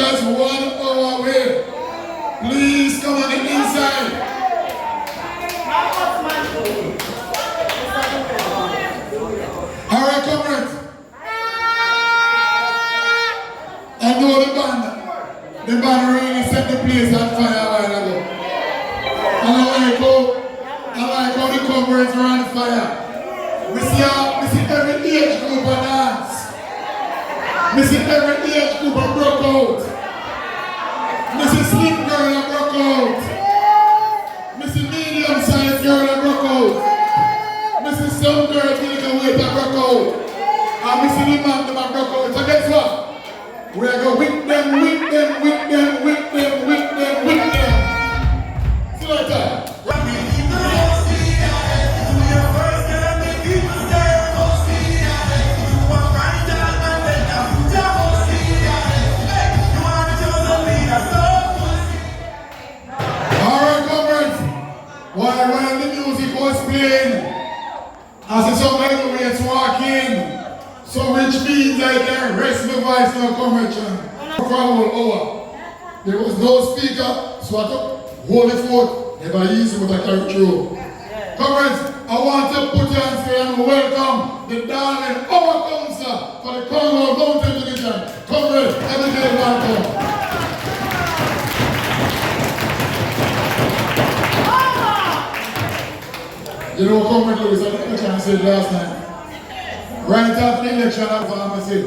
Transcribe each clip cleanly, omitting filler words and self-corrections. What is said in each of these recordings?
just 1 hour away. Please come on the inside. Alright, comrades. I know the band. The band really set the place on fire a while ago. And I like how the comrades are on fire. We see every age group of dance. We see every age group of broke out. We see slim girl that broke out. We see medium sized girl that broke out. We see some girls with little weight that broke out. And we see the man that broke out. So guess what? We are going to whip them. See like that. While the music was playing, as some heavyweights walk in, so which means I can rest my voice now, convention. For a whole hour. There was no speaker, so I took hold the fort, never easy but I carry through. Comrades, I want to put your hands together and welcome the darling our councillor for the Congo Mountain Division. Comrades, everyday welcome. You know, Comrade Lewis, I think I said last night. Right after the election, I pharmacy.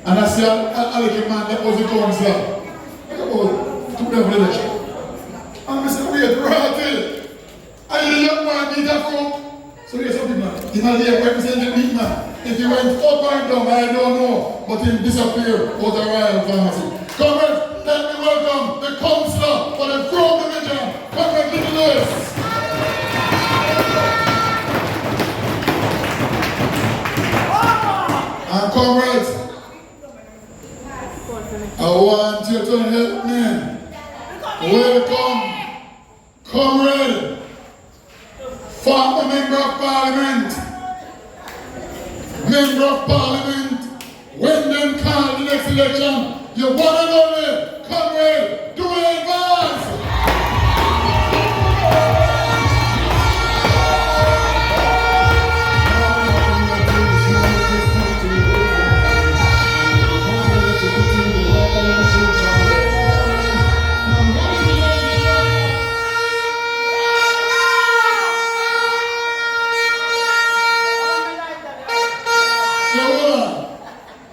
And I see a little man that was the councillor. Like about 2 level election. And I said, wait, right. I hear the young man beat a from. So here's something, man. He not here representing the big man. If he went up or down, I don't know. But he'll disappear out of Royal Pharmacy. Comrade, let me welcome the councillor for the Front Division, Comrade Lewis. And comrades, I want you to help me welcome Comrade, former Member of Parliament, when them call the next election, you want to know me, Comrade, JULIAN.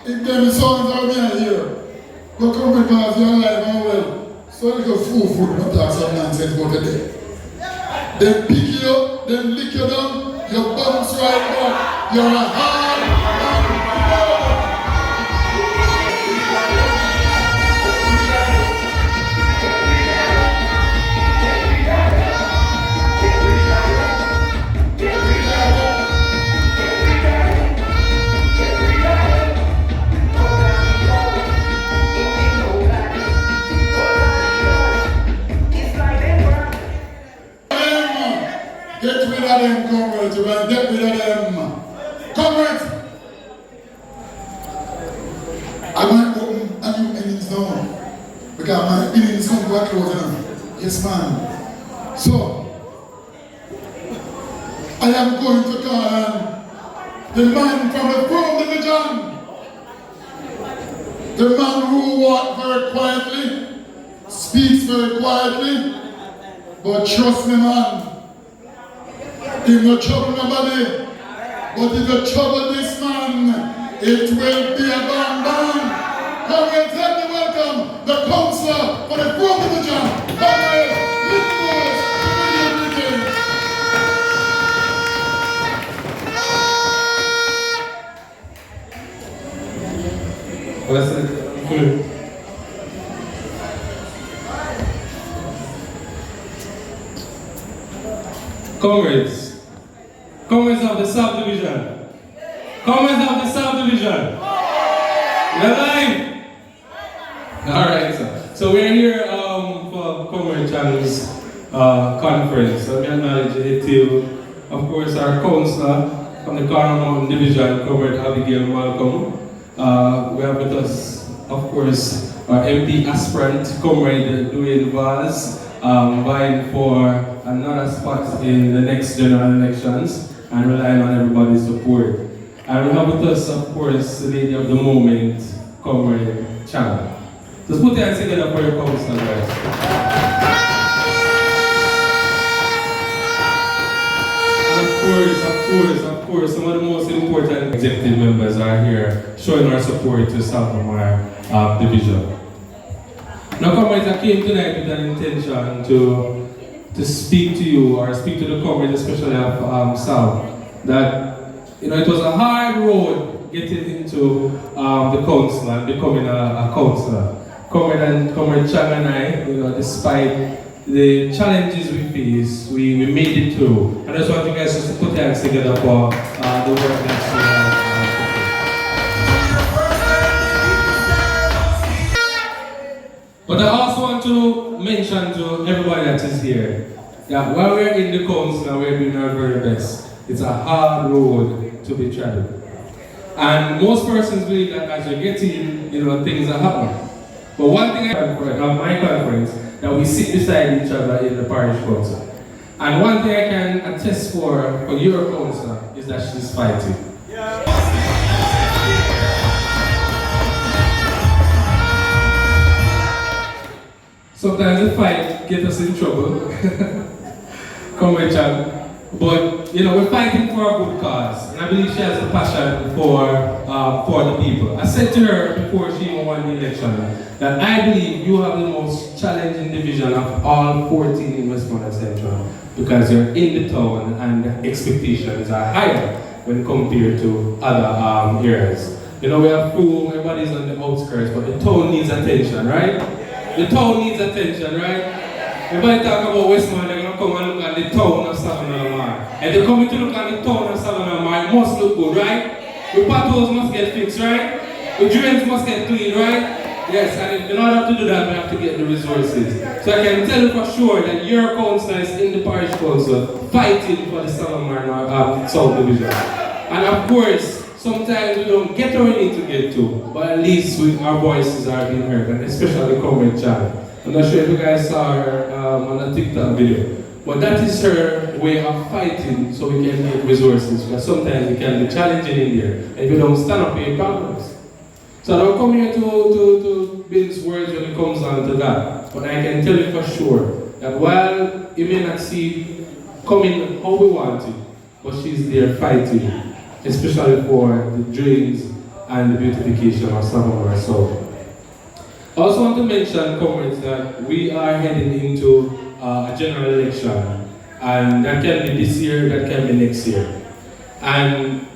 If them sons are behind here, go come because you're alive and well. So you go food, not talk some nonsense about today. They pick you up, they lick you down, you bounce right back. You're a hard man. Get rid of them, comrades. Get rid of them. Comrades! I might open a new innings now. Because my innings come back close enough. Yes, man. So, I am going to call on the man from the Front Division. The man who walks very quietly, speaks very quietly, but trust me, man. If no trouble nobody, but if you trouble this man, it will be a bang. Comrades, let me welcome the councillor for the Front Division, Comrade Lewis. Blessed. Comrades of the South Division. Comrades of the South Division. We're live. Alright, so we're here for Comrade CHANG's conference. So we acknowledge it to, of course, our councillor from the Corner Mountain Division, Comrade Abigail Malcolm. We have with us, of course, our MP aspirant, Comrade Julian vying for another spot in the next general elections and relying on everybody's support. And we have with us, of course, the lady of the moment, Comrade CHANG. Just put your hands together for your councillor, guys. Of course, some of the most important executive members are here showing our support to Savanna division. Now, comrades, I came tonight with an intention to speak to you or speak to the comrades, especially of South, that it was a hard road getting into the council and becoming a councillor. Comrade CHANG and I, despite the challenges we face, we made it through. And I just want you guys just to put your hands together for the work that's But I also want to mention to everybody that is here that while we're in the council and we're doing our very best, it's a hard road to be traveled. And most persons believe that as you get in, things are happening. But one thing I at my conference, that we sit beside each other in the parish council. And one thing I can attest for your councillor is that she's fighting. Sometimes the fight gets us in trouble. Come with CHANG. But we're fighting for a good cause, and I believe she has a passion for the people. I said to her before she even won the election that I believe you have the most challenging division of all 14 in Westmoreland Central because you're in the town and the expectations are higher when compared to other areas. We have food, everybody's on the outskirts, but the town needs attention, right? The town needs attention, right? Everybody talk about Westmoreland, they're going to come and look at the town of Savanna. And they're coming to look at the town of Savanna, it must look good, right? The potholes must get fixed, right? The drains must get clean, right? Yes, and in order to do that, we have to get the resources. So I can tell you for sure that your council is in the parish council fighting for the Savanna South Division. And of course, sometimes we don't get where we need to get to, but at least our voices are being heard, and especially Comrade CHANG. I'm not sure if you guys saw her on a TikTok video, but that is her way of fighting so we can get resources, because sometimes it can be challenging in there, and if you don't stand up, you problems. So I don't come here to build words when it comes down to that, but I can tell you for sure that while you may not see coming how we want it, but she's there fighting, especially for the drains and the beautification of Savanna South. I also want to mention, comrades, that we are heading into a general election, and that can be this year, that can be next year. And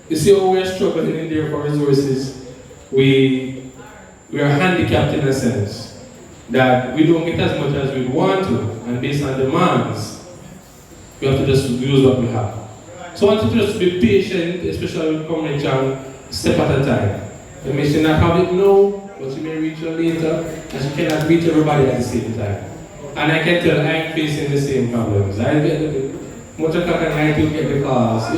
you see how we're struggling in there for resources. We are handicapped in a sense that we don't get as much as we want to, and based on demands, we have to just use what we have. So I want you to just be patient, especially with Comrade CHANG, step at a time. You may not have it now, but you may reach her later, and she cannot reach everybody at the same time. And I can tell I'm facing the same problems. I get much of and I do get the calls.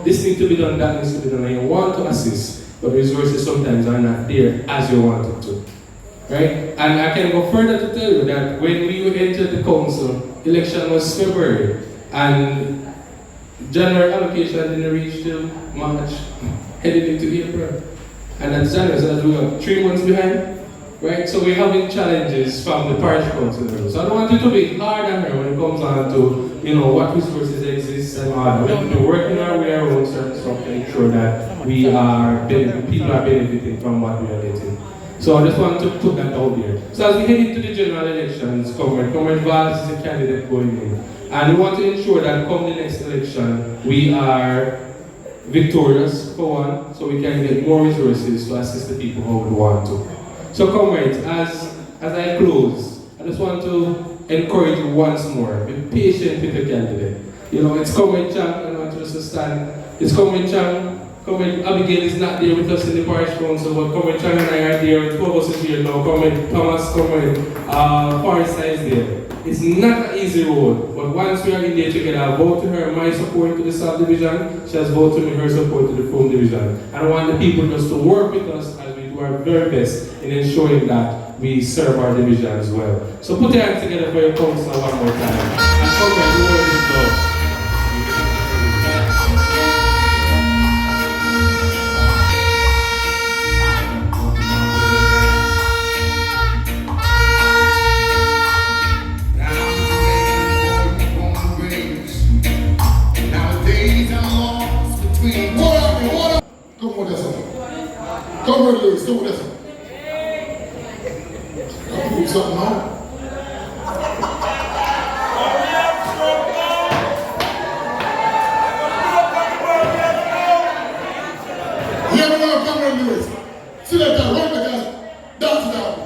This needs to be done, that needs to be done, and you want to assist, but resources sometimes are not there as you want it to. Right? And I can go further to tell you that when we entered the council, election was February, and January allocation didn't reach till March, headed into April. And that's January, so we were 3 months behind. Right? So we're having challenges from the parish council. So I don't want you to be hard on her when it comes down to, what resources exist and all that. We have to be working our way around certain stuff to ensure that people are benefiting from what we are getting. So I just want to put that out there. So as we head into the general elections, Comrade Vaz is a candidate going in. And we want to ensure that come the next election, we are victorious for one, so we can get more resources to assist the people who would want to. So comrades, as I close, I just want to encourage you once more, be patient with the candidate. It's Comrade CHANG, I want you to stand. It's Comrade CHANG. Comrade Abigail is not there with us in the parish council, but Comrade CHANG and I are there. Two of us is here now. Comrade Thomas, Comrade Forrester is there. It's not an easy road, but once we are in there together, I vote to her my support to the South Division, she has voted to me her support to the Frome Division. And I want the people just to work with us as we do do our very best in ensuring that we serve our division as well. So put your hands together for your councillor one more time. And Comrade, the word is yours. Come on, Lewis, do this. I'll prove something out. Here we go, come on, Lewis. See that guy, run the guy, dance it out.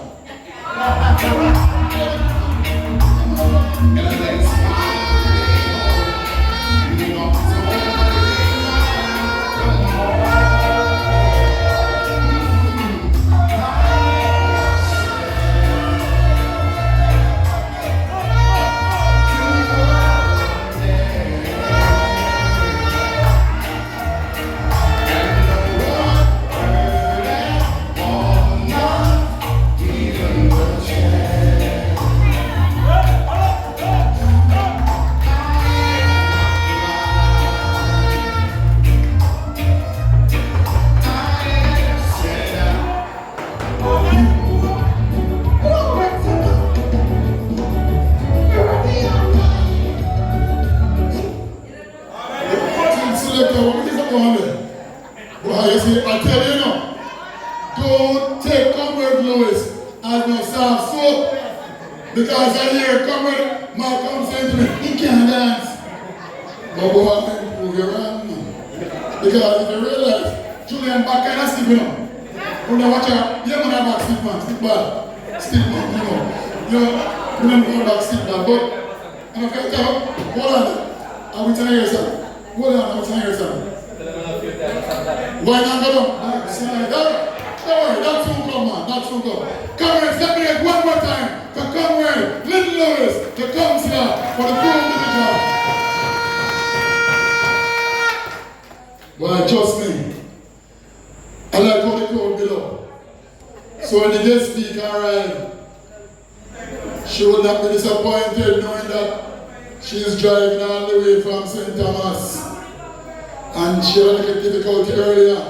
I tell you now, don't take Comrade Lewis as no soft soap, because I hear Comrade Malcolm saying to me, he can't dance. But boy, prove your hand now. Because if you realize, Julian back kind of stiff, you know. When you watch out, you don't have back stiff man, stiff bad. Stiff man, you know. You don't back stiff bad, but I'm going to tell you, hold on. I will tell you something. Hold on, I will tell you something. Why not go down? See like that? Don't worry, that's who come, man. That's who come. Comrades, let me get one more time for Comrade Little Lewis, the Councillor for the full division. Well, trust me. I like how the crowd below. So when the guest speaker arrived, she will not be disappointed knowing that she is driving all the way from St. Thomas. And she had a little difficulty earlier,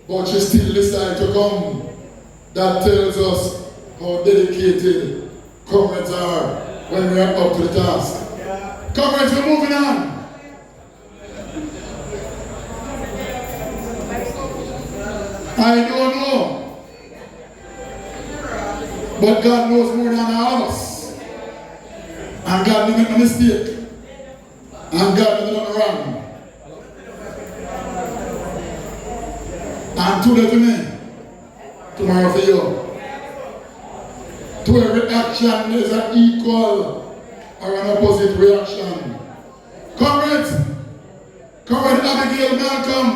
but she still decided to come. That tells us how dedicated comrades are when we are up to the task. Comrades, we're moving on. I don't know, but God knows more than all of us. And God didn't make a mistake. And God didn't do nothing wrong. And today to me, tomorrow for you. To every action is an equal or an opposite reaction. Comrades, Comrade Abigail Malcolm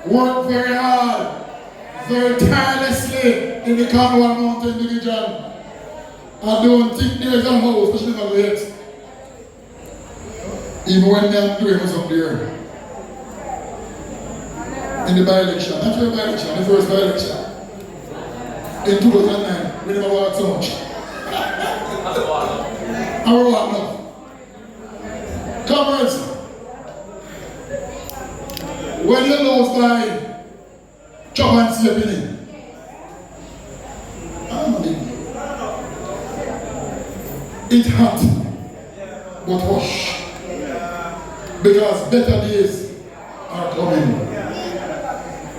worked very hard, very tirelessly in the Cornwall Mountain Division. I don't think there's a house, especially not late. Even when them doing was up there. In the by-election, not your by-election, the first by-election. In 2009, we never walked so much. I will walk now. Comrades, when you lose by chop and see a penny, it hurt, but wash. Because better days are coming.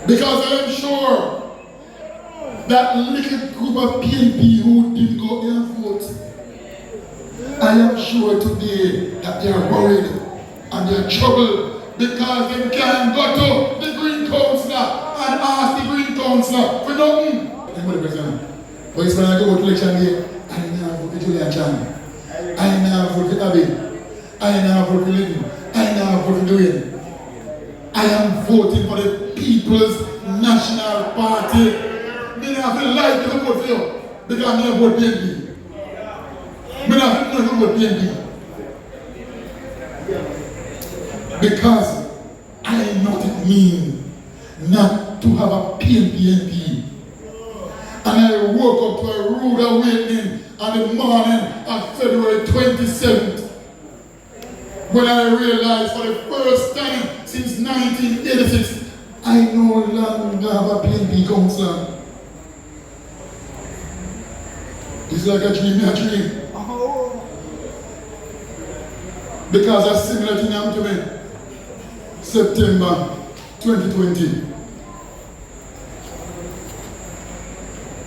Because I am sure that little group of PNP who didn't go there and vote, I am sure today that they are worried and they are troubled because they can't go to the Green Councillor and ask the Green Councillor for nothing. But it's when I go to election day, I never vote for Julian CHANG. I never vote for Abby. I never vote for Lynn. I never vote for JULIAN. I am voting for the People's National Party. Me not feel like to vote for you because I never vote PNP. Me not feel like to vote PNP. Because I know what it means not to have a PNP. woke up to a rude awakening on the morning of February 27th. When I realized for the first time since 1986, I no longer have a PNP councillor. It's like a dream, a dream. Because a similar thing happened to me. September 2020.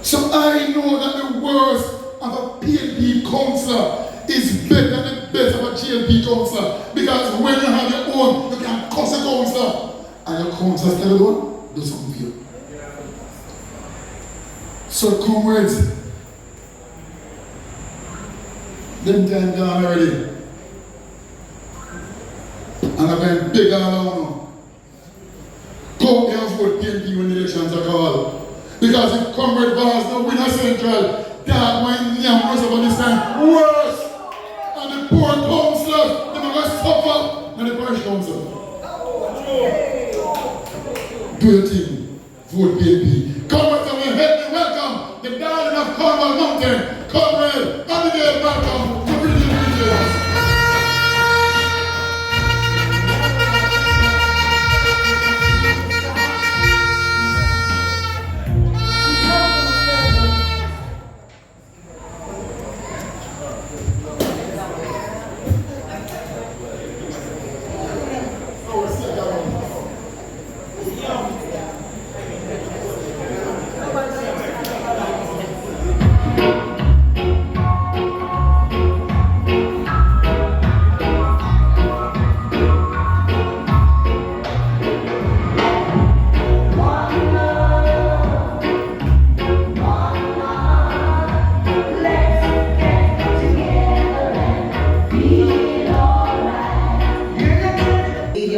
So I know that the worst of a PNP councillor is better than the best of a GLP councillor. Because when you have your own, you can cuss a councillor. And your councillor tell you what? Do something for you. So comrades, them time gone already. And I've been big all around now. Go out there and vote PNP when the elections are called. Because if comrade bars don't win a central, that might nyam most of this time worse. And the poor councillors, they're going to suffer than the parish council. Do your thing. Vote PNP. Comrades, and help me welcome the darling of Cornwall Mountain, Comrade Abigail Malcolm, to bring the regions.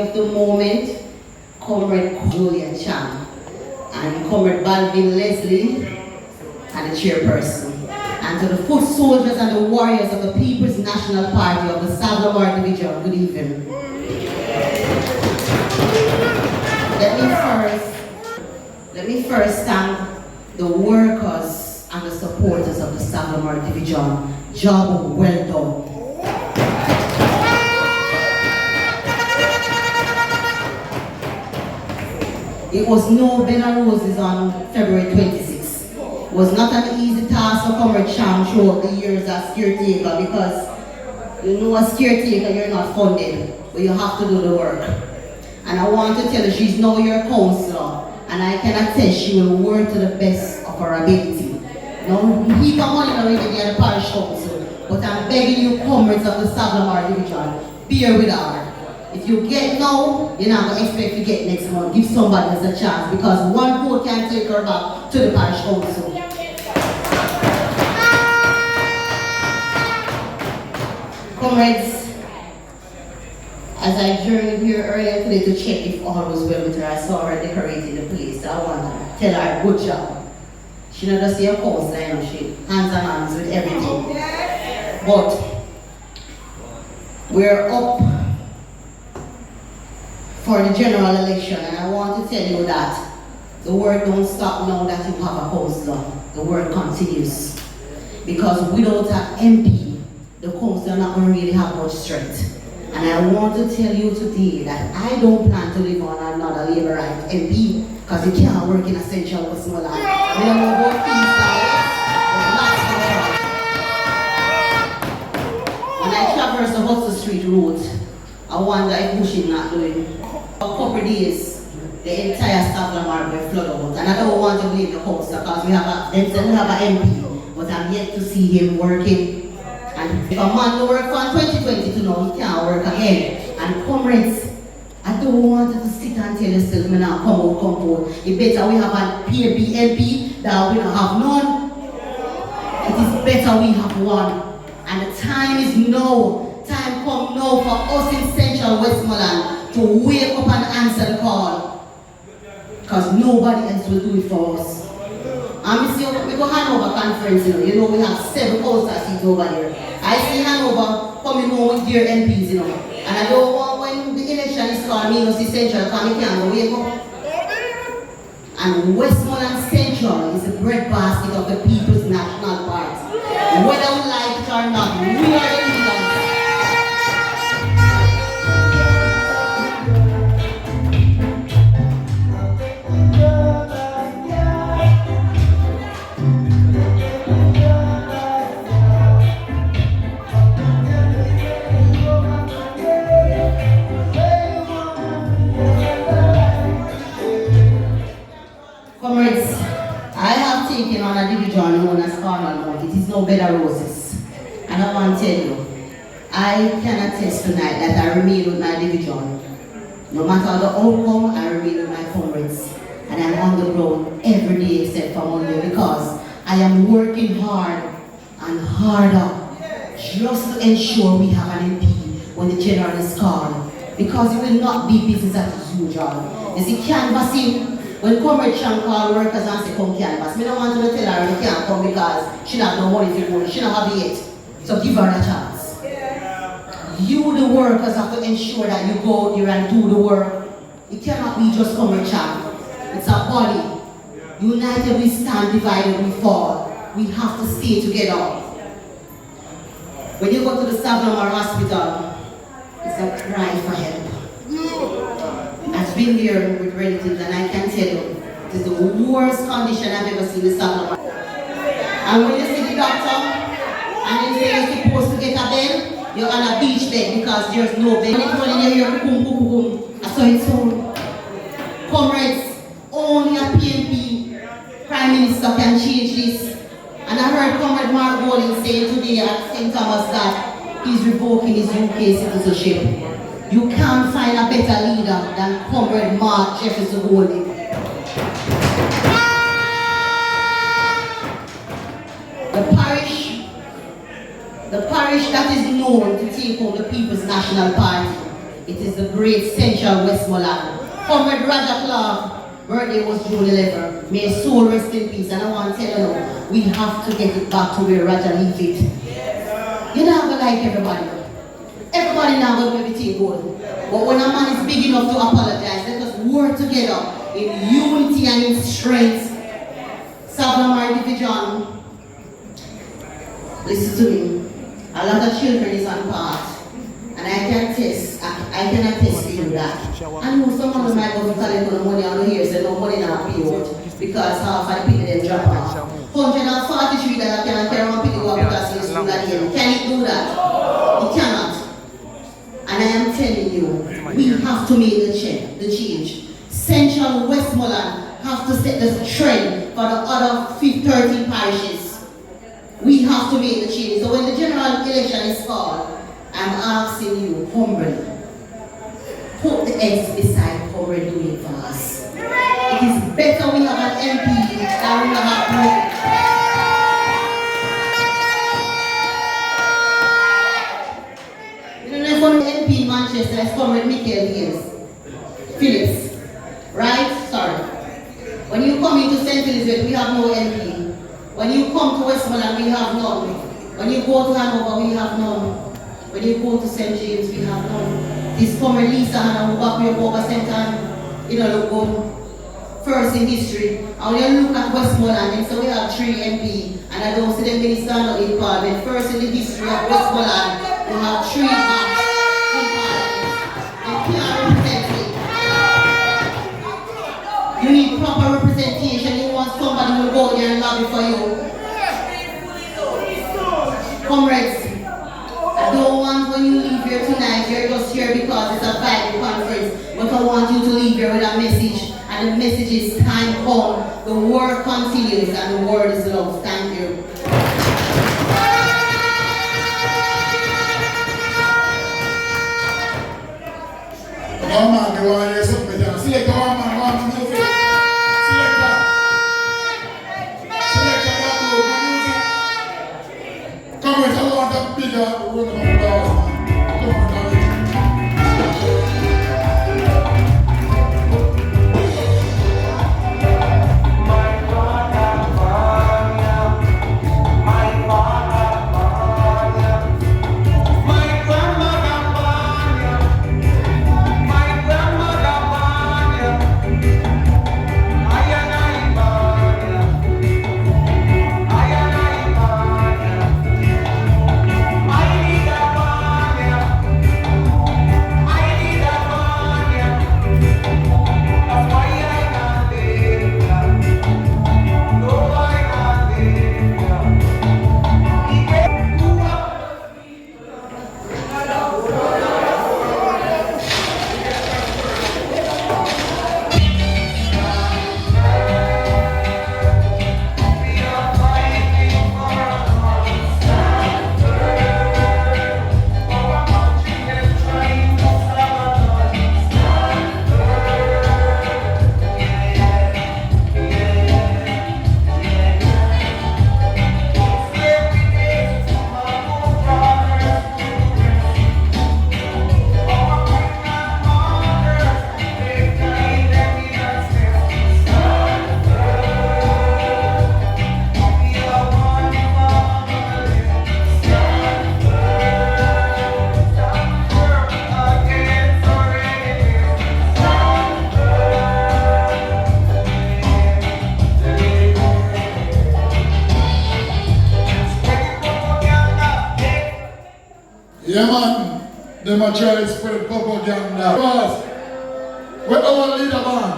Of the moment, Comrade JULIAN CHANG and Comrade Leslie and the chairperson. And to the foot soldiers and the warriors of the People's National Party of the Savanna Division, good evening. Let me first thank the workers and the supporters of the Savanna Division. Job well done. It was no better roses on February 26th. It was not an easy task for Comrade Chang throughout the years as caretaker, because you know as caretaker you're not funded, but you have to do the work. And I want to tell you, she's now your councillor, and I can attest she will work to the best of her ability. Now, heap of money already in the parish council, but I'm begging you, comrades of the Savanna Division, bear with her. If you get now, you're not going to expect to get next month. Give somebody else a chance, because one vote can take her back to the parish council. Comrades, as I journeyed here earlier today to check if all was well with her, I saw her decorating the place. I want to tell her, good job. She not just see a councillor, you know, she hands and hands with everything. But we're up for the general election, and I want to tell you that the work don't stop now that you have a councillor. The work continues. Because without an MP, the councillor not going to really have much strength. And I want to tell you today that I don't plan to live on another Labourite MP, because you can't work in a central Westmoreland. We don't know about things like when I traverse the Hudson Street road, I wonder if Bush is not doing. A couple of days, the entire Savanna will flood out. And I don't want to blame the councillor, because we have an MP, but I'm yet to see him working. And if a man don't work from 2020 to now, he can't work again. And comrades, I don't want you to sit and tell yourself, me now come out. It's better we have a PNP MP than we don't have none. It is better we have one. And the time is now. Time come now for us in Central Westmoreland to wake up and answer the call. Because nobody else will do it for us. And we see, we go Hanover conference, you know, we have 7 councillor seats over there. I see Hanover coming home with their MPs, you know. And I don't want when the election is called, me no see Central, because I can't go wake up. And Westmoreland Central is the breadbasket of the People's National Party. Whether we like it or not, we are the leaders. Comrades, I have taken on a division known as Carnal Mode. It is no bed of roses. And I want to tell you, I can attest tonight that I remain with my division. No matter the outcome, I remain with my comrades. And I'm on the ground every day except for Monday because I am working hard and harder just to ensure we have an MP when the general is called. Because it will not be business as usual. You see, canvassing. When Comrade Chang call workers and say come canvas, I don't want to tell her she can't come because she not no money for money. She don't have it yet. So give her a chance. Yeah. You the workers have to ensure that you go out there and do the work. It cannot be just Comrade Chang. It's a body. United we stand, divided we fall. We have to stay together. When you go to the Savanna hospital, it's a cry for help. I've been there with relatives and I can tell you, it is the worst condition I've ever seen in Savanna. And when you see the doctor and you say you're supposed to get a bed, you're on a beach bed because there's no bed. When it's running you hear boom, boom, boom, I saw it soon. Comrades, only a PNP Prime Minister can change this. And I heard Comrade Mark Bowling saying today at St. Thomas that he's revoking his UK citizenship. You can't find a better leader than Comrade Mark Jefferson Golding. The parish that is known to take on the People's National Party, it is the great Central Westmoreland. Comrade Roger Clark, birthday was June 11. May his soul rest in peace. And I want to tell you, we have to get it back to where Roger left it. You don't have to like everybody. Everybody now will maybe take good. But when a man is big enough to apologize, let us work together in unity and in strength. Savanna division, listen to me. A lot of children is on part. And I can attest to you that. I know someone might go to collect the money on the here, so no money now pay out. Because half of the people then drop off. $143 that cannot carry on people because it's do that here. Can it do that? It cannot. And I am telling you, we have to make the change. Central Westmoreland have to set the trend for the other 13 parishes. We have to make the change. So when the general election is called, I'm asking you humbly, put the eggs beside Comrade doing it for us. It is better we have an MP than we have no. MP in Manchester is Comrade Phillips, right? Sorry. When you come into St. Elizabeth, we have no MP. When you come to Westmoreland, we have none. When you go to Hanover, we have none. When you go to St. James, we have none. This Comrade Lisa and who back me up over St. Anne, look good. First in history. And when you look at Westmoreland, and so we have 3 MP, and I don't see the minister in Parliament. First in the history of Westmoreland, we have 3 acts. You need proper representation. You want somebody who will go there and lobby for you. Comrades, I don't want when you leave here tonight, you're just here because it's a Bible conference, but I want you to leave here with a message. And the message is time come, the work continues, and the word is love. Thank you. One man, you want to hear something down. Select one man, one man, move it. Select that music. Come with, I want that bigger run of applause, man. Come on, darling. My grandmother them are trying to spread propaganda. Because with our leader ban,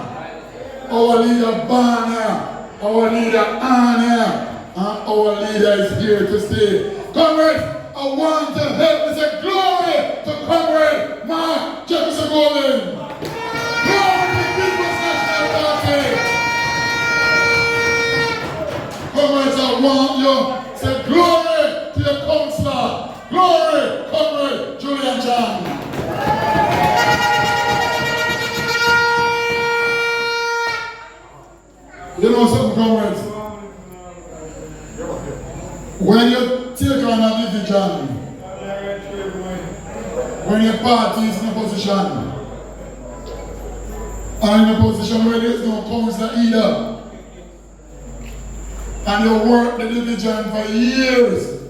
our leader ban here, our leader on here, and our leader is here to stay. Comrades, I want to help me say glory to Comrade Mark Jefferson Golden. Glory to the People's National Party. Comrades, I want you to say glory to your councillor. Glory, Comrade Julian CHANG. You know something, comrades? When you take on a division, when your party is in a position, and in a position where there is no councillor either, and you work the division for years,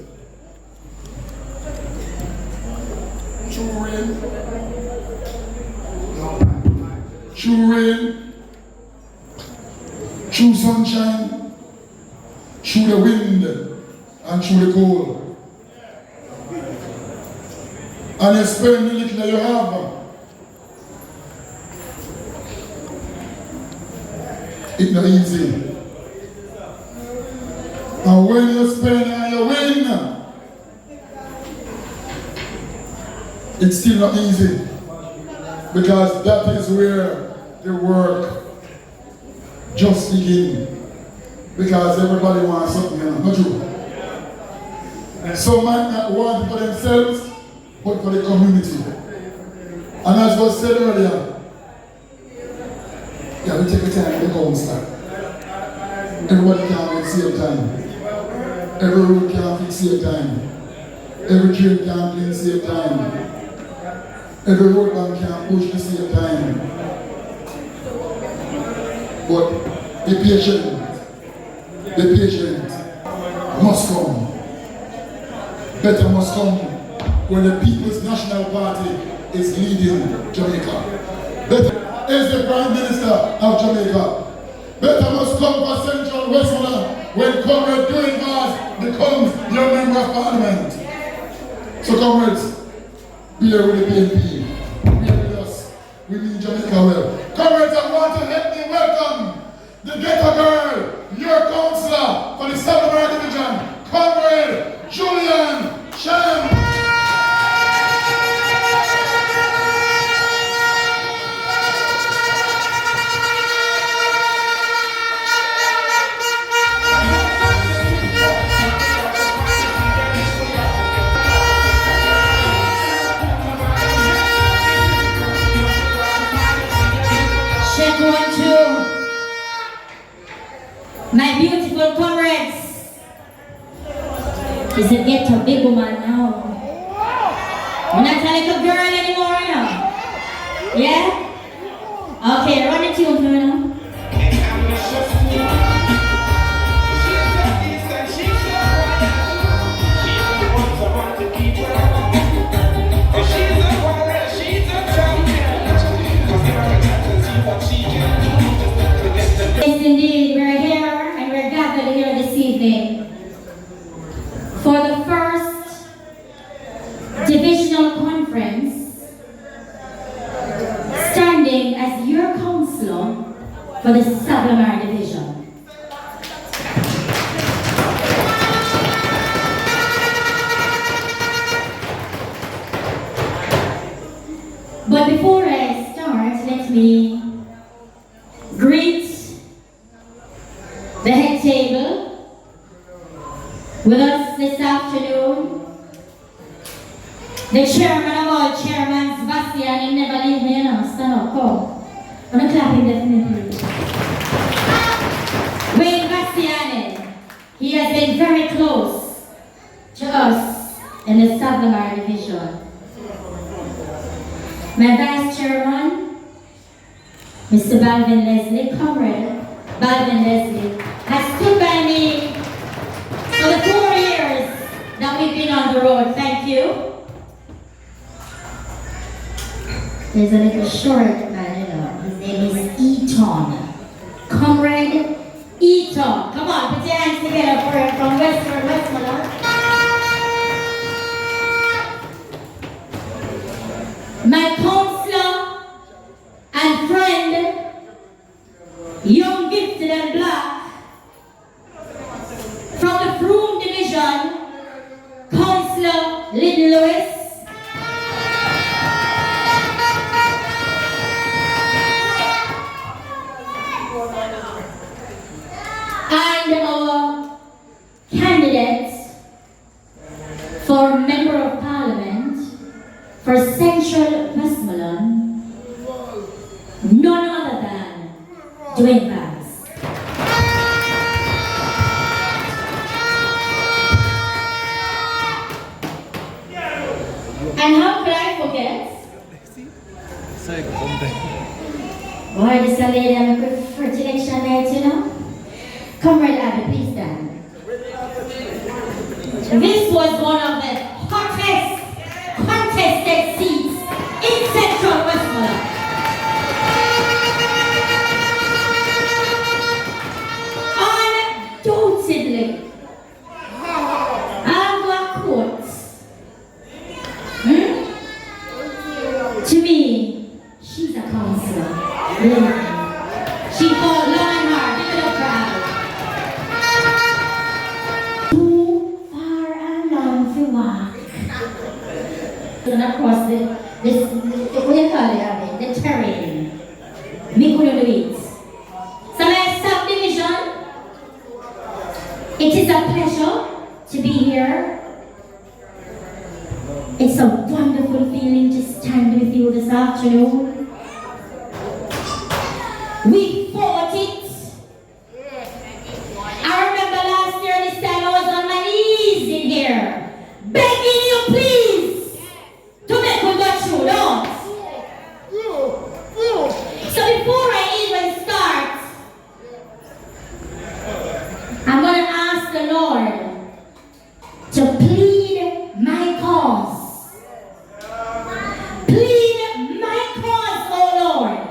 through rain, through sunshine, through the wind, and through the cold. And you spend the little that you have. It's not easy. And when you spend and you win, it's still not easy. Because that is where the work just begins. Because everybody wants something, not true. Some might not want it for themselves, but for the community. And as was said earlier, yeah, we take a time to go and start. Everybody can have the same time. Every road can have the same time. Every train can have the same time. Every road man can push the same time. But be patient. The patient must come. Better must come when the People's National Party is leading Jamaica. Better is the Prime Minister of Jamaica. Better must come for Central Westmoreland when Comrade Dwayne Vaz becomes your Member of Parliament. So comrades, be here with the PNP. Be here with us. We need Jamaica well. Comrades, I want to help me welcome the ghetto girl, your councillor for the Savanna division, Comrade JULIAN CHANG. Check 1, 2. My beautiful comrades. Is a ghetto big woman now. We're not a little girl anymore, you know. Yeah? Okay, run the tune for me now. Yes, indeed, we're here and we're gathered here this evening for the first divisional conference, standing as your councillor for the Savanna division. But before I start, let me greet the head table with us this afternoon. The chairman of all chairmans, Sebastian, he never leave me, you know. Stand up, come. I'm going to clap him definitely. Wayne Sebastian, he has been very close to us in the Savanna division. My vice chairman, Mr. Balvin Leslie, Comrade Balvin Leslie, has stood by me for the 4 years that we've been on the road. Thank you. There's a little short man, you know. His name is Eton. Comrade Eton. Come on, put your hands together for him from Westmoreland. Central Westmoreland, none other than Dwayne Bass. And how could I forget? Boy, this a lady I'm a good for election night, you know? Comrade Abby, please stand. This was one of the hottest contested seats in Central Westmoreland. Undoubtedly, our court, to me, she's a councillor. She fought long and hard, give it up for her. Too far and long to walk. And across this, what do you call it, the terrain. Me couldn't do it. So my subdivision, it is a pleasure to be here. It's a wonderful feeling to stand with you this afternoon. We fought it. I remember last year this time I was on my knees in here, begging you please to make we go through, don't? So before I even start, I'm going to ask the Lord to plead my cause. Plead my cause, oh Lord.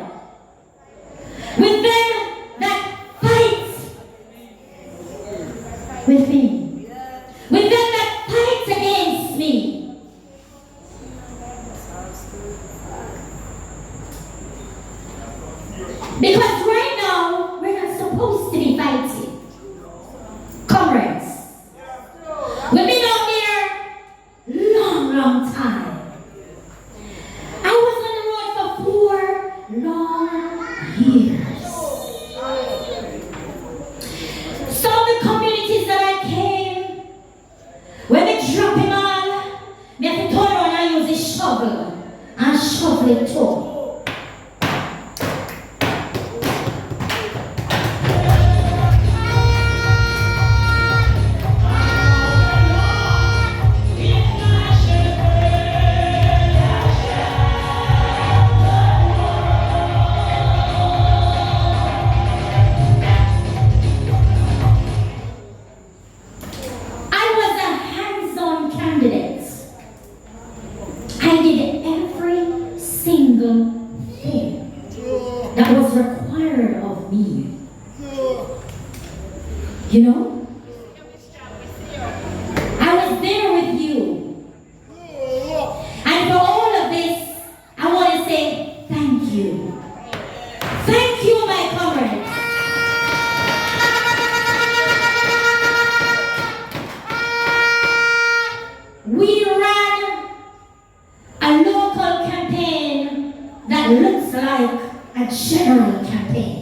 With them that fight with me. With them that fight against me. Because right now, we're not supposed to be fighting. Comrades. We've been out there long time. I was on the road for 4 long years. Some of the communities that I came, when they drop him on, they have to turn around and use a shovel and shovel it too. I did every single thing that was required of me. You know? I was there with you. And for all of this, I want to say thank you. Thank you, my comrades. We ran a local campaign that looks like a general campaign.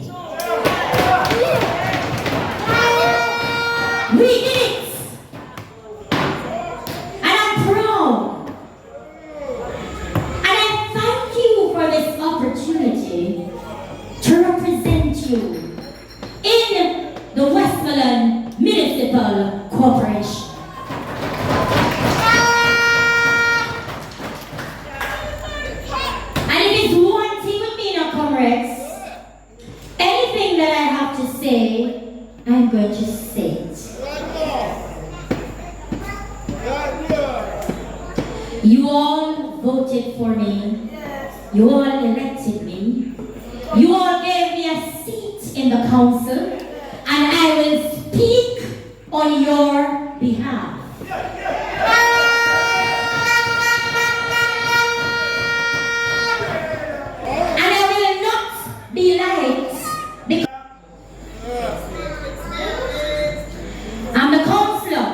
We did it! And I'm proud. And I thank you for this opportunity to represent you in the Westmoreland Municipal Corporation. And if it's one thing with me now, comrades, anything that I have to say, I'm going to say it. You all voted for me. You all elected me. You all gave me a seat in the council, and I will speak on your behalf. And I will not be liked because I'm the councillor.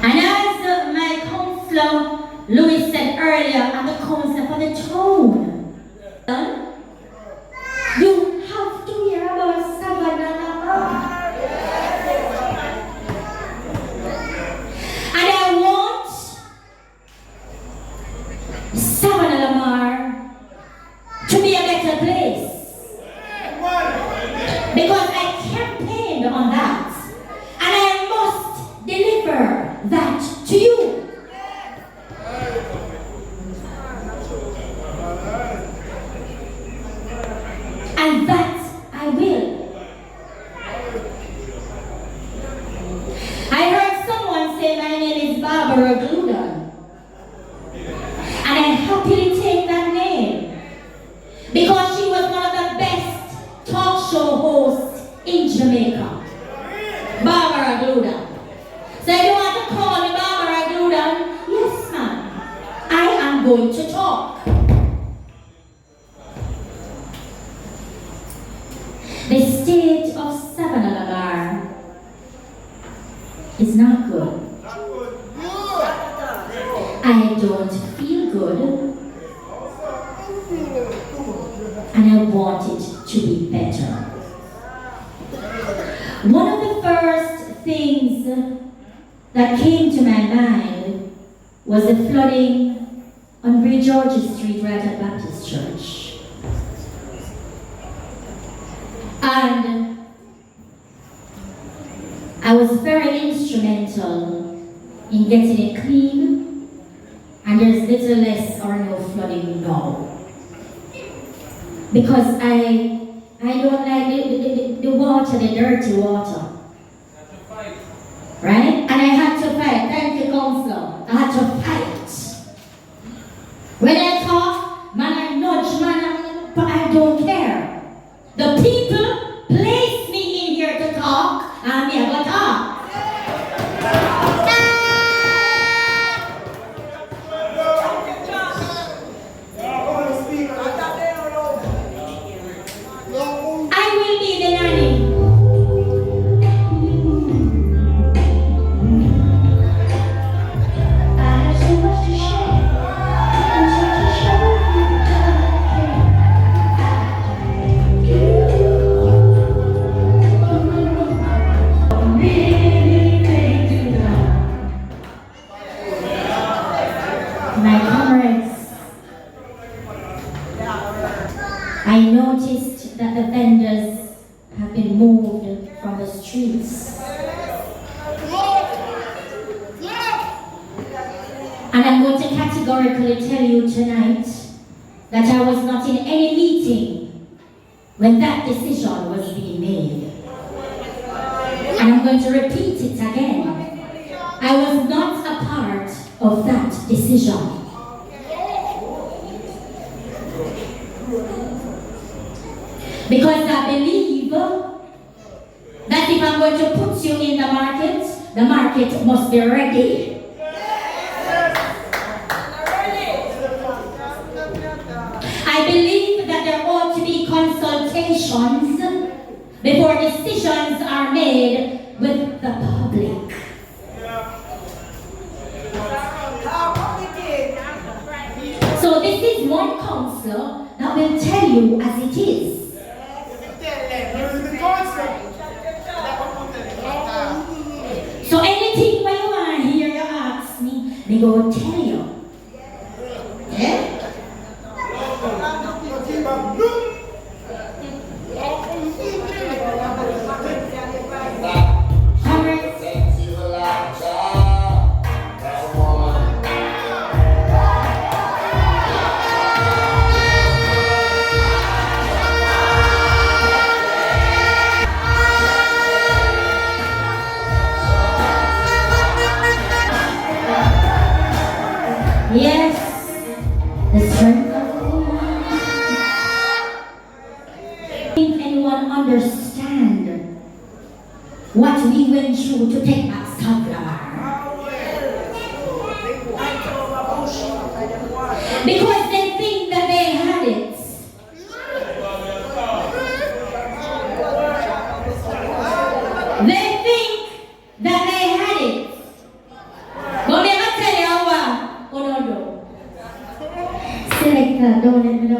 And as my councillor Louis said earlier, I'm the councillor for the town. You have to hear about Savanna. And I want Savanna to be a better place. Because I campaigned on that. And I must deliver that to you. And that I will. I heard someone say my name is Barbara Gludan. And I happily take that name. Because she was one of the best talk show hosts in Jamaica. Barbara Gludan. So if you want to call me Barbara Gludan, yes ma'am. I am going to talk. The state of Savanna is not good. I don't feel good. And I want it to be better. One of the first things that came to my mind was the flooding on Great Georgia Street right at Baptist Church. And I was very instrumental in getting it clean, and there's little less or no flooding now. Because I don't like the water, the dirty water. Right? And I had to fight. Thank you, Councillor. I had to fight. When I talk, man, I nudge, man, but I don't care. The people place me in here to talk, and I'm here to talk. I will be the nanny. I have so much to share. And so to show you my comrades, I noticed that the vendors have been moved from the streets. And I'm going to categorically tell you tonight that I was not in any meeting when that decision was being made. And I'm going to repeat it again. I was not a part of that decision. Because I believe that if I'm going to put you in the market must be ready. I believe that there ought to be consultations before decisions are made with the public. So this is one councillor that will tell you as it is. So anything when you want to hear, you ask me, they go tell you. Yeah? Yes, the strength of the woman. If anyone understand what we went through to take back Savanna, because they think that they had it. They think that they had it. But never tell you what. Oh no. Selector, don't let me know.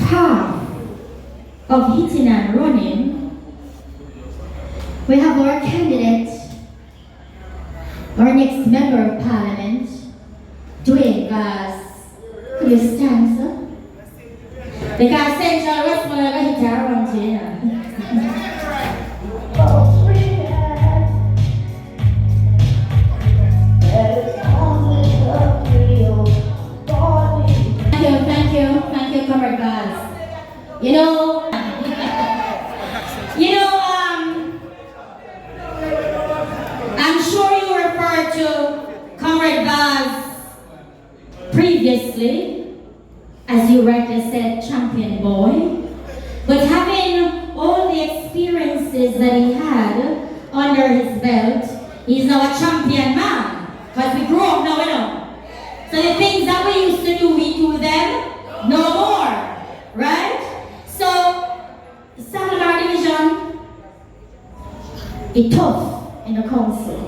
path of hitting and running, we have our candidate, our next member of parliament, doing as could you stand, sir? Because Central Westmoreland are going to hit and run to, you know. Thank you, comrade guys. You know, I'm sure you referred to comrade Baz previously, as you rightly said, champion boy. But having all the experiences that he had under his belt, he's now a champion man. Because we grew up now, you know. So the things that we used to do, we do them no more. Right? So, Savanna division is tough in the council.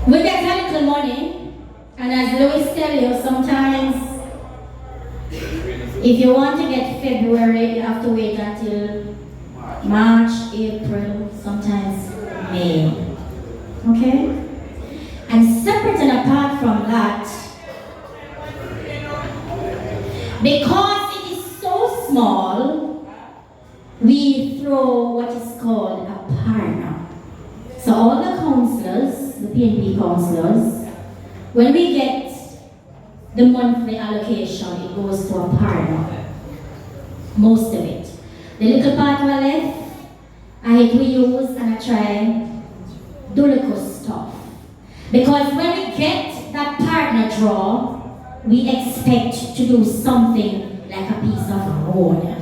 We get a little money, and as Louis tell you, sometimes if you want to get February, you have to wait until March, April, sometimes May. Okay? And separate and apart from that, because it is so small, we throw what is called a partner. So all the councillors, the PNP councillors, when we get the monthly allocation, it goes to a partner. Most of it. The little part we left, I use and I try do little stuff. Because when we get that partner draw, we expect to do something like a piece of road.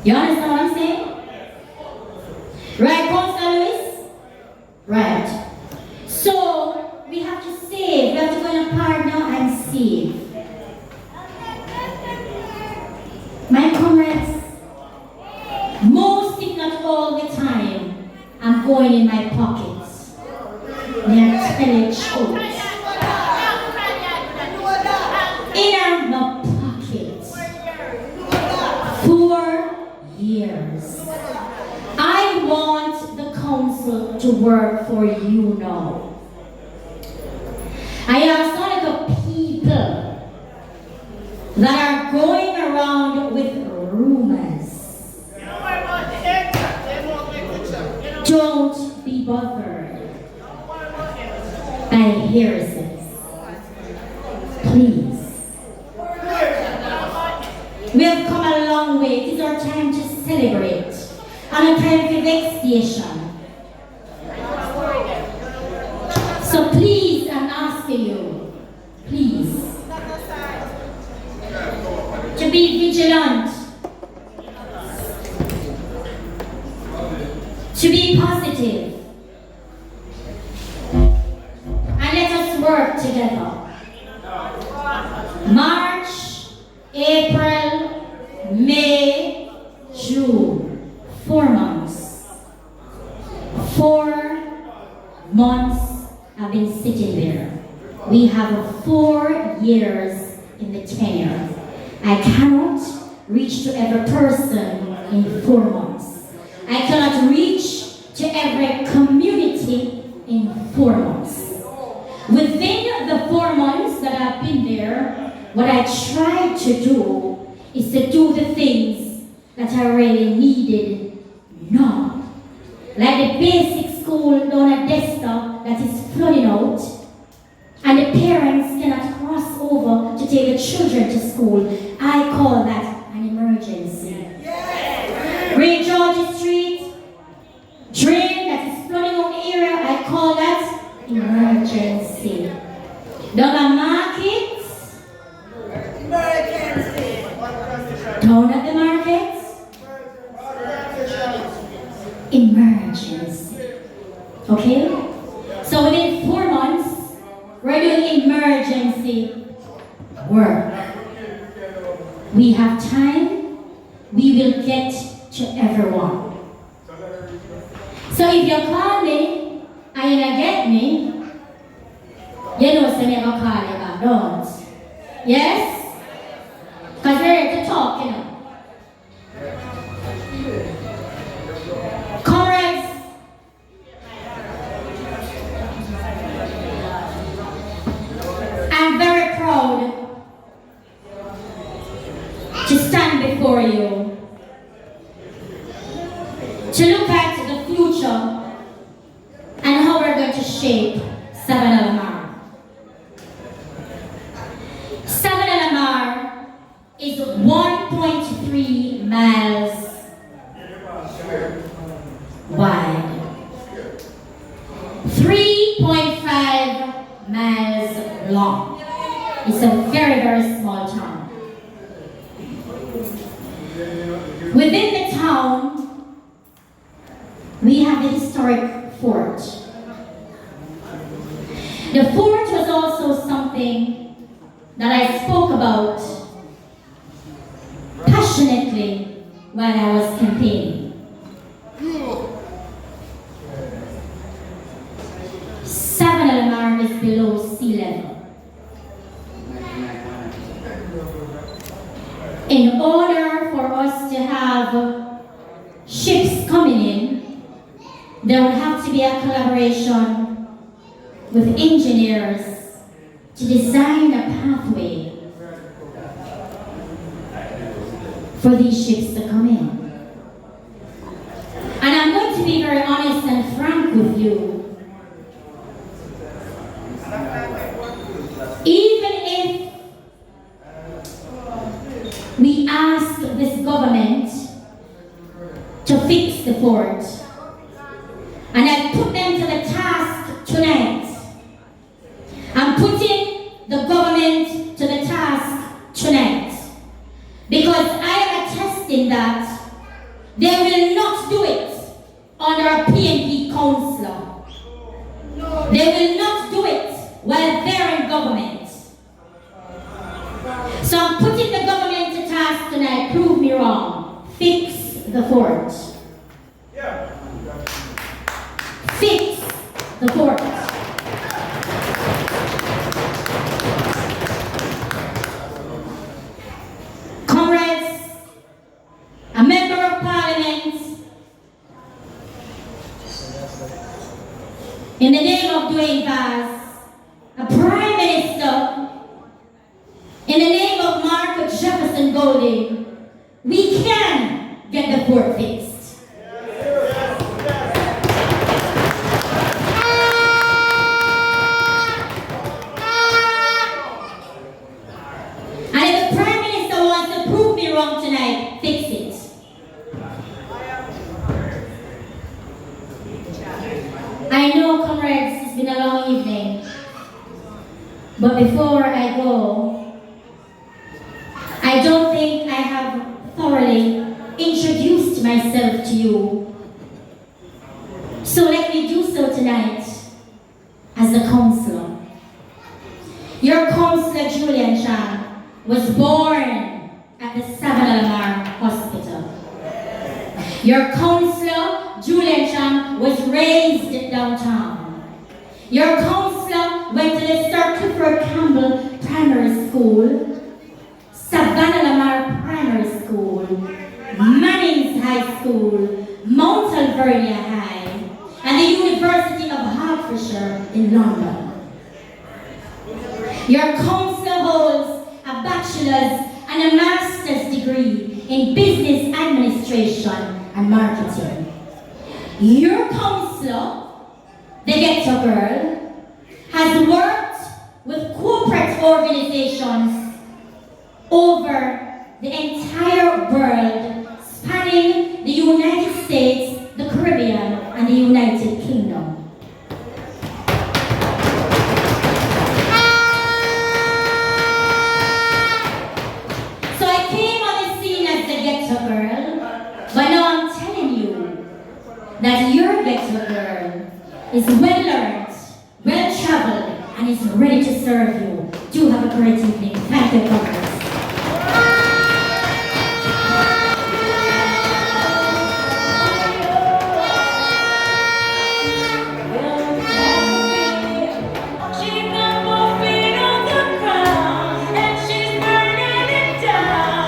You understand what I'm saying? Right, Councillor Lewis? Right. So, we have to save. We have to go in a partner and save. My comrades, most if not all the time, I'm going in my pockets. They are telling truth. In my pocket. 4 years. I want the council to work for you now. I have some of the people that are going around with rumors. Don't be bothered by heresies. Please. We have come a long way. It is our time to celebrate. And a time for vexation. So please, I'm asking you, please, to be vigilant, to be positive, and let us work together. March, April, May, June, 4 months. 4 months I've been sitting there. We have 4 years in the tenure. I cannot reach to every person in 4 months. I cannot reach to every community in 4 months. Within the 4 months that I've been there, what I try to do is to do the things that are really needed now. Like the basic school down at Desta that is flooding out, and the parents cannot cross over to take the children to school. I call that an emergency. Ray George Street, drain that is flooding out the area, I call that emergency. Down market, down at the market, emergency. Okay? So within 4 months, we're doing emergency work. We have time, we will get to everyone. So if you call me and you don't get me, you know, so never call you back, don't. Yes? Because we're here to talk, you know. Comrades, I'm very proud to stand before you, to look at the future and how we're going to shape Savanna. Savanna is 1.3 miles wide, 3.5 miles long. It's a very, very small town. Within the town, we have the historic fort. The fort was also something that I spoke about passionately while I was campaigning. Savanna is below sea level. In order for us to have ships coming in, there would have to be a collaboration with engineers to design a pathway for these ships to come in. And I'm going to be very honest and frank with you. Even if we ask this government to fix the fort, and I put them to the task tonight, I'm putting the government to the task tonight, because I am attesting that they will not do it under a PNP councillor. They will not do it while they're in government. So I'm putting the government to task tonight. Prove me wrong. Fix the fort. Fix the fort. Comrades, a member of parliament, in the name of Dwayne Vaz, a prime minister, in the name of Mark Jefferson Golding, we can get the fort fixed. And if the prime minister wants to prove me wrong tonight, fix it. I know, comrades, it's been a long evening, but before I go, I don't think I have thoroughly introduced myself to you. So let me do so tonight as a councillor. Your councillor, JULIAN CHANG, was born at the Savanna Hospital. Your councillor, JULIAN CHANG, was raised downtown. Your councillor went to the Sir Clifford Campbell Primary School, Savanna Primary School, Mannings High School, Mount Alvernia High, and the University of Hertfordshire in London. Your councillor holds a bachelor's and a master's degree in business administration and marketing. Your councillor, the Ghetto Girl, has worked with corporate organizations over the entire world, spanning the United States, the Caribbean, and the United Kingdom. So I came on the scene as the Ghetto Girl, but now I'm telling you that your Ghetto Girl is well learned, well traveled, and is ready to serve you. Do have a great evening. Thank you, comrades. She's got 4 feet on the ground, and she's burning it down.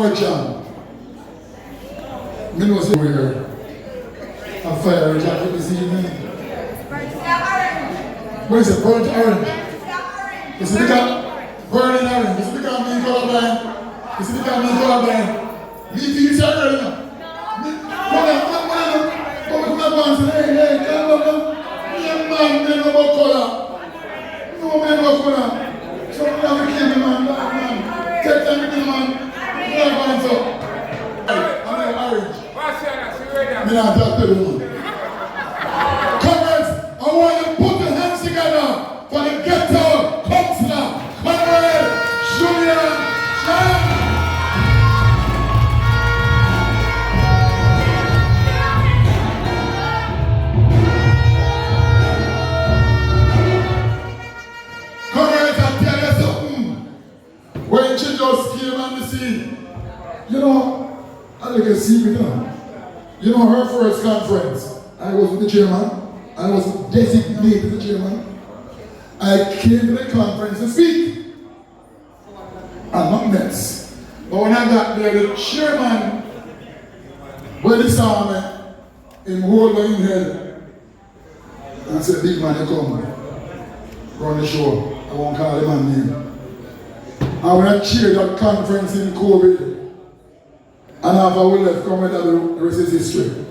Comrade CHANG. Me know say we're a fire jacket this evening. Where is it? Burnt orange. Is it because burning orange? Is it because me colorblind? Is it because me colorblind? Me feel so early now. Come on, hey, come on. Me man, me know about color. No man about color. So we have to kill the man, Take time with the man. I'm orange. Me not talk to the woman. Comrades, I want you to put your hands together for the ghetto councillor, Comrade JULIAN CHANG. Comrades, I tell you something. When she just came on the scene, you know, I like a secret, you know, her first conference, I was with the chairman. I was designated the chairman. I came to the conference to speak. I'm not mess. But when I got there, the chairman, when he saw me, him hold my head and said, big man, you come. Run the show. I won't call the man name. And when I chaired that conference in COVID, and after we left, comrade, the rest is history.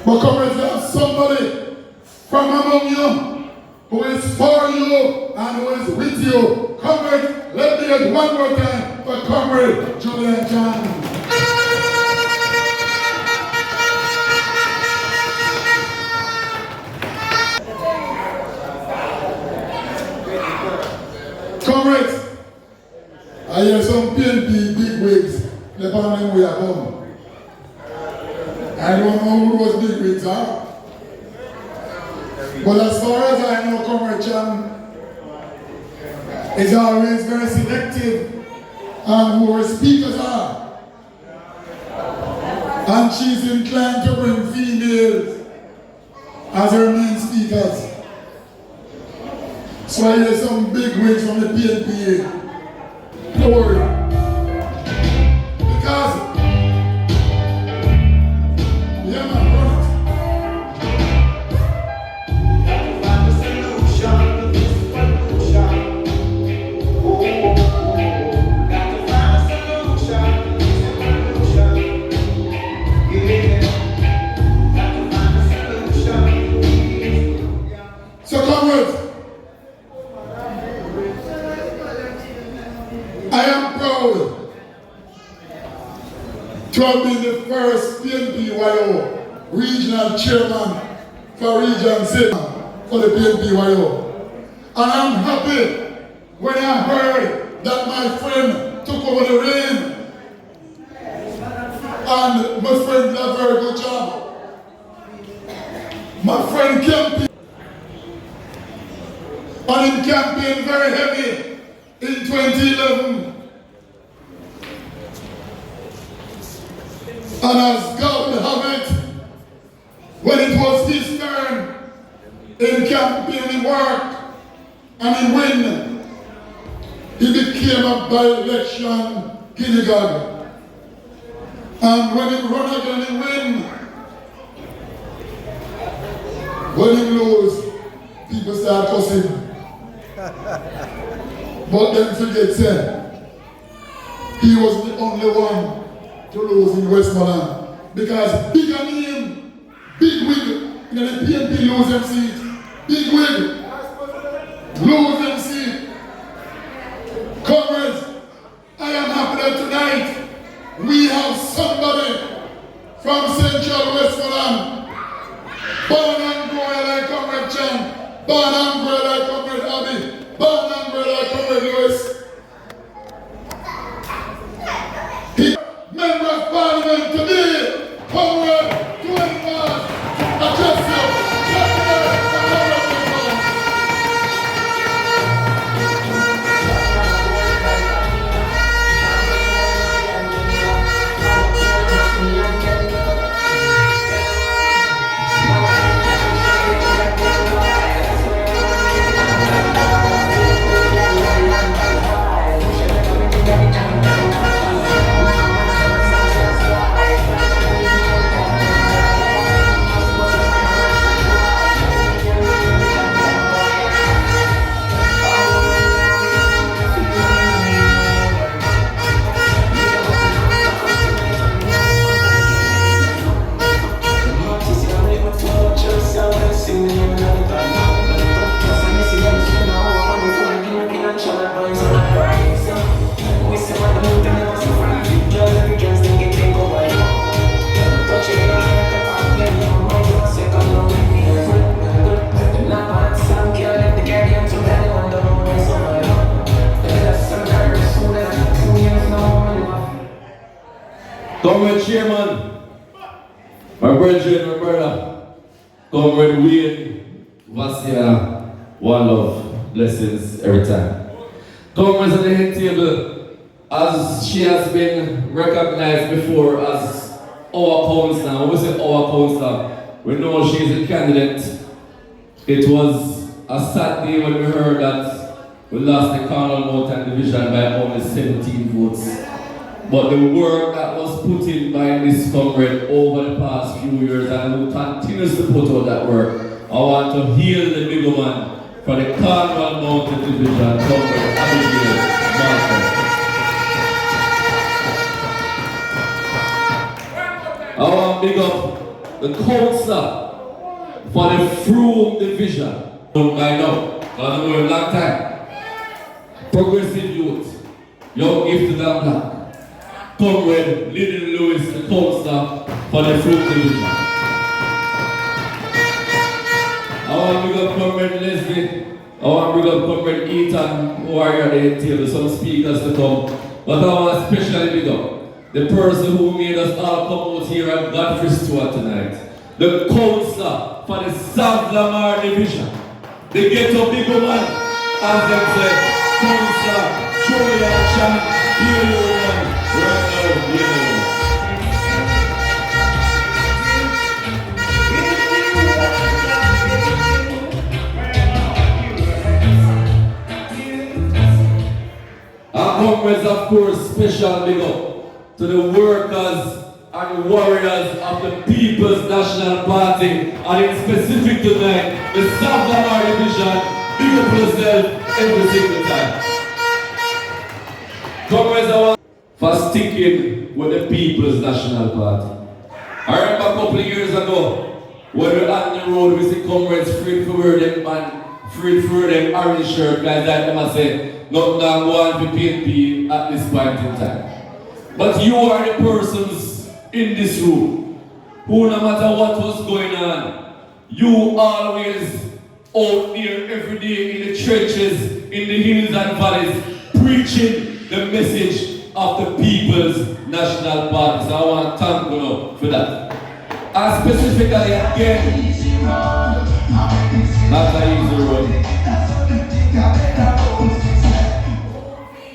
But comrades, there is somebody from among you who is for you and who is with you. Comrade, let me get one more time for Comrade JULIAN CHANG. Comrades, I hear some PNP big wigs, the panel we are come. I don't know who those big wigs are. But as far as I know, Comrade CHANG is always very selective on who her speakers are. And she's inclined to bring females as her main speakers. So I hear some big wigs from the PNP. Don't worry. Because, yeah man, run it. Got to find a solution to this pollution. Got to find a solution to this pollution. Yeah. Got to find a solution to this. So comrades, I am proud to have been the first PNP-YO regional chairman for Region 6 for the PNP-YO. And I'm happy when I heard that my friend took over the reign. And my friend did a very good job. My friend campaigned, and he campaigned very heavy in 2011. And as God will have it, when it was his turn in campaigning work and he win, he became a by-election guinea god. And when he run again, he win. When he lose, people start cussing. But then forget said, he was the only one to lose in Westmoreland. Because big name, big wig, in the PNP lose them seat. Big wig, lose them seat. Comrades, I am happy that tonight we have somebody from Central Westmoreland. Born and grown like Comrade CHANG, born and grown like Comrade Abby, born and grown like Comrade Lewis. Member of Parliament today, Comrade JULIAN, address you. Comrade Chairman, my brethren, my brother, Comrade Wayne, Vasia, one love, blessings every time. Comrades at the head table, as she has been recognized before as our councillor, when we say our councillor, we know she is a candidate. It was a sad day when we heard that we lost the Cornwall Mountain Division by only 17 votes. But the work that was put in by this comrade over the past few years and who continues to put out that work, I want to hail the big man for the Cornwall Mountain Division, Comrade Abigail Martin. I want to big up the councillor for the Froome Division. By now, I know a long time. Progressive youth, young gifted and black. Comrade Lyndon Lewis, the councillor for the Froome Division. I want to bring up Comrade Leslie. I want to bring up Comrade Ethan, who are here at the table, some speakers to come. But I want to especially big up the person who made us all come out here at Godfrey Stewart tonight. The councillor for the South Lamar Division. The ghetto big man, as them say, Councillor JULIAN, CHANG, here you are, right now, here. Our comrades, of course, special big up to the workers and warriors of the People's National Party, and in specific tonight, the South Lamar Division, big up yourself every single time. Comrades, I want for sticking with the People's National Party. I remember a couple of years ago, when we were on the road, we see comrades free to wear them man, free to wear them orange shirt, guys like them and say, not now go on to PNP at this point in time. But you are the persons in this room who, no matter what was going on, you always out there every day in the trenches, in the hills and valleys, preaching the message of the People's National Party. So I want to thank you for that. And specifically again, not an easy road.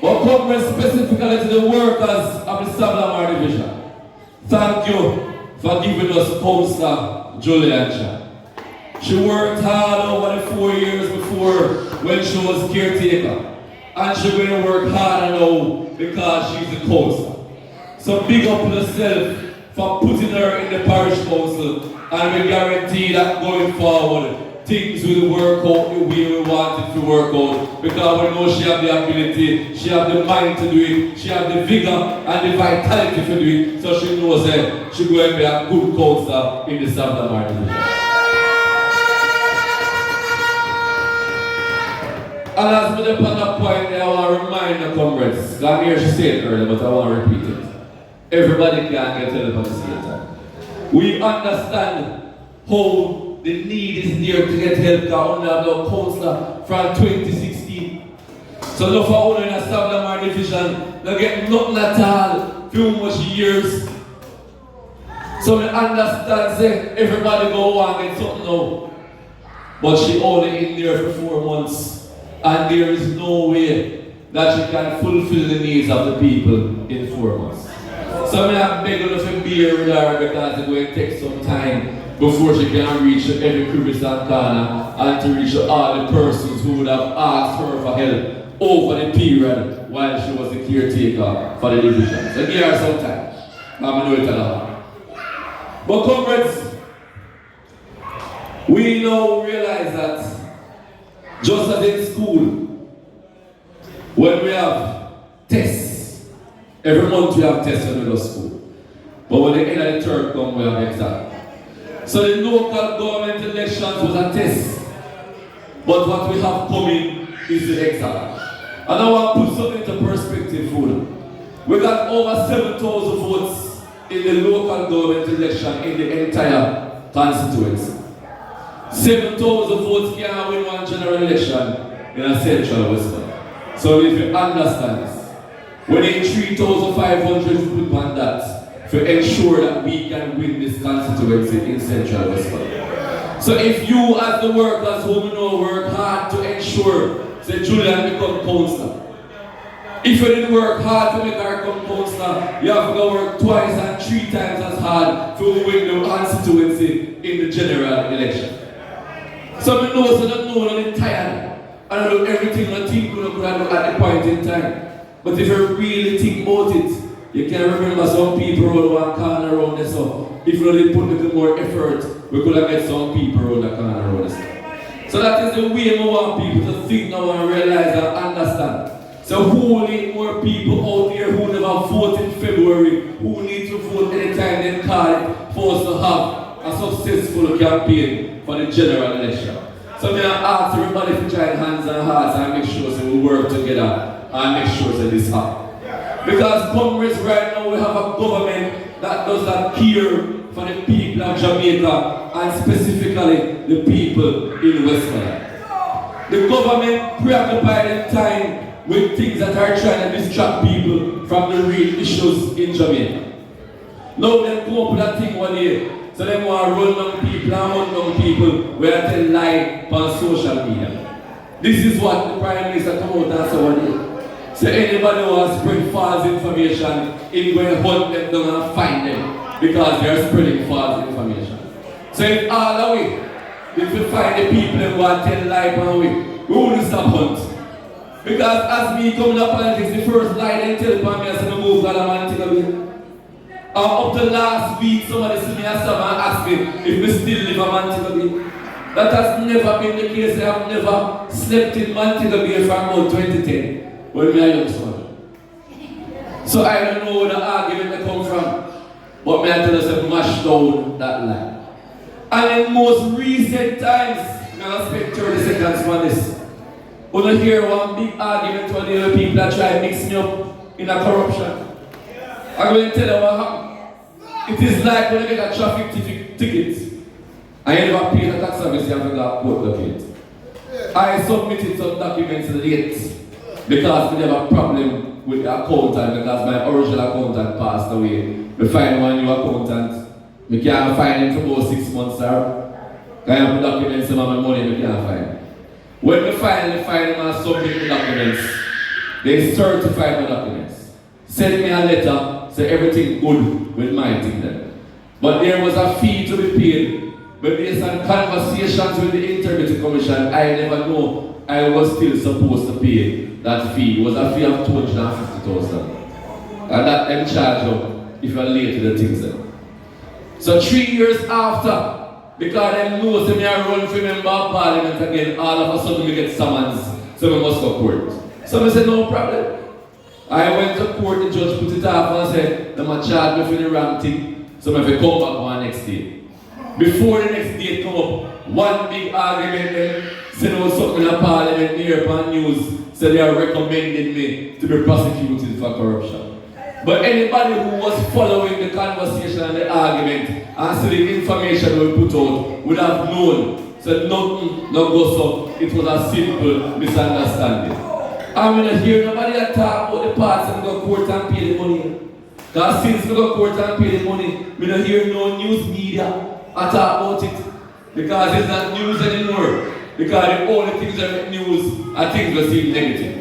But comrades specifically to the workers of the South Lamar Division. Thank you for giving us Councillor JULIAN. She worked hard over the 4 years before when she was caretaker. And she's going to work harder now because she's a councillor. So big up yourself for putting her in the parish council, and we guarantee that going forward, things will work out the way we want it to work out, because we know she has the ability, she has the mind to do it, she has the vigor and the vitality to do it, so she knows that she's going to be a good councillor in the South Lamar Division. And as we upon that point, I want to remind the comrades, because I hear she said it earlier, but I want to repeat it. Everybody can't get help at the same time. We understand how the need is there to get help, because only have no councillor from 2016. So no for only in the South Lamar Division, they get nothing at all, few much years. So we understand, say, everybody go on and get something now. But she only in there for 4 months, and there is no way that she can fulfill the needs of the people in 4 months. So I have begged her to be here with her because it's going to take some time before she can reach every crevice and corner and to reach all the persons who would have asked her for help over the period while she was the caretaker for the division. So give her some time. I know it a lot. But comrades, we now realize that just as in school, when we have tests, every month we have tests when we go to school. But when the end of the term comes, we have exams. So the local government elections was a test. But what we have coming is the exam. And I want to put something into perspective for them. We got over 7,000 votes in the local government election in the entire constituency. 7,000 votes can't win one general election in a central Western. So if you understand this, when in 3,500 people on that, to ensure that we can win this constituency in Central Westmoreland. So if you as the workers who we know work hard to ensure that Julian become councillor, if you didn't work hard to make her come councillor, you have to go work twice and 3 times as hard to win the constituency in the general election. So we know so that no one is tired and I do everything I think we could have at the point in time. But if you really think about it, you can remember some people who want to corner around this. So if you really put a little more effort, we could have met some people around the corner around this. So that is the way we want people to think now and realize and understand. So who need more people out here who never vote in February, who need to vote anytime they call it, for us to have a successful campaign for the general election. So I ask everybody to join hands and hearts and make sure that we work together and make sure that this happens. Because Congress right now we have a government that does not care for the people of Jamaica and specifically the people in Westmoreland. The government preoccupied in time with things that are trying to distract people from the real issues in Jamaica. Now they come up with that thing one day, so they want to run down people and hunt down people where they lie on social media. This is what the Prime Minister come out and say one day. So anybody who has spread false information, he's going to hunt them down and find them because they are spreading false information. So in all the way, if you find the people who are telling lies on we will stop hunt. Because as me coming up politics, the first lie they tell me I said, move that man take a bit. Up to last week, somebody see me and asked me if we still live a Montego Bay. That has never been the case. I have never slept in Montego Bay from about 2010 when we are young son. So I don't know where the argument may come from, but me I tell us to mash down that lie. And in most recent times, I'm going to spend 30 seconds on this. When I hear one big argument with the other people that try to mix me up in a corruption, I'm going to tell you what happened. It is like when you get a traffic ticket and you never pay the tax service, you have to go court the plate. I submitted some documents late because we have a problem with the accountant because my original accountant passed away. We find one new accountant. We can't find him for about 6 months, sir. I have the documents and my money we can't find. When we finally find him and submit the documents, they certify my documents. Send me a letter, say everything good with my thing then. But there was a fee to be paid. But based on conversations with the Integrity Commission, I never know I was still supposed to pay that fee. It was a fee of 250,000. And that them charge you if you're late to the things then. So 3 years after, because them know that me I run for member of parliament again, all of a sudden we get summons, so we must go court. So I said, no problem. I went to court, the judge put it off and said, they might charge me for the wrong thing, so I have to come back one next day. Before the next date come up, one big argument then said there was something in the parliament near upon news, so they are recommending me to be prosecuted for corruption. But anybody who was following the conversation and the argument and so the information we put out would have known so nothing no goes up. It was a simple misunderstanding. I'm going to hear nobody talk about the parts and go to court and pay the money. Because since we go to court and pay the money, we don't hear no news media talk about it. Because it's not news anymore. Because the only things that make news are things that seem negative.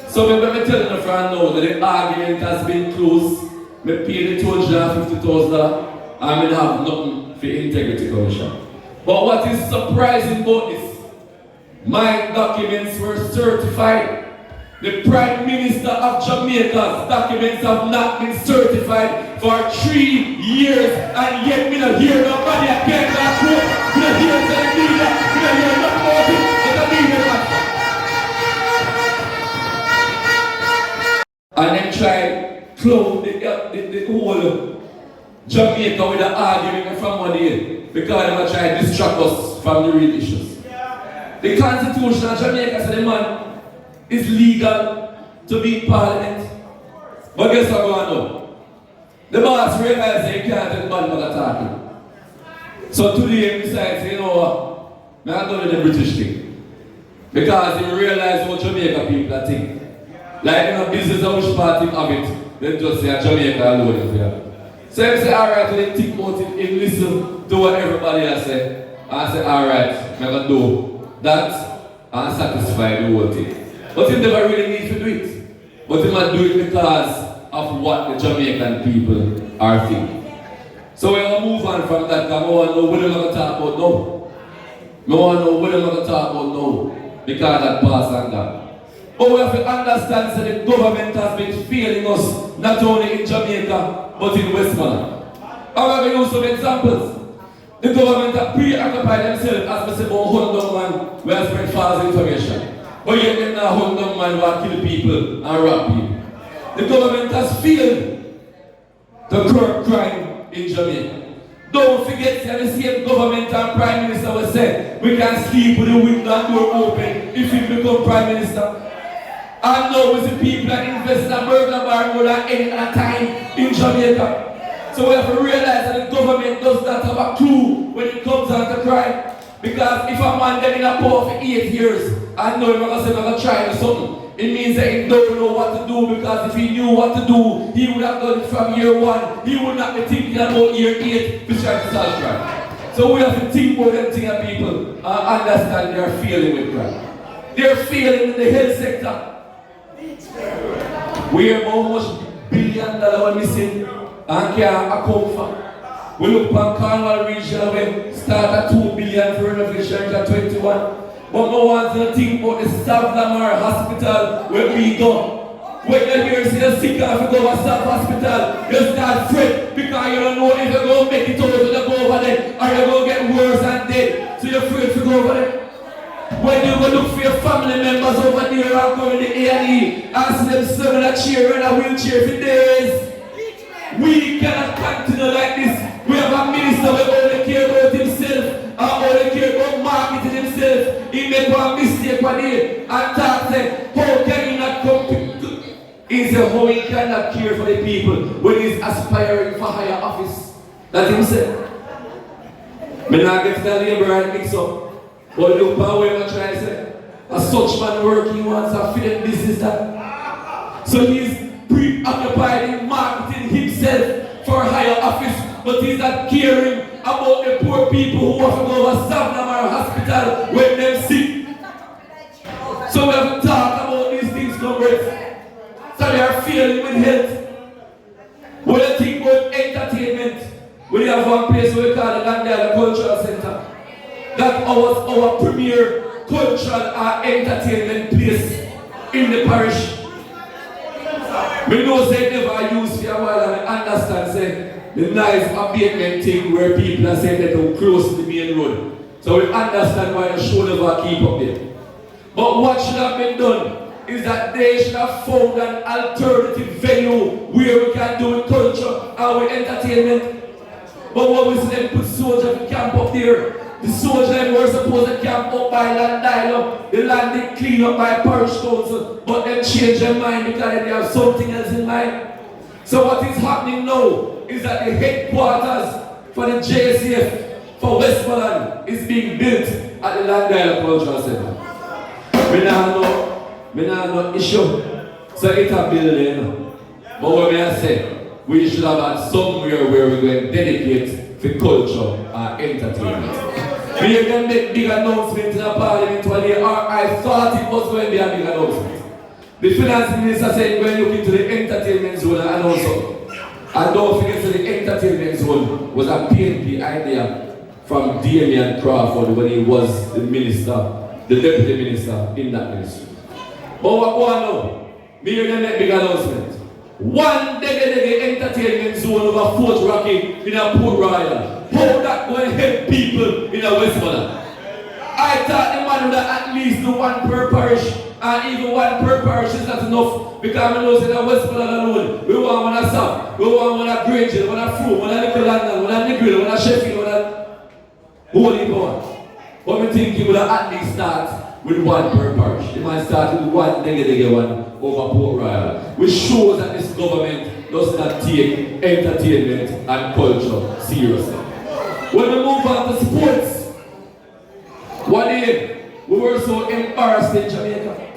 So when I'm telling you from now that the argument has been closed, I pay the $250,000 and I have nothing for the Integrity Commission. But what is surprising about this, my documents were certified. The Prime Minister of Jamaica's documents have not been certified for 3 years, and yet we don't hear nobody again that quote. We don't hear the media, we don't hear nothing about it, but the media. And then try to clone the whole Jamaica with the argument from one day because they were trying to distract us from the real issues. The Constitution of Jamaica said the man is legal to be in Parliament. But guess what going on? The boss realized that he can't take bad bag talking. So today he decides, you know what, I'm going to do the British thing. Because he realized what Jamaica people are thinking. Like in a business of which party of it, they just say Jamaica alone. So if say alright, then think about it, and listen to what everybody else say. And say, alright, I'm gonna do that and satisfy the whole thing. But he never really need to do it. But he might do it because of what the Jamaican people are thinking. So we're going to move on from that, because I want to know what I'm going to talk about now. I want to know what I'm going to talk about now, because that pass and gone. But we have to understand that the government has been failing us, not only in Jamaica, but in Westmoreland. I'm going to use some examples. The government have preoccupied themselves, as we say, about hunting man who has spread false information. But yet they're not hunting man who have killed people and robbed people. The government has failed to curb crime in Jamaica. Don't forget, the same government and Prime Minister will say, we can sleep with the window and door open if we become Prime Minister. And now we see people that invest in a burger bar more than any other time in Jamaica. So we have to realize that the government does not have a clue when it comes down to crime. Because if a man get in a power for 8 years and know he's going to try or something, it means that he don't know what to do, because if he knew what to do, he would have done it from year 1. He would not be thinking about year 8 to try to solve crime. So we have to think about them things and people and understand they are failing with crime. They are failing in the health sector. We hear how much $1 billion we're missing and can't account for. We look at Cornwall region where start at $2 billion for renovation at 21. But I want to think about the Savanna hospital where we go. When you hear say you're sick and you go to South Hospital, you start fret because you don't know if you're going to make it out or you go over there or you're going to get worse and dead. So you're afraid to go over there. When you go look for your family members over there and come in the A&E and see them sitting in a chair and a wheelchair for days. We cannot continue like this. We have a minister who only care about himself and only care about marketing himself. He make one mistake one day and talk say, how can he not come to? He said, how he cannot care for the people when he's aspiring for higher office. That's himself. Me not get the labor and mix up. But look at what I'm trying to say. A such man working wants a feeling business that. So he's preoccupied in marketing himself for a higher office, but he's not caring about the poor people who have to go to Savanna hospital when they're sick. So we have to talk about these things, comrades. So they are failing with health. When you think about entertainment, we have one place we call the Landale Cultural Center. That was our premier cultural and entertainment place in the parish. We know they never use for a while and I understand say the nice abatement thing where people are saying that they're close to the main road. So we understand why the show never keep up there. But what should have been done is that they should have found an alternative venue where we can do with culture and with entertainment. But what we see them put soldiers to camp up there. The soldiers were supposed to camp up by Landale. The land they clean up by parish council, but they change their mind because they have something else in mind. So what is happening now is that the headquarters for the JSF for Westmoreland is being built at the Landale Cultural Center. We don't know issue. So it's a building. But what I say, we should have had somewhere where we're going to dedicate for culture and entertainment. We can make big announcements in a parliament one day, or I thought it was going to be a big announcement. The finance minister said we're looking to the entertainment zone and also. And don't forget that the entertainment zone was a PNP idea from Damian Crawford when he was the minister, the deputy minister in that ministry. But what go on now? Me hear them make big announcement. One day entertainment zone over Fort Rocky in a Port Royal. How that going to help people in a Westmoreland? I thought the man would at least do one per parish, and even one per parish is not enough because I know that Westmoreland alone, we want one at South, we want one at Granger, one at Froome, one at Little London, one at Negril, one at Sheffield, one at Holy Power. But we think he would at least start with one per parish. He might start with one one over Port Royal, which shows that this government does not take entertainment and culture seriously. When we move on to sports, one day we were so embarrassed in Jamaica.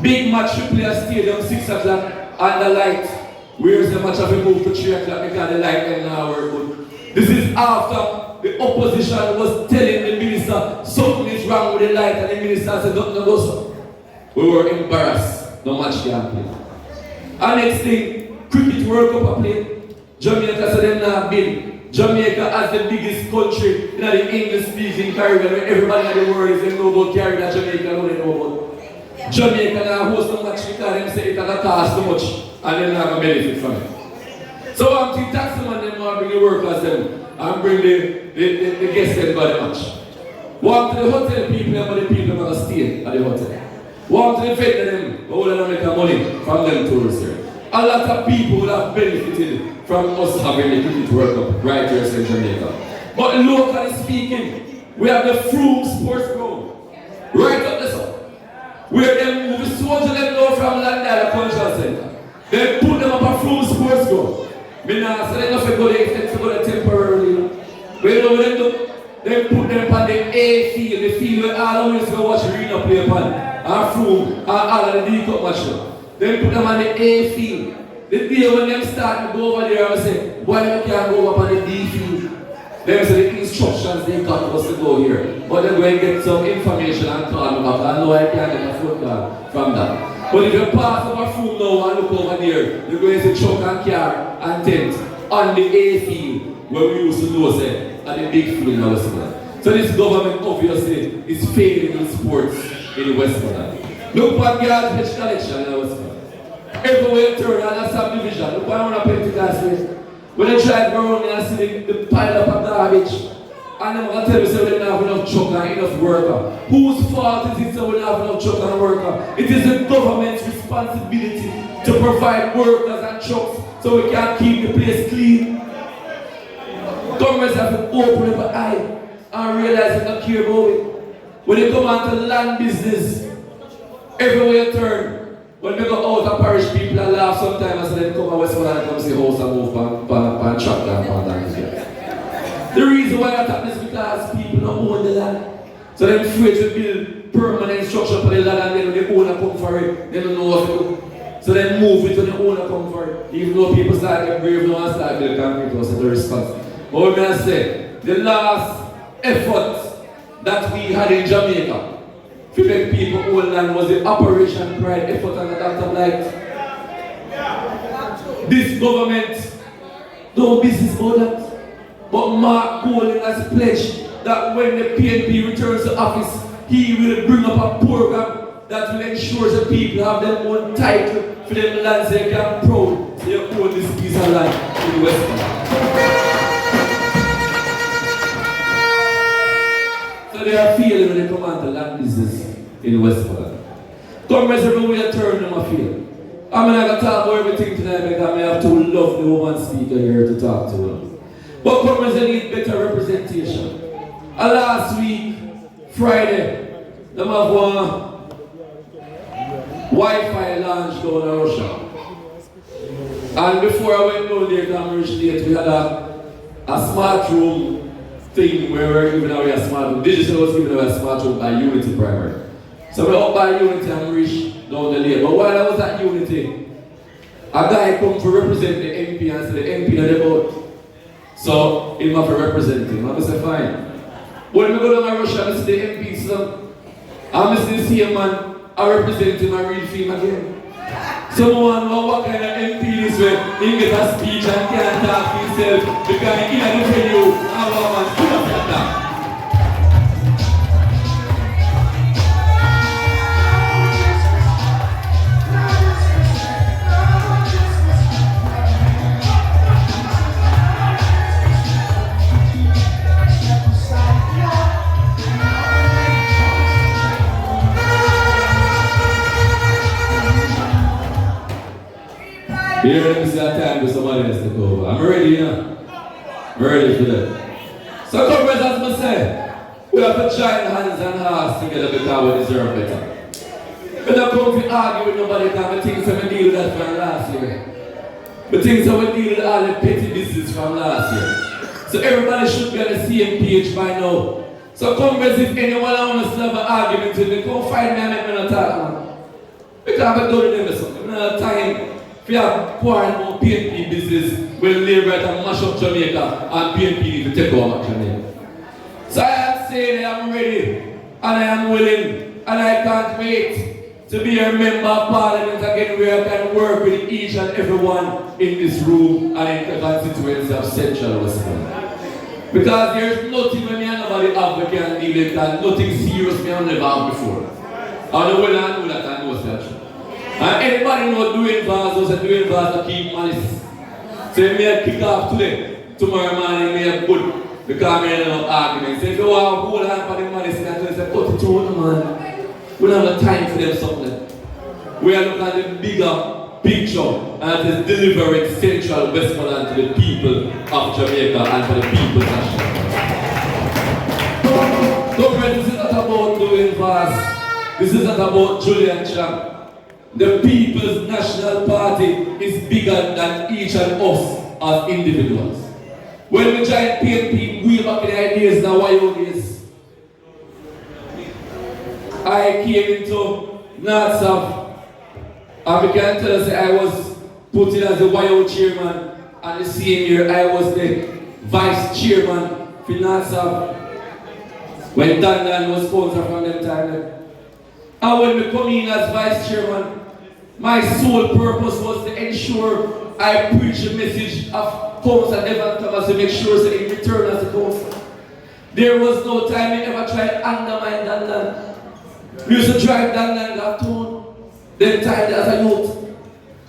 Big match we play at Stadium 6 o'clock and the light. Where's the much of a move to 3 o'clock because the light and now work good. This is after the opposition was telling the minister something is wrong with the light and the minister said don't go so. We were embarrassed. No match can play. And next thing, cricket World Cup play. Jamaica said them not big. Jamaica as the biggest country in the English speaking Caribbean where everybody in the world is they know about Caribbean, Jamaica, know they know about. Jamaica now host a match because them say it doesn't cost too much and they're not going to benefit from it. So I'm to tax them and them and bring the workers them and bring the guests them by the match. Walk to the hotel people and the people are going to stay at the hotel. Walk to the vendor them, but we're going to make money from them tourists here. A lot of people would have benefited from us having the cricket World Cup right here in Jamaica. But locally speaking, we have the Froome Sports Ground right up the south. Where them move soldiers them down from London Cultural Centre. They put them up a Froome Sports Ground. Me now say they don't go there except to go there temporarily. But you know what they do? They put them on the A field, the field where all of us go watch arena play upon. And Froome and all of the D-Cup match. They put them on the A field. The day when them start to go over there and say, why you can't go up on the D field? Them say the instructions they got us to go here. But they're going to get some information and call them up. I know I can't get a phone call from that. But if you pass over Froome now and look over there, you're going to see truck and car and tent on the A field where we used to know say, at the big field in Westmoreland. So this government obviously is failing in sports in Westmoreland. Look at the pitch collection in Westmoreland. Everywhere you turn on a subdivision, look what I Pentecost is. When they drive around and see the pile up of garbage, and I'm going to tell you so we don't have enough truck and enough worker. Whose fault is it so we don't have enough truck and worker? It is the government's responsibility to provide workers and trucks so we can keep the place clean. Governments have to open up an eye and realize they don't care about it. When they come on to land business, everywhere you turn, when we go out of parish, people and laugh sometimes and then come to Westmoreland and come see house and move on tractor and on that. The reason why I talk this is because people don't own the land. So they're afraid to build permanent structure for the land and then when the owner come for it, they don't know what to do. So they move it when the owner come for it. Even though people start getting brave now and start building concrete house, it's a response. But what I'm going to say, the last effort that we had in Jamaica to make people own land was the Operation Pride effort and the Dr. Blight. This government, no business about that. But Mark Golding has pledged that when the PNP returns to office, he will bring up a program that will ensure the people have their own title for them lands they can proud they own this piece of land in the West. So they are feeling when they come on to land business in Westmoreland. Comrades everywhere turn them a feel. I'm not going to talk about everything tonight because I have two lovely woman speaker here to talk to them. But comrades they need better representation. And last week, Friday, they have one Wi-Fi launch down in Russia. And before I went down there to America, we had a smart room thing where we were giving away a smart room. Digital was giving away a smart room by Unity Primary. So we up by Unity and reached down the lane. But while I was at Unity, a guy come to represent the MP and said the MP not about. So he must represent him. I said fine. When we go down to Russia, I see the MP, so I see the same man. I represent him, I read him again. Someone know what kind of MP is when he get a speech and can't talk himself because he can't tell you how a man should have done that. Here, let me see a time for somebody else to go over. I'm ready, you know? I'm ready for that. So, comrades, as I say, we have to join hands and hearts together because we deserve better. We don't come to argue with nobody because we think we deal with that from last year. We think we deal with all the petty business from last year. So everybody should be on the same page by now. So, comrades, if anyone wants to have an argument with me, come find me and make me not talk, man. Because I'm going to do them something. I don't have time if you have quarrel about PNP business, we'll lay right and mash up Jamaica and PNP need to take over Jamaica. So I am saying I am ready and I am willing and I can't wait to be a member of parliament again where I can work with each and everyone in this room and in the constituency of Central Westmoreland. Because there's nothing when me and nobody have we can deal with and nothing serious me have never have before. I know when I know that I know such. And anybody know doing vases and doing vases keep malice. So you may kick off today, tomorrow morning may have good because we have no argument. So if you want to hold on for the malice and say, cut it out, man. We don't have time for them something. We are looking at the bigger picture and it is delivering Central Westmoreland to the people of Jamaica and to the people nationally. Don't worry, this is not about doing fast. This is not about JULIAN CHANG. The People's National Party is bigger than each and us as individuals. When we joined PNP, we back in the ideas now YO days. I came into North South. And we can tell us that I was put in as the YO chairman, and the same year I was the vice chairman for North South when Dan was sponsored from that time. And when we come in as vice chairman, my sole purpose was to ensure I preach the message of Councillor Evan Thomas to make sure that he return as a councillor. There was no time we ever tried to undermine Dan. We used to drive Dan off town. Them time as a youth.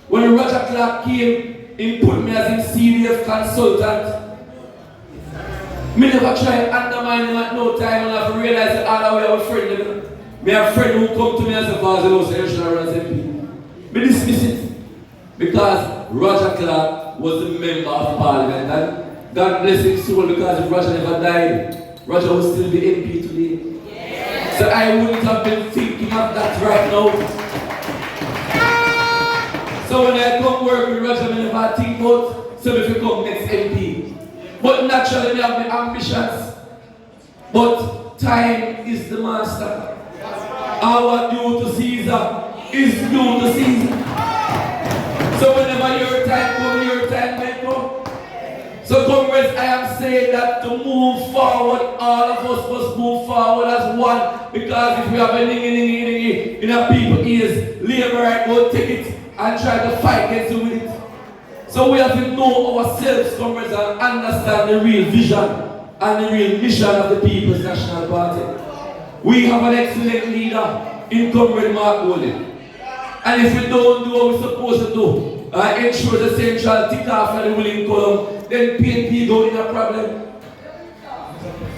When Roger Clark came, he put me as a serious consultant. Me never try to undermine him at no time and I've realized that all the way I have a friend. Me have a friend who come to me as a father who says, you should run as MP. Me dismiss it. Because Roger Clark was a member of parliament and God bless his soul because if Roger never died, Roger would still be MP today. Yeah. So I wouldn't have been thinking of that right now. So when I come work with Roger, I never think about so if you come next MP. But naturally I have my ambitions. But time is the master. Our due to Caesar is due to Caesar. So whenever your time comes, your time may come. So comrades, I am saying that to move forward, all of us must move forward as one. Because if we have a ningy in our people's ears, labor right will take it and try to fight against it with it. So we have to know ourselves, comrades, and understand the real vision and the real mission of the People's National Party. We have an excellent leader in Comrade Mark Golden. And if we don't do what we're supposed to do, ensure the central tick off and the willing column, then PNP go in a problem.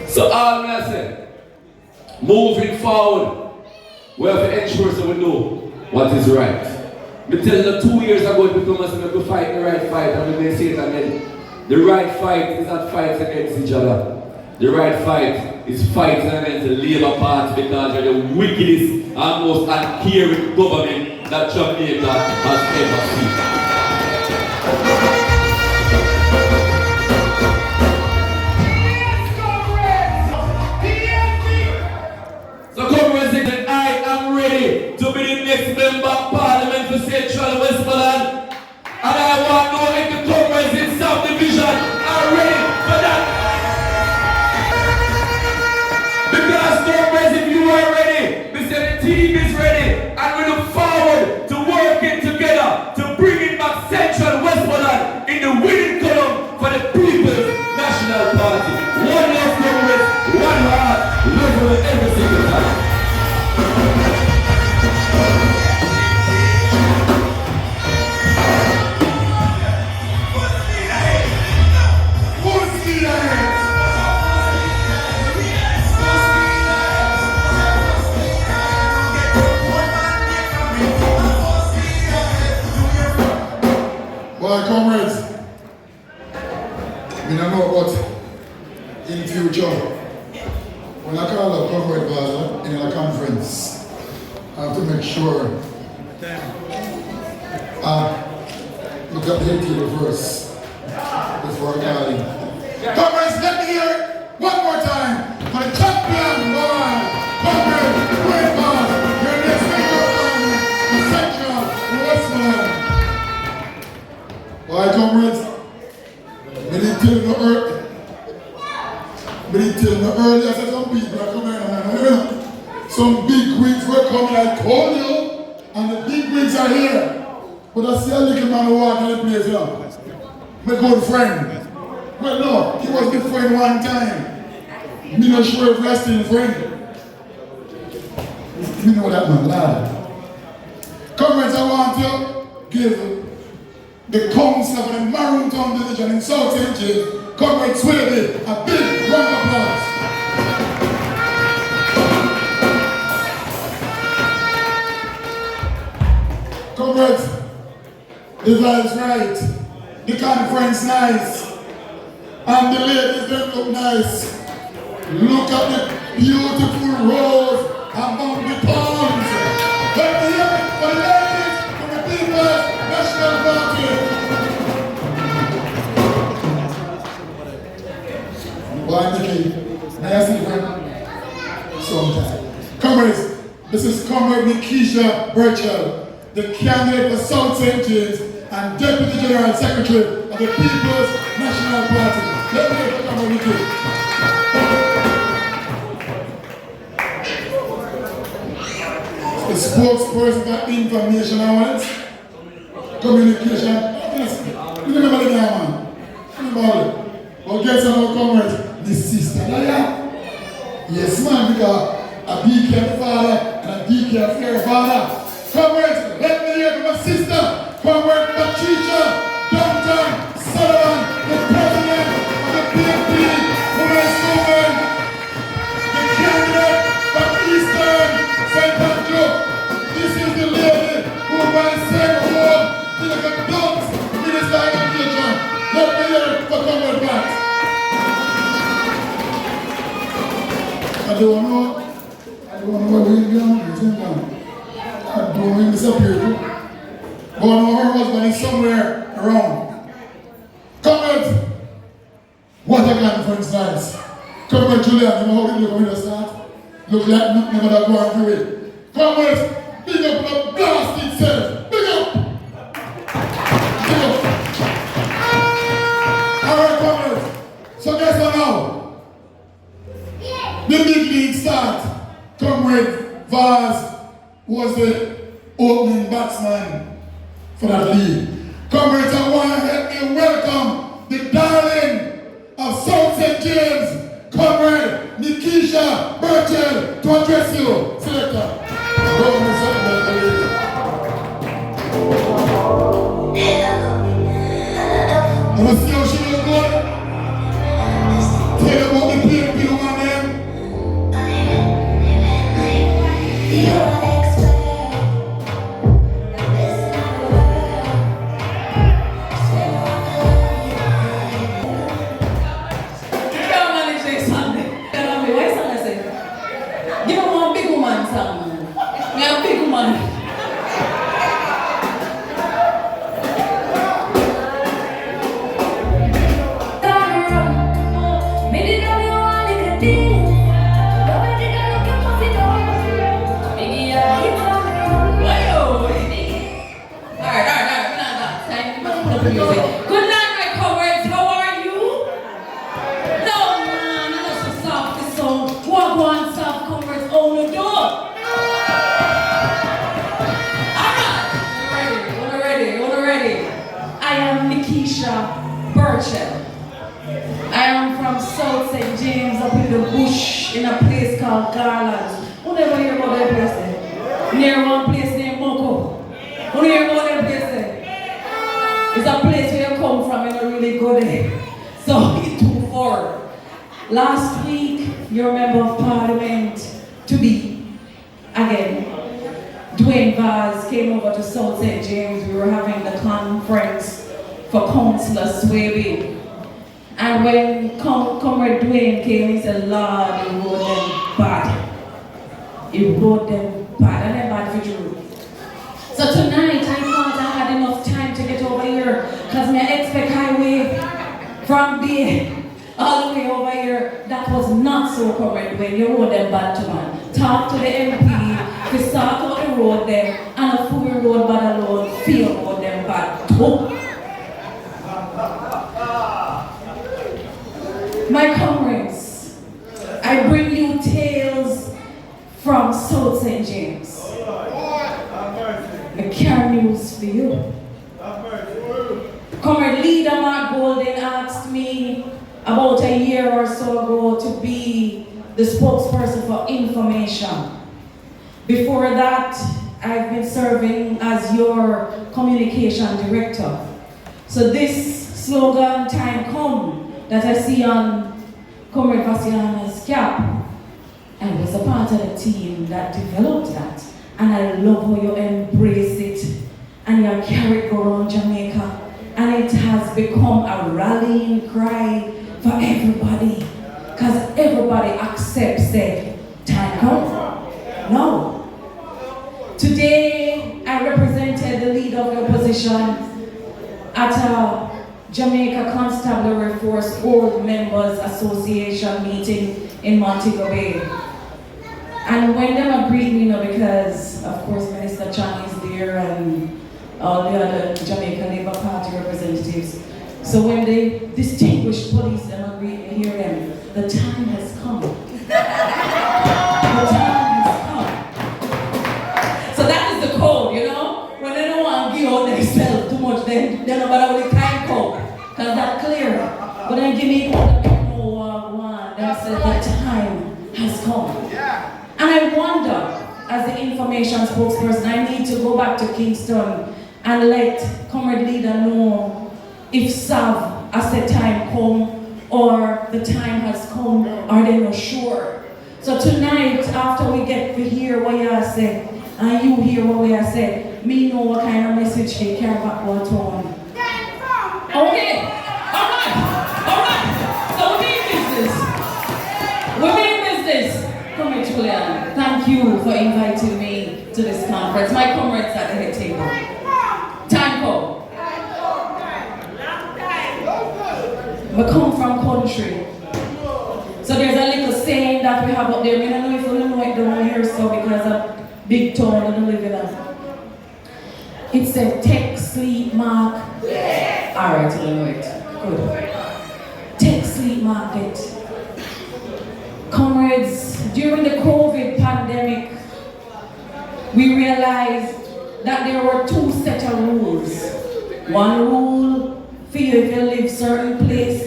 So all I say, moving forward, we have to ensure so we know what is right. We tell them 2 years ago to become us to fight the right fight, and we may say it again. The right fight is not fights against each other. The right fight is fighting against the Labour Party because they're the wickedest and most uncaring government that Jamaica has ever seen. So comrades, I am ready to be the next member of Parliament for Central Westmoreland. And I want to know if the comrades in South Division are ready for that. Because comrades, if you are ready, we say the team is ready. And we look forward to working together to bring back Central Westmoreland in the winning column for the People's National Party. One love, comrades, one heart, love every single time. Well, comrades, I don't know about in future. When I call a comrade Baza in a conference, I have to make sure look at the head table first before calling. Comrades, let me hear it one more time for the champion, boy, comrade, great boss, your next member of Central Westmoreland. tell you early. But he tell you earlier, I said some people are coming around. Some big wigs were coming, I told you. And the big wigs are here. But I see a little man who walk in the place now. My good friend. Well, no, he was the friend one time. Me not sure if we're still friend. You know that man, lad. Comrades, I want to give the Councillor for the Maroon Town Division in South St. James, Comrade Swaley, a big round of applause. Comrades, the vibe's right, the conference nice, and the ladies them look nice. Look at the beautiful rose among the palms. Let me hear it for the ladies from the People's National Party. Why, Nicky? May I see friend? Sometime. Comrades, this is Comrade Nikisha Burchell, the candidate for South St. James and Deputy General Secretary of the People's National Party. Let me hear for Comrade Nikki. The spokesperson for information awards, communication. Yes, you remember the guy, man. Remember it. But guess how comrades? The sister, yeah? Yes, man, because a DK father and a DK fair father. Comrades, let me hear from my sister, Comrade Patricia Duncan Sullivan, the president of the PNP Women's Movement, the candidate from Eastern St. Andrew. This is the lady who will save the world in the adult Minister of Education. Let me hear it for Comrade Pat. I don't know where we're going. I don't know disappear. But I know her husband is somewhere around. Comrades, what a conference nice. Comrade JULIAN, you know how it look when you start? Look like nothing never that going through it. Comrades, big up the blast itself. Big up. Big up. Alright, comrades. So guess what now? The big league start. Comrade Vaz was the opening batsman for that league. Comrades, I want to help me welcome the darling of South St. James, Comrade Nikisha Burchell, to address you. Selector. Wanna see how she look good? Tell about the PNP woman name. Good night, my comrades. How are you? No, man, I'm not so soft this song. What one soft comrades own the door? Alright, I am Nikisha Burchell. I am from South St. James, up in the bush, in a place called Garland. Who never hear about that place there? Near one place named Moko. Who hear about that place there? It's a place where you come from and you really go there. So it's too far. Last week, your member of parliament to be, again, Dwayne Vaz came over to South St. James. We were having the conference for Councillor Swaley. And when Comrade Dwayne came, he said, Lord, he wrote them bad. He wrote them bad, and they're bad for you. So tonight, I thought I had enough time to get over here, because my expect highway from there all the way over here, that was not so correct when you wrote them bad to man. Talk to the MP, to start out the road them, and a full road bad alone, feel about them bad too. My comrades, I bring you tales from South St. James. I carry news for you. Comrade Leader Mark Golden asked me about a year or so ago to be the spokesperson for information. Before that, I've been serving as your communication director. So this slogan, time come, that I see on Comrade Vassiana's cap, I was a part of the team that developed that. And I love how you embrace it and you carry it around Jamaica. And it has become a rallying cry for everybody. Because everybody accepts that time comes. No. Today, I represented the leader of the opposition at a Jamaica Constabulary Force Old Members Association meeting in Montego Bay. And when them greet me, because of course Minister CHANG is there and all the other Jamaica Labour Party representatives. So when the distinguished police them greet me, hear them, the time has come. The time has come. So that is the code, When they don't want to give out themselves too much, then no matter what the time code. Because that's clear. But then give me one that says the time has come. And I wonder, as the information spokesperson, I need to go back to Kingston and let Comrade Leader know if Sav has the time come or the time has come, are they not sure? So tonight, after we get to hear what you have said, and you hear what we have said, me know what kind of message they carry back to our town. Okay, alright. So we mean business. We mean business. Comrade JULIAN, thank you for inviting me to this conference. My comrades at the head table. Time come. We come from country. So there's a little saying that we have up there. I don't know if you know it down here, so because of big town that we live in. It said, take, sleep, mark. Alright, you know it. Good. Take, sleep, mark it. Comrades, during the COVID pandemic, we realized that there were two sets of rules. One rule for you if you live certain place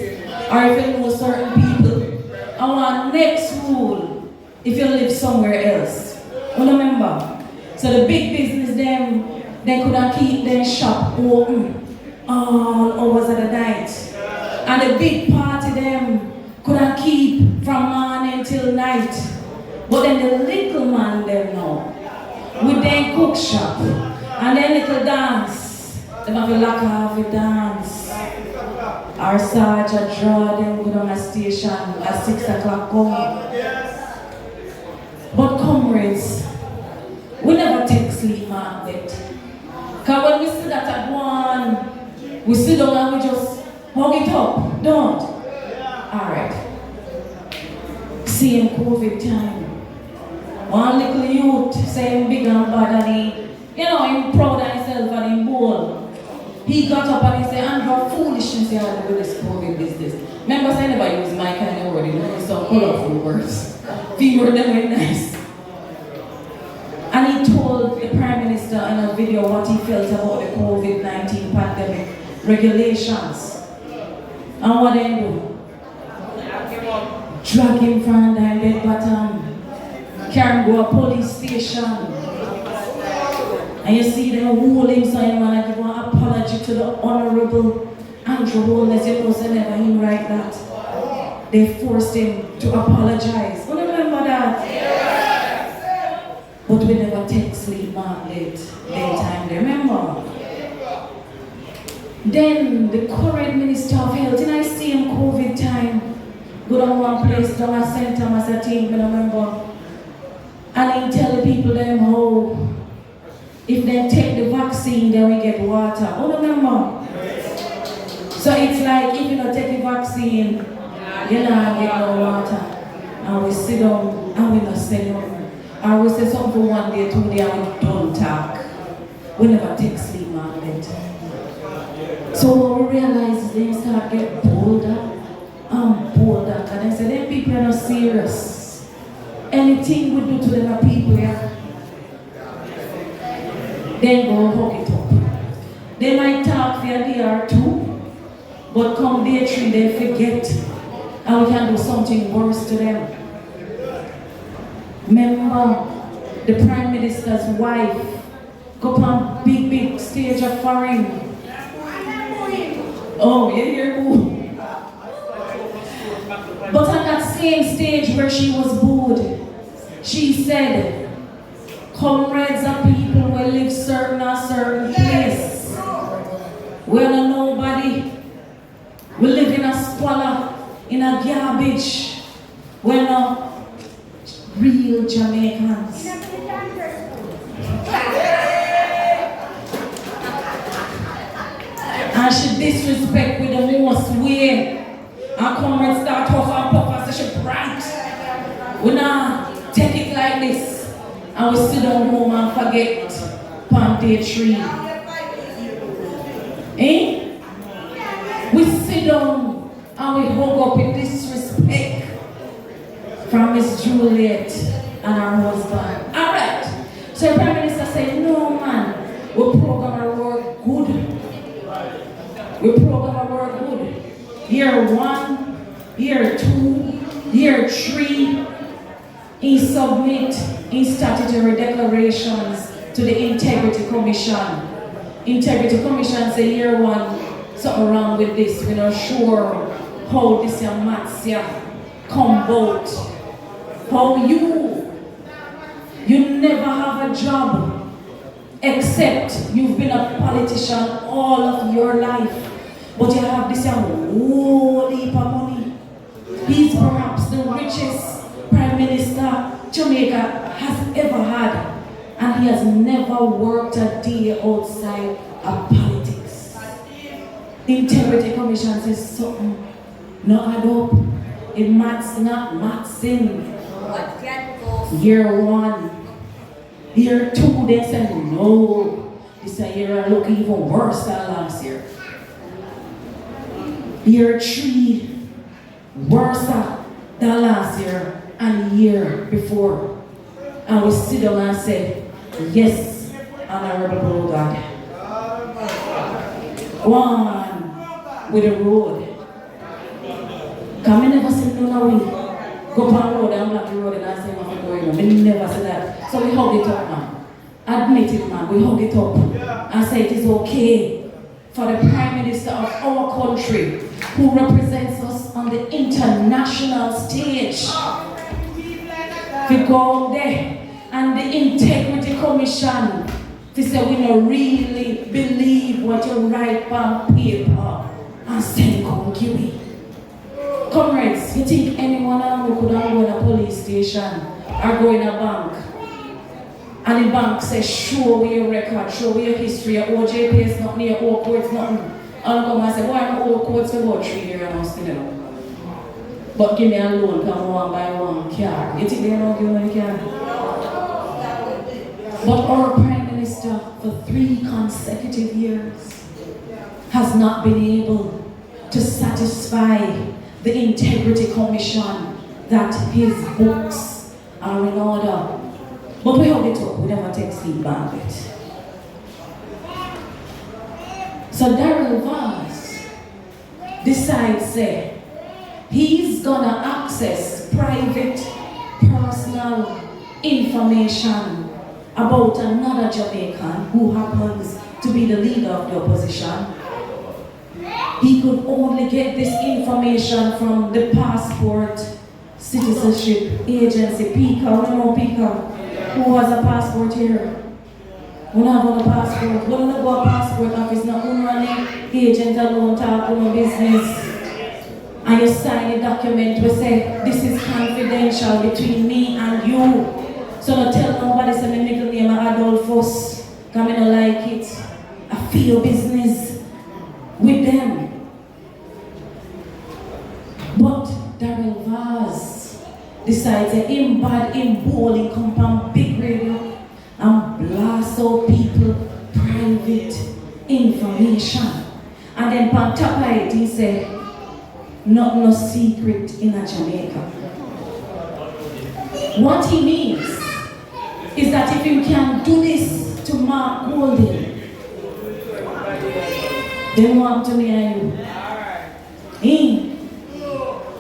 or if you know certain people. And one next rule if you live somewhere else. Remember? So the big business they couldn't keep their shop open all hours of the night. And the big party couldn't keep from morning till night. But then the little man know, with their cook shop and their little dance, they have a lock off a dance. Our sergeant draw them go down a station at 6 o'clock come. But comrades, we never take sleep market. Because when we see that at one, we sit down and we just hug it up. Don't. Alright. Same COVID time. One little youth saying big and bad and he's proud of himself and he's bold. He got up and he said, Andrew, foolishness you have with this COVID business. Remember, I never use my kind of word, it's some colorful words. Few words that were nice. And he told the Prime Minister in a video what he felt about the COVID-19 pandemic regulations. And what they do? Drag him from the bed bottom. Carry him go a police station. And you see them hold him so him and give an apology to the Honorable Andrew Holness. You know, so never him like that. They forced him to apologize. You remember that? Yes. But we never take sleep daytime. Remember? Then the current Minister of Health, and I see him COVID time, go down one place, down a center, as a team, I remember. And he tell the people them how if they take the vaccine, then we get water. Oh, remember? So it's like if you don't take the vaccine, you don't get no water. And we sit down and we don't say nothing. Or we say something for 1 day, 2 days, and we don't talk. We never take sleep market. So what we realize is they start get bolder and bolder. hold that. And I said, them people are not serious. Anything we do to them are people here. Then go hug it up. They might talk there they are too, but come day 3 they forget. And we can do something worse to them. Remember, the Prime Minister's wife go on big stage of foreign. Oh, you hear boo? But on that same stage where she was booed, she said, comrades are people who live certain place. We're not nobody. We live in a squalor, in a garbage. We're not real Jamaicans. And she disrespect with the most way. And comrades start off and puff and say she bright. We not take it like this. And we sit down home and forget Panday tree. Eh? We sit down and we hug up in disrespect from Miss Juliet and her husband. Alright. So the Prime Minister said, no man, we program our work good. We program our work good. Year 1, year 2, year 3, he submit his statutory declarations to the Integrity Commission. Integrity Commission say year 1, something wrong with this. We're not sure how this your maths come about. How you never have a job except you've been a politician all of your life. But you have this whole heap of money. He's perhaps the richest Prime Minister Jamaica has ever had. And he has never worked a day outside of politics. The Integrity Commission says something not add up. It maths not mathsing. Year 1. Year 2 they said no. This year look even worse than last year. Year 3, worse than last year and year before. And we sit down and say, yes, Honorable God. One with the road. Come I never say no way. Go on the road and block the road and I say what's going on. We never say that. So we hug it up, man. Admit it, man. We hug it up and say it is okay for the Prime Minister of our country, who represents us on the international stage, to go there and the Integrity Commission to say we don't really believe what you write on paper and send come give it. Comrades, you think anyone who could go in a police station or go in a bank and the bank says show me your record, show me your history, your OJP is nothing, your O court's nothing. And come and say, boy, I'm old courts for about 3 years and I'm still there. But give me a loan, come one by one car. You think they're not giving me a car? But our Prime Minister for 3 consecutive years has not been able to satisfy the Integrity Commission that his books are in order. But we hold it up, we never take feedback of it. So Darrell Vaz decides say he's gonna access private, personal information about another Jamaican who happens to be the leader of the opposition. He could only get this information from the Passport Citizenship Agency, PICA. We don't know PICA. Who has a passport here? We don't have a passport. We don't go a passport office. Not running agent alone talk no business. And you sign a document we say this is confidential between me and you. So don't tell nobody say my middle name is Adolphus. Because I don't like it. I feel business with them. But Darrell Vaz decides that him bad, him bowling, come from big radio and blast out people private information. And then on top of it, he said, not no secret in a Jamaica. What he means is that if you can do this to Mark Golden, then what to me and you?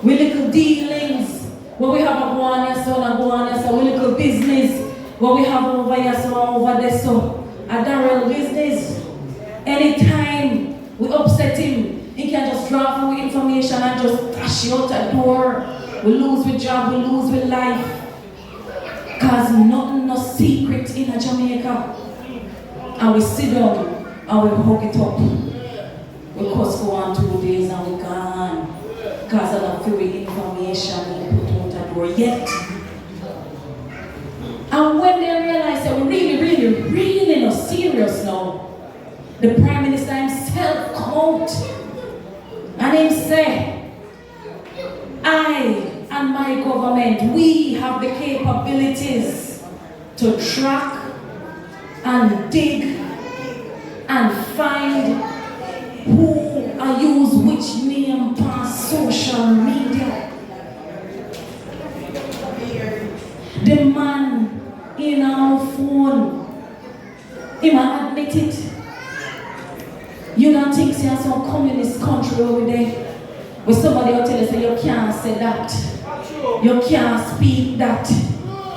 We little dealings, where we have a go on here, so we little business, where we have over here, so over there, so a real business. Anytime we upset him, he can just drop away information and just dash you out the door. We lose with job, we lose with life. Cause nothing no secret in a Jamaica. And we sit down and we hug it up. We cuss for 1, 2 days and we gone. Cause of the free information we put out the door yet. And when they realize that we're really not serious now, the Prime Minister himself come out and he say, I and my government, we have the capabilities to track and dig and find who I use which name on social media. The man in our phone, he might admit it. You don't think there's some communist country over there where somebody will tell you say you can't say that, you can't speak that,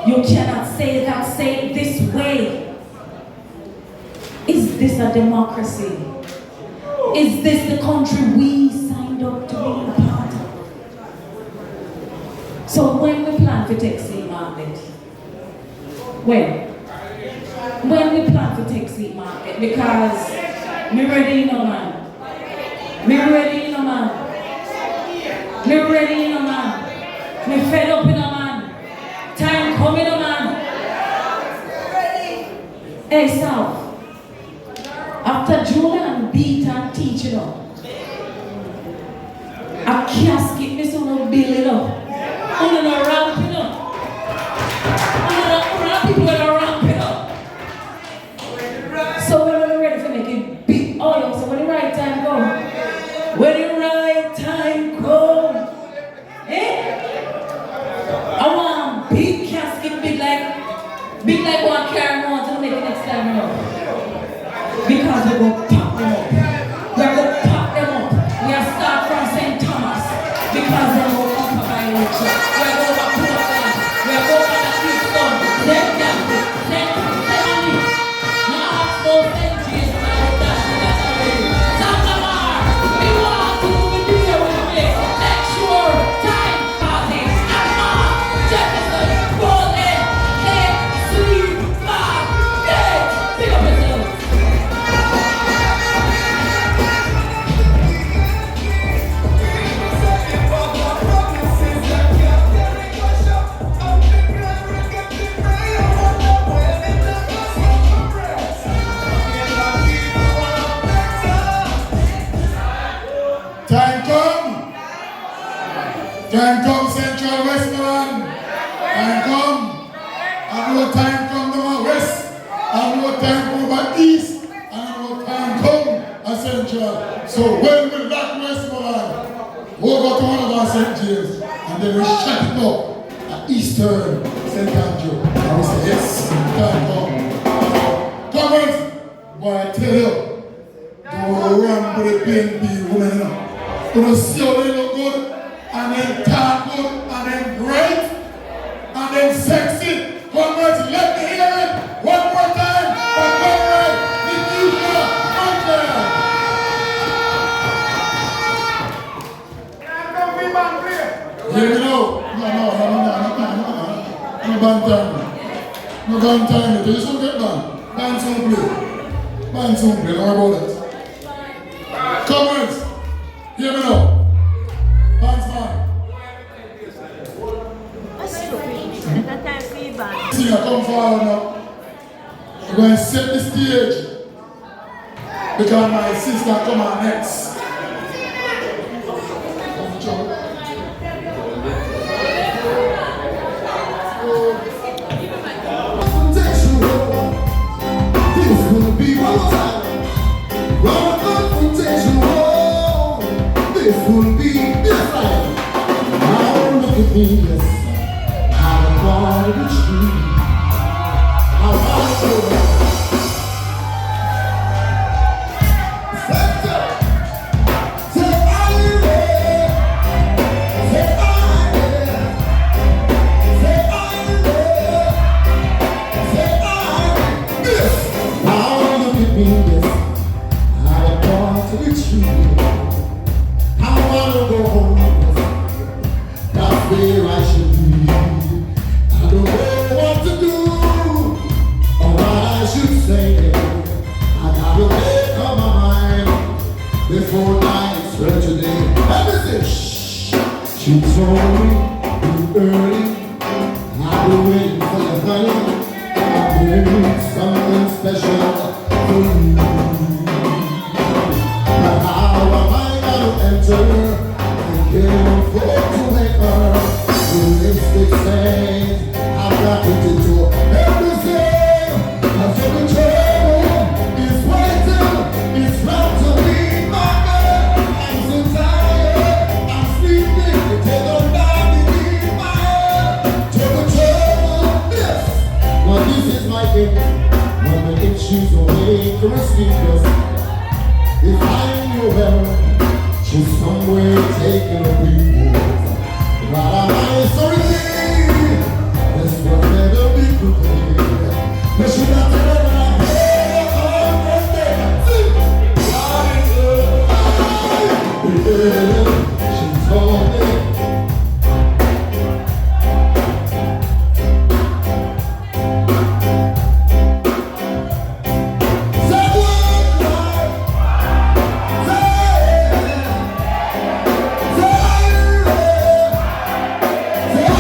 you cannot say that, say it this way. Is this a democracy? Is this the country we signed up to be a part of? So when we plan to take seat market, when we plan to take seat market, because me ready, no man. Me ready, no man. Me ready, no man. Me fed up, no man. Time coming, no man. Hey, South. After Julian beat and teach, you know, a casket is on a bill, you know. On a ramp, you know. On a people that are ramp, you know. So when we're ready to make it big, oh, so when the right time comes, when the right time comes, I want big casket, big like one carry on to make it next time, you know. Because we're going to pop them up. We're going to pop them up. We are start from St. Thomas. Because they're going to come by election. We're going to put up there. We're going to Keystone. Then Campbell. Then Savanna. Now ask for St. James. And I will dash you that already. Savanna. We want to move in here with me. Make sure time passes. And more. Jefferson. Golden. Head. Sweet. Fast. Dead. Pick up yourself. Time come Central Westmoreland. Time come. And no time come to West. And no time come back East. And no time come at Central. So when we lock Westmoreland, we'll go to one of our St. James. And then we shut it up at Eastern St. Andrew. And we say, yes, time come. Comments, boy, I tell you, don't run with the BNB women. You don't see how they look good. And then talk good, and then great, and then sexy. Comrades, let me hear it one more time for Comrade Nikisha Burchell. Here we go. No ban time. No ban time. You just don't get ban. Ban some play. Ban some play. Don't worry about it. Comrades, hear me now. Singer, come forward now. We're going to set the stage because my sister come on next. This will be one time. Run a confrontation wall. This this will be this life. Now look at me, yes. I'm a part of the tree. How about you? Where I should be. I don't know what to do or what I should say. I gotta make up my mind before night's ready today. Everything, shh. She told me too early. I've been waiting for you, honey. I've been something special for you. But how am I gonna enter? I can't afford to wake her. Realistic things I've got to do everything. I feel the trouble is waiting. It's round to be my man. I'm so tired. I'm sleeping. Take a dive in my head. To the trouble, yes. Now this is my game. When the issues away from a sleepless. If I'm your help, she's somewhere taking a breathe. But I'm sorry, this will never be good. You should not tell her that I'm here on birthday. She told me. Say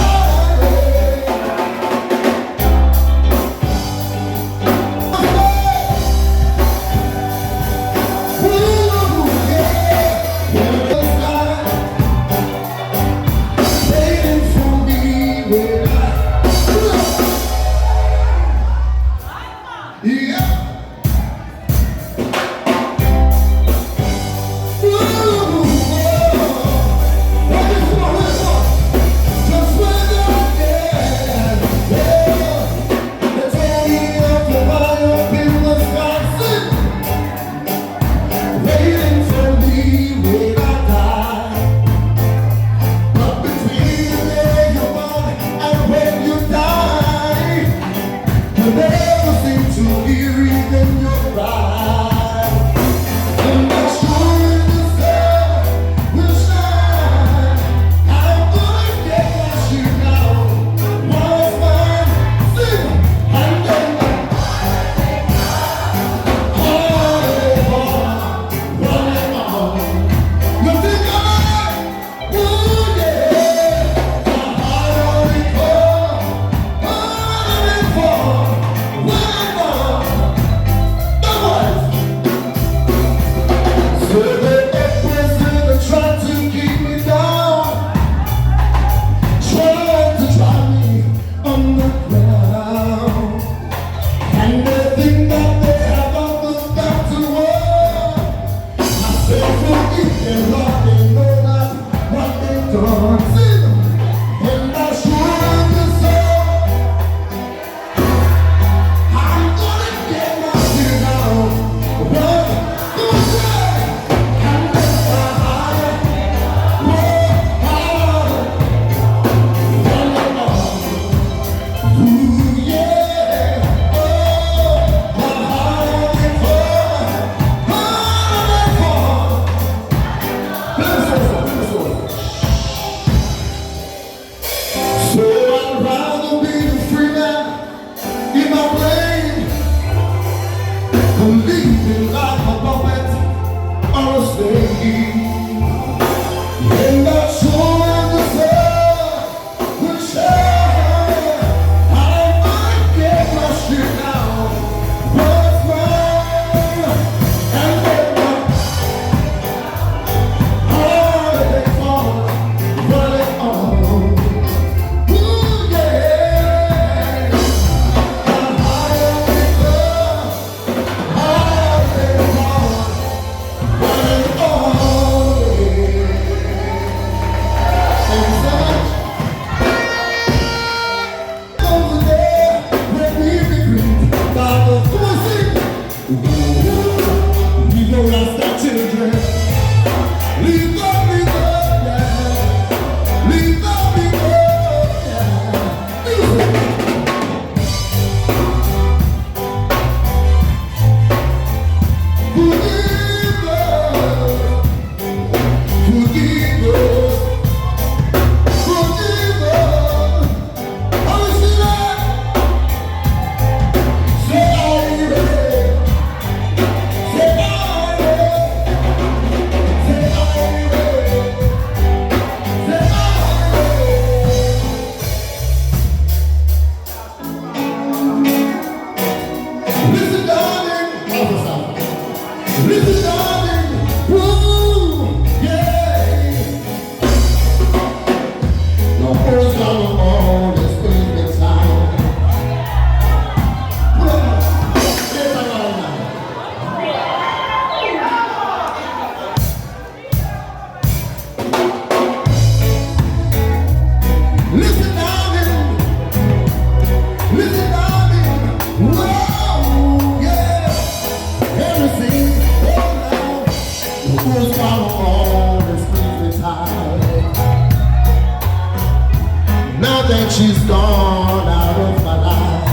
gone out of my life.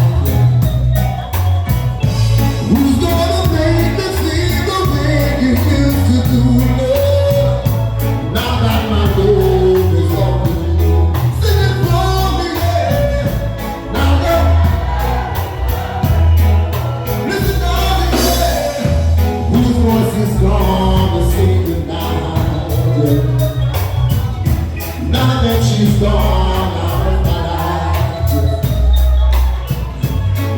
Who's gonna make me feel the way you used to do, love? Now that my road is open, sing it for me, yeah. Now that, listen, darling, yeah. Whose voice is gone to sing goodnight, yeah. Now that she's gone out of my life, yeah.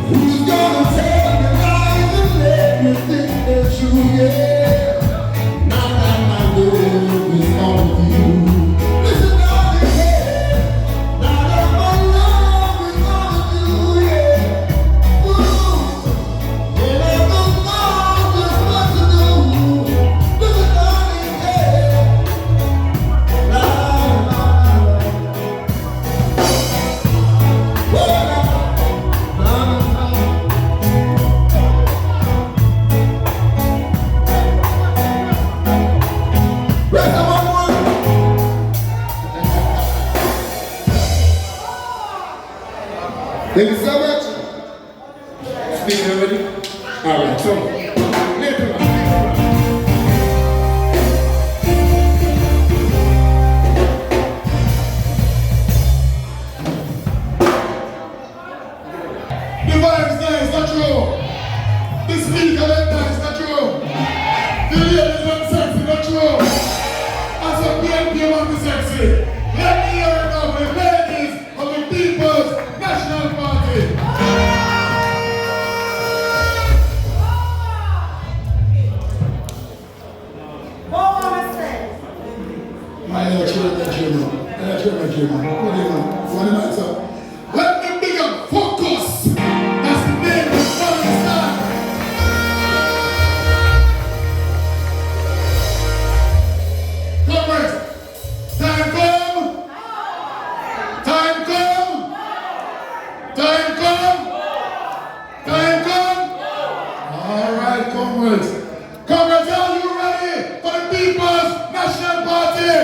Who's gonna take the life and let me think it's true, yeah. Now that my love is on you. Listen, darling, yeah. Now that my love is on you, yeah. Ooh, yeah, I don't know just what to do. Listen, darling, yeah. La, la, la, la. Whoa, la, la, la, la. Rest of my word. Thank you so much. Speaking already? All right, so The vibes there is not true. The speaker like that is not true. The ladies are sexy, not true. As a PNP want to be sexy. Let me hear it now, the ladies of the People's National Party. My children. What do you know, sir? Let me big up focus. That's the name of the following star. Comrades, time come. Time come. Time come. Time come. All right, comrades. Comrades, are you ready for the People's National Party?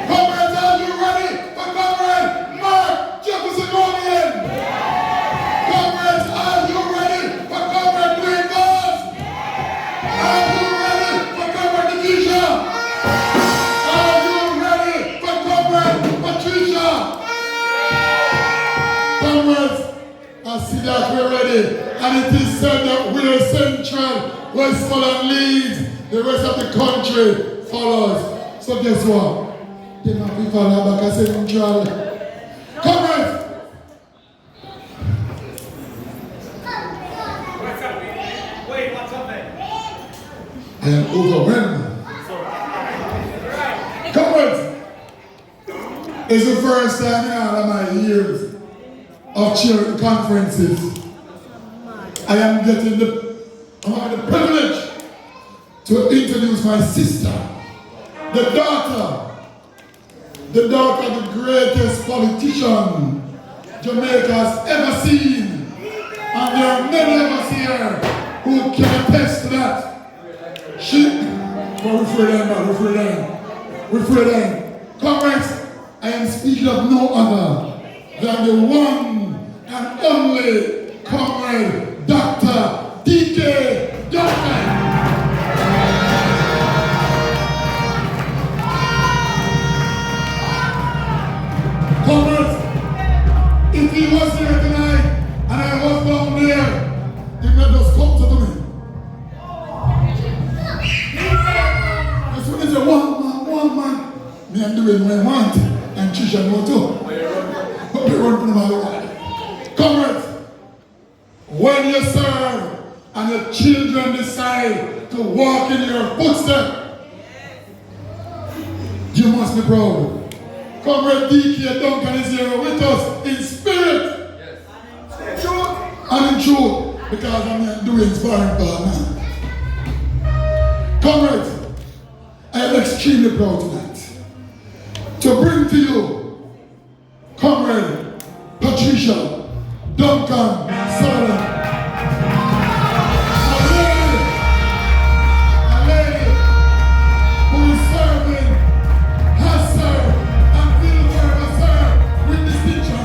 Comrades, are you ready for Comrade Mark Jefferson-Julian? Comrades, are you ready for Comrade Green Goss? Are you ready for Comrade Nikisha? Are you ready for Comrade Patricia? Comrades, I see that we're ready, and it is said that we're central, Westmoreland leads, the rest of the country follows. So guess what? They might be falling back as central. Comrades! I am overwhelmed. Comrades! It's the first time in all of my years of chairing conferences. I am getting the privilege to introduce my sister, the daughter of the greatest politician Jamaica has ever seen. And there are many of us here who can attest to that. Refrain. Comrades, I am speaking of no other than the one and only Comrade Dr. D.K. Duncan. Comrades, if he was here tonight and I was down there, he might just come to me. That's what is a one man. Me I'm doing what I want, and Trisha know too. But we run from my way. Comrades, when you serve and your children decide to walk in your footsteps, you must be proud. Comrade D.K. Duncan is here with us in spirit. Yes. And in truth, because I'm not doing sparring for now. Comrades, I am extremely proud tonight to bring to you Comrade Patricia Duncan Savanna. A lady who is serving, has served, and will forever serve with distinction.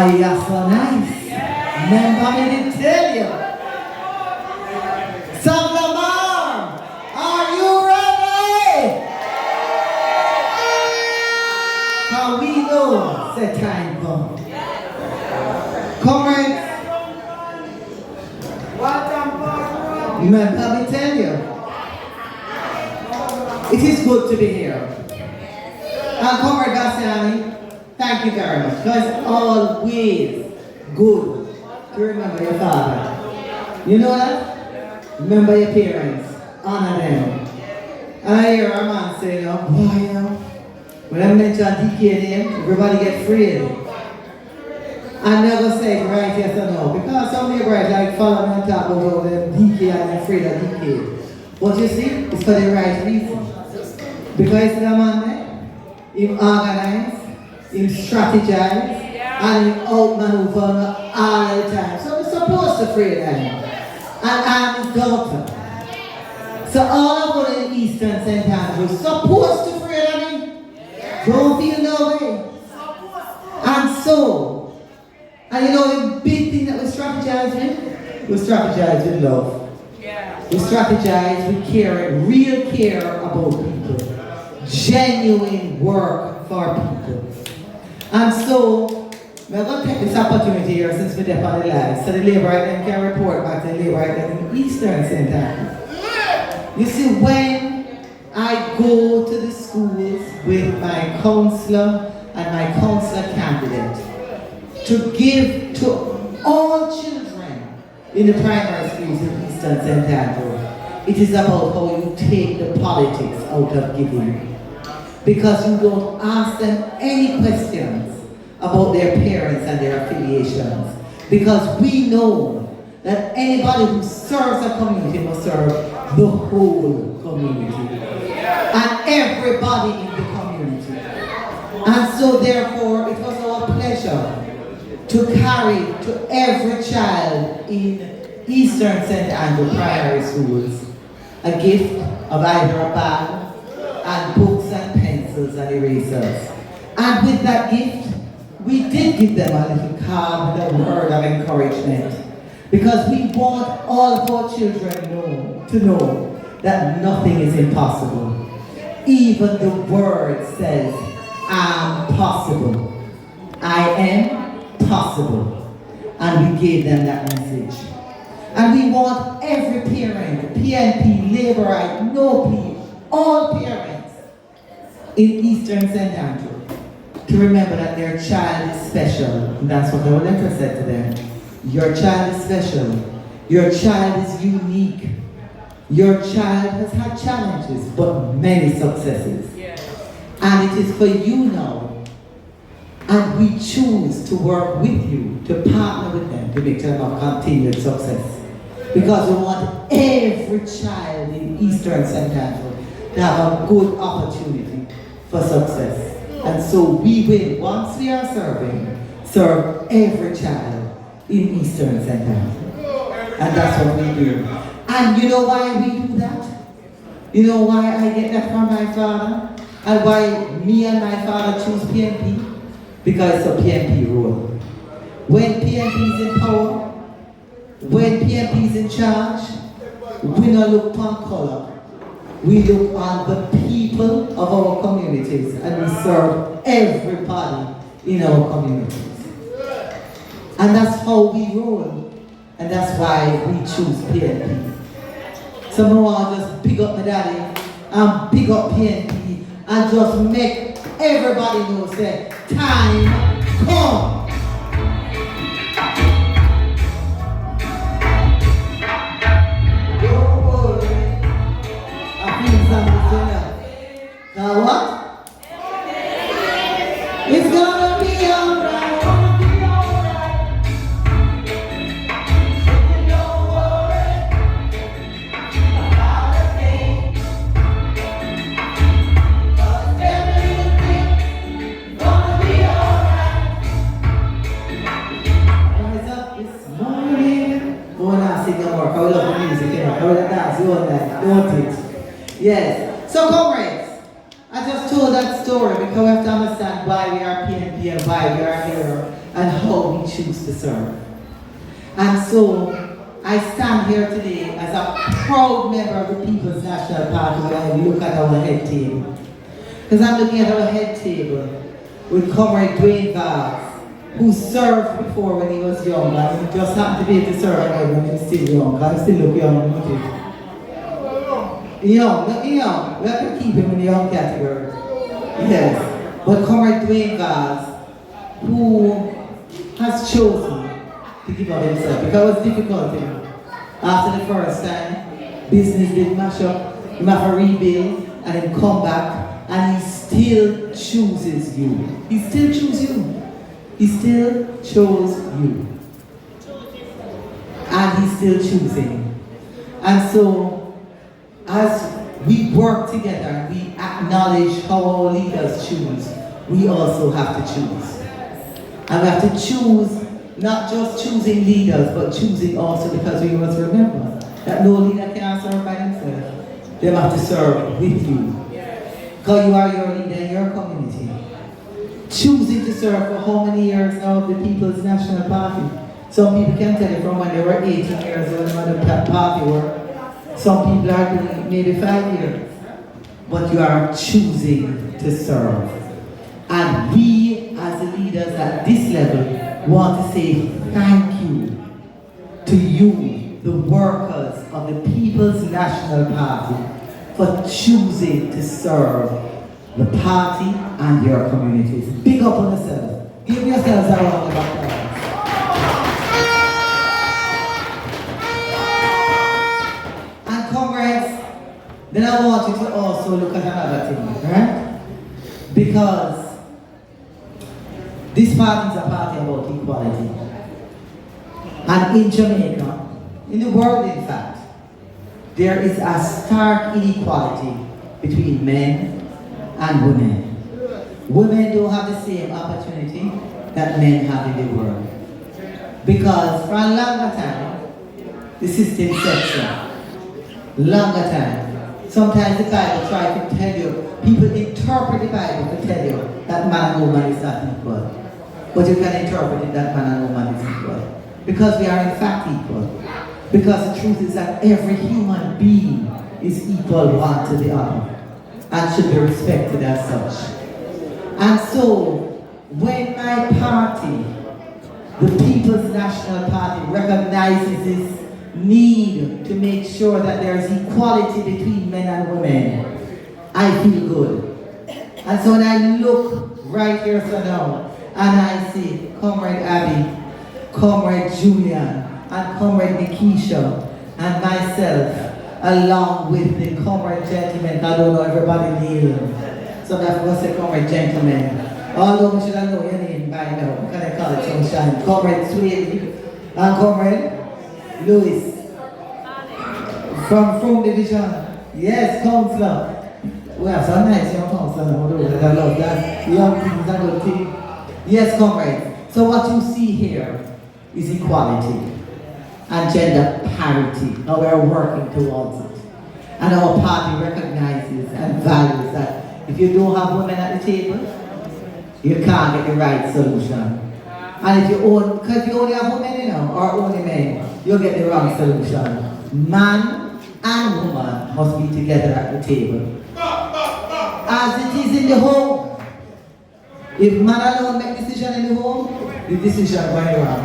Oh, you're so nice. Remember me did tell you. Savanna, are you ready? How we know the time comes. Comrades, remember me tell you. It is good to be here. Comrade Bastiani, thank you very much. Because it's always good to remember your father. You know that? Remember your parents. Honor them. And I hear a man say, boy, when I mention DK name, everybody get afraid. I never say right yes or no. Because some neighbors like follow me and talk about them DK and I'm afraid of DK. But you see, it's for the right reason. Because the man there, he organize, he strategize, and he outmaneuver all the time. So we're supposed to free them. And I'm his daughter. So all of us in Eastern St. Andrews supposed to free them. Don't feel no way. And so, and you know the big thing that we strategize with? We strategize with love. We strategize with care, real care about people. Genuine work for people. And so, we're going to take this opportunity here since we're there on the line, so the labor item can report back to the labor item in Eastern St. Andrews. You see, when I go to the schools with my councillor and my councillor candidate to give to all children in the primary schools in Eastern St. Andrews, it is about how you take the politics out of giving. Because you don't ask them any questions about their parents and their affiliations. Because we know that anybody who serves a community must serve the whole community. And everybody in the community. And so therefore, it was our pleasure to carry to every child in Eastern St. Andrews primary schools a gift of either a bag and books and pencils and erasers. And with that gift, we did give them a little card with a word of encouragement. Because we want all of our children to know that nothing is impossible. Even the word says, I'm possible. I am possible. And we gave them that message. And we want every parent, PNP, Labourite, no P, all parents in Eastern St. Andrews to remember that their child is special. And that's what our letter said to them. Your child is special. Your child is unique. Your child has had challenges, but many successes. And it is for you now. And we choose to work with you, to partner with them, to make them have continued success. Because we want every child in Eastern St. Andrews to have a good opportunity for success. And so we will, once we are serving, serve every child in Eastern St. Andrews. And that's what we do. And you know why we do that? You know why I get that from my father? And why me and my father choose PNP? Because it's a PNP role. When PNP is in power, when PNP is in charge, we don't look on color. We look on the people of our communities and we serve everybody in our communities. And that's how we roll. And that's why we choose PNP. So I want to just big up my daddy and big up PNP and just make everybody know that time come. Don't worry. I feel something sooner. Now what? It's gonna be alright. I will love the music, you know. I will dance, you want it. Yes. So comrades, I just told that story because we have to understand why we are PNP and why we are here and how we choose to serve. And so, I stand here today as a proud member of the People's National Party when I look at our head table. Because I'm looking at our head table with Comrade Dwayne Valls, who served before when he was young, and he just happened to be able to serve again when he was still young, because he still look young, don't you? Young, we have to keep him in the young category. Yes. But Comrade Dwayne Valls, who has chosen to give up himself, because it was difficult for him. After the first time, business did mash up, he have to rebuild, and then come back, and he still chooses you. He still chooses you. He still chose you. And he's still choosing. And so, as we work together, we acknowledge how our leaders choose, we also have to choose. And we have to choose, not just choosing leaders, but choosing also because we must remember that no leader can serve by themselves. They have to serve with you. Because you are your leader in your community. Choosing to serve for how many years now of the People's National Party? Some people can tell you from when they were 18 years old when the party work. Some people are doing it maybe 5 years. But you are choosing to serve. And we as the leaders at this level want to say thank you to you, the workers of the People's National Party, for choosing to serve the party and your communities. Big up on yourselves. Give yourselves a round of applause. And comrades, then I want you to also look at another thing, right? Because this party is a party about equality. And in Jamaica, in the world in fact, there is a stark inequality between men and women. Women don't have the same opportunity that men have in the world. Because for a longer time, the system sets up. Longer time. Sometimes the Bible tries to tell you, people interpret the Bible to tell you that man and woman is not equal. But you can interpret it that man and woman is equal. Because we are in fact equal. Because the truth is that every human being is equal one to the other and should be respected as such. And so, when my party, the People's National Party, recognizes this need to make sure that there is equality between men and women, I feel good. And so when I look right here so now, and I see Comrade Abby, Comrade Julian, and Comrade Nikisha, and myself, along with the Comrade gentlemen, I don't know everybody name. So I'm going to say Comrade gentlemen. Although we should have known your name by now, can I call it sunshine? Comrade Swede, and Comrade Lewis. From division. Yes, Councillor. We have some nice young councillors. I love that. Young people, that good thing. Yes, comrade. So what you see here is equality and gender parity. Now we are working towards it. And our party recognizes and values that if you don't have women at the table, you can't get the right solution. And if you only have women, or only men, you'll get the wrong solution. Man and woman must be together at the table. As it is in the home. If man alone make decision in the home, the decision going wrong.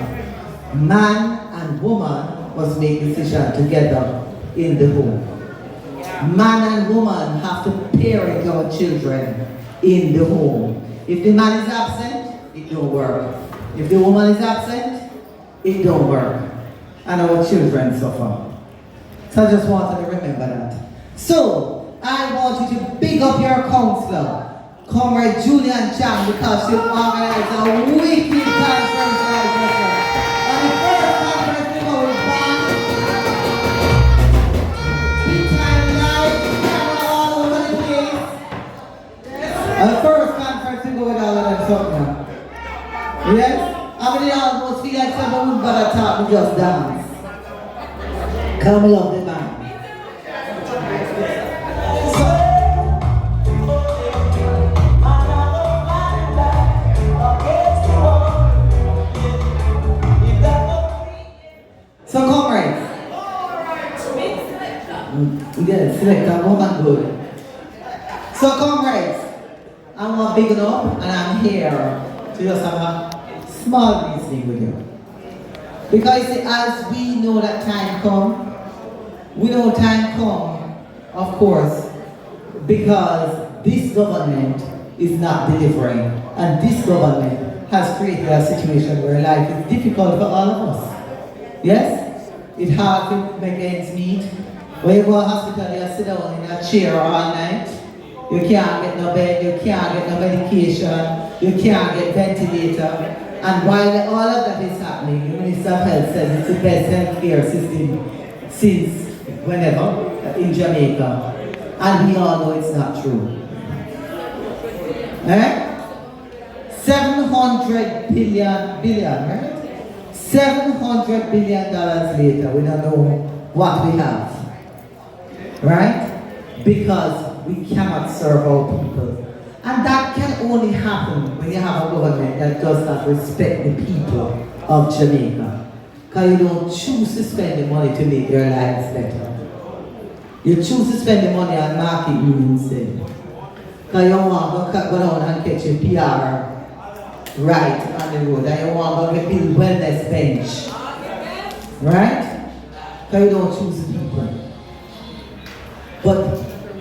Man and woman must make decision together in the home. Man and woman have to parent our children in the home. If the man is absent, it don't work. If the woman is absent, it don't work. And our children suffer. So I just wanted to remember that. So, I want you to big up your councillor, Comrade Julian CHANG, because she organized a wicked conference right here. And the first conference we go with band, big time live, camera all over the place. And the first conference we go with all of them something. Yes? I mean, they almost feel like someone who's got to talk, we just dance. Come along the band. Yes, select a woman good. So comrades, I'm big enough and I'm here to just have a small meeting with you. Because as we know that time come, we know time come, of course, because this government is not delivering, and this government has created a situation where life is difficult for all of us. Yes? It's hard to make ends meet. When you go to hospital, you sit down in a chair all night. You can't get no bed, you can't get no medication, you can't get ventilator. And while all of that is happening, the Minister of Health says it's the best healthcare system since whenever in Jamaica. And we all know it's not true. $700 billion, right? $700 billion later, we don't know what we have. Right? Because we cannot serve our people. And that can only happen when you have a government that does not respect the people of Jamaica. Because you don't choose to spend the money to make their lives better. You choose to spend the money on market you instead. Because you want to go down and catch your PR right on the road. And you want to build wellness bench. Right? Because you don't choose the people.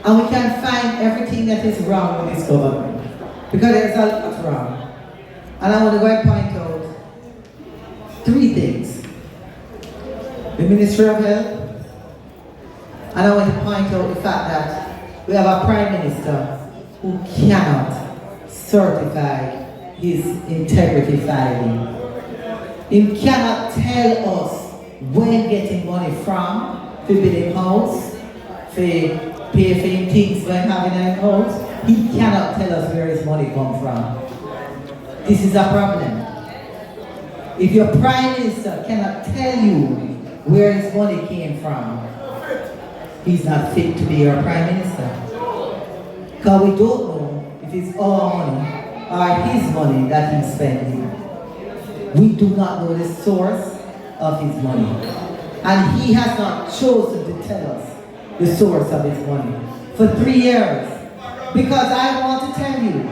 And we can find everything that is wrong with this government. Because there's a lot wrong. And I want to go and point out 3 things. The Ministry of Health. And I want to point out the fact that we have a Prime Minister who cannot certify his integrity filing. He cannot tell us where getting money from to build a house, to pay for him things when having a house. He cannot tell us where his money comes from. This is a problem. If your Prime Minister cannot tell you where his money came from, he's not fit to be your Prime Minister. Because we don't know if it's our money or his money that he's spending. We do not know the source of his money. And he has not chosen to tell us the source of his money for 3 years. Because I want to tell you,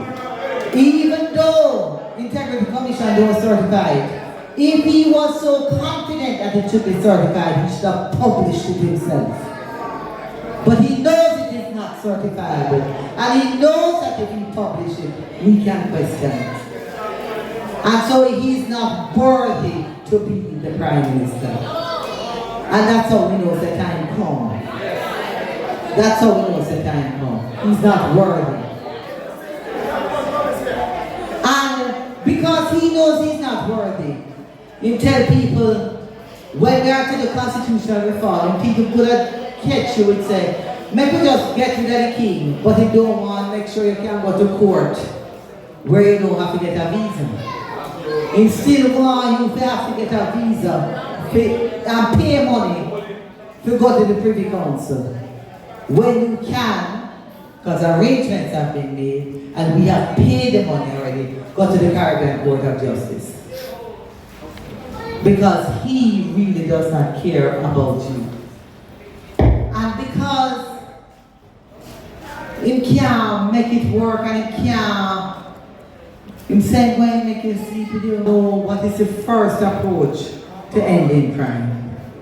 even though Integrity Commission don't certify it, if he was so confident that it should be certified, he should have published it himself. But he knows it is not certifiable, and he knows that if he publishes it, we can question it. And so he's not worthy to be the Prime Minister. And that's how we know the time comes. That's how we know the time comes. He's not worthy. And because he knows he's not worthy, he tell people, when we are to the constitutional reform, and people could catch you and say, maybe just get rid of the king, but you don't want to make sure you can go to court where you don't have to get a visa. Instead want you to have to get a visa and pay money to go to the Privy Council. When you can, because arrangements have been made and we have paid the money already, go to the Caribbean Court of Justice. Because he really does not care about you. And because he can't make it work and he can't, he said, when make you sleep with you, know what is the first approach to ending crime.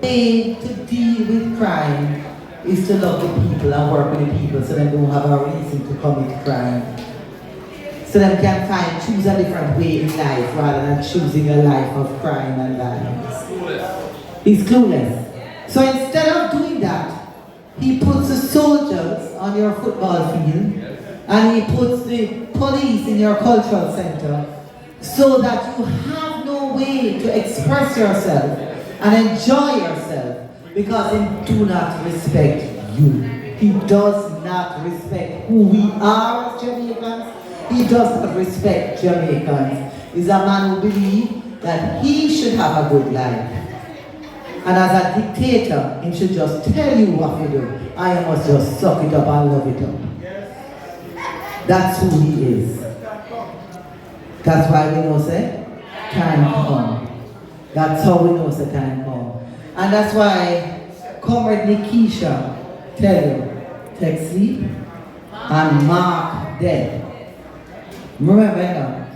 To deal with crime is to love the people and work with the people so they don't have a reason to commit crime. So they can choose a different way in life rather than choosing a life of crime and violence. He's clueless. So instead of doing that, he puts the soldiers on your football field and he puts the police in your cultural center so that you have no way to express yourself and enjoy yourself because he do not respect you. He does not respect who we are as Jamaicans. He does not respect Jamaicans. He's a man who believes that he should have a good life. And as a dictator, he should just tell you what to do. And you must just suck it up and love it up. That's who he is. That's why we know say, time come. That's how we know say time come. And that's why Comrade Nikisha tell you, take sleep and mark dead. Remember now,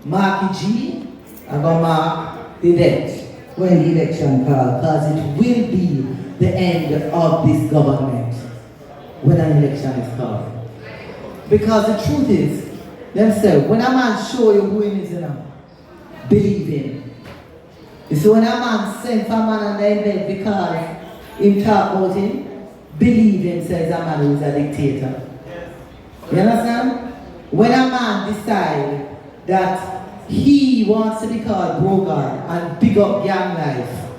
mark the G, I'm going to mark the death when the election call, because it will be the end of this government when an election is called. Because the truth is, them say, when a man show you who he is, you know, believe him. You see, when a man send for a man on their bed because him talk about him, believe him, says a man who is a dictator. You understand? When a man decide that he wants to be called Brogard and big up gang life,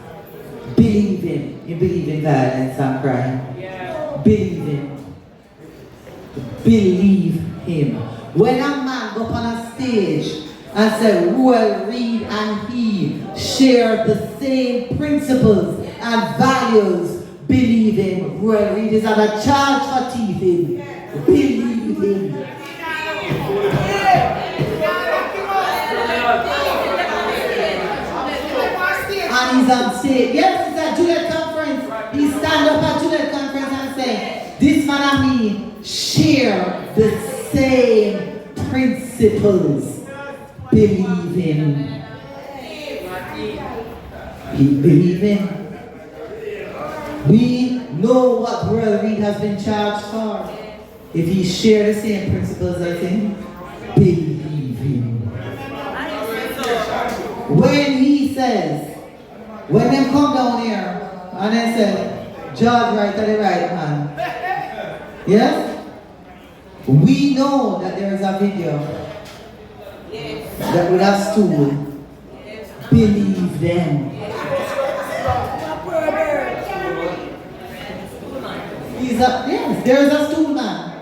believe him. You believe in violence and crime. Yeah. Believe him. Believe him. When a man go up on a stage and say, Ruel Reid and he share the same principles and values, believe him. Ruel Reid is on a charge for thieving. Believe him. And he's on stage. Yes, it's at JULIAN conference. He stand up at JULIAN conference and say, this man and me share the same principles. Believe him. Believe him. We know what Ruel Reid has been charged for. If he share the same principles as him, believe him. When he says, when them come down here and they say, judge right to the right hand. Yes? We know that there is a video that with a stool. Believe them. Yes, there is a stool man.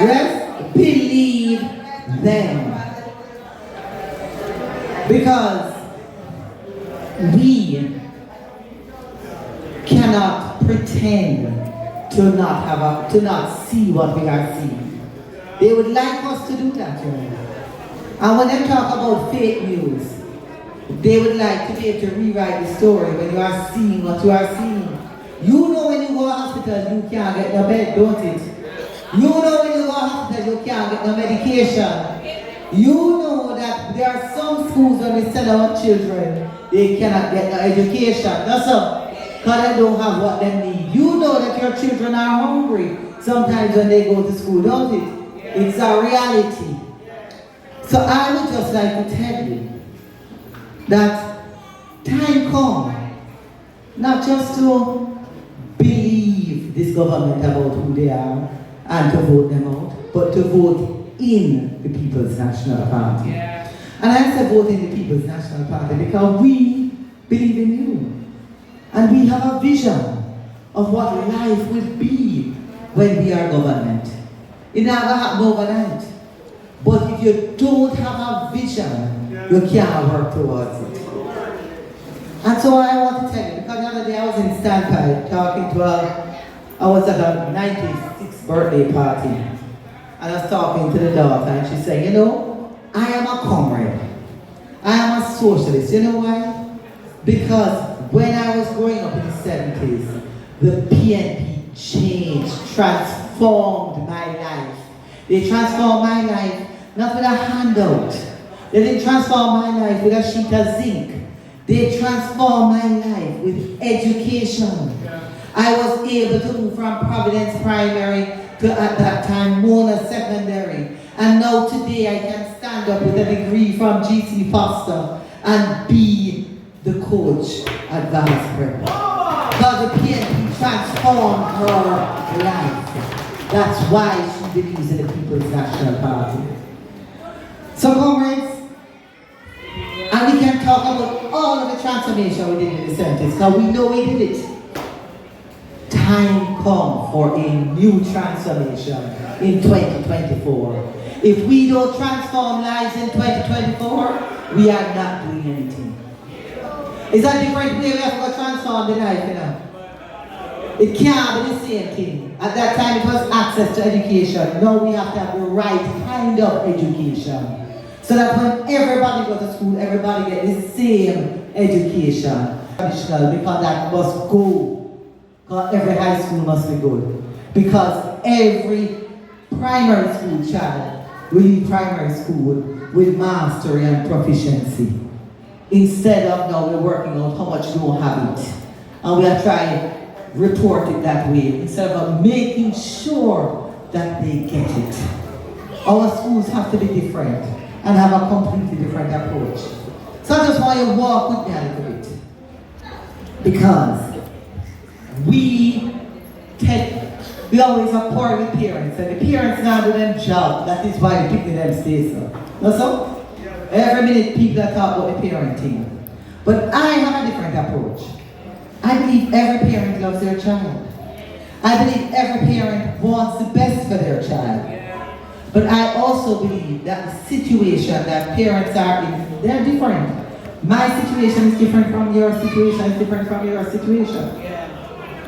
Yes? Believe them. Because we cannot pretend to not see what we are seeing. They would like us to do that, you know. And when they talk about fake news, they would like to be able to rewrite the story when you are seeing what you are seeing. You know when you go to hospital, you can't get no bed, don't it? You know when you go to hospital, you can't get no medication. You know that there are some schools where we send our children, they cannot get no education. That's all. Because they don't have what they need. You know that your children are hungry sometimes when they go to school, don't it? It's a reality. So I would just like to tell you that time comes not just to believe this government about who they are and to vote them out, but to vote in the People's National Party. Yeah. And I say vote in the People's National Party because we believe in you. And we have a vision of what life will be when we are government. It never happens overnight. But if you don't have a vision, you can't work towards it. And so I want to tell you, because the other day I was in Standpipe talking to I was at a 96th birthday party. And I was talking to the daughter and she said, you know, I am a comrade. I am a socialist. You know why? Because when I was growing up in the 70s, the PNP changed, transformed my life. They transformed my life not with a handout. They didn't transform my life with a sheet of zinc. They transformed my life with education. I was able to move from Providence Primary to, at that time, Mona Secondary. And now today I can stand up with a degree from GC Foster and be the coach at Vance Prep. Because the PNP transformed her life. That's why she believes in the People's National Party. So comrades, and we can talk about all of the transformation we did in the 70s, because we know we did it. Time come for a new transformation in 2024. If we don't transform lives in 2024, we are not doing anything. It's a different way we have to transform the life, you know. It can't be the same thing. At that time it was access to education. Now we have to have the right kind of education. So that when everybody goes to school, everybody gets the same education. Because that must go. Because every high school must be good. Because every primary school child will leave primary school with mastery and proficiency. Instead of now we're working out how much you don't have it. And we are trying to report it that way. Instead of making sure that they get it. Our schools have to be different and have a completely different approach. So I just want you to walk with me a little bit. Because we always have poor with parents, and the parents now do them job. That is why the people them stay so. No so? Every minute people are talking about the parenting. But I have a different approach. I believe every parent loves their child. I believe every parent wants the best for their child. But I also believe that the situation that parents are in, they're different. My situation is different from your situation, is different from your situation.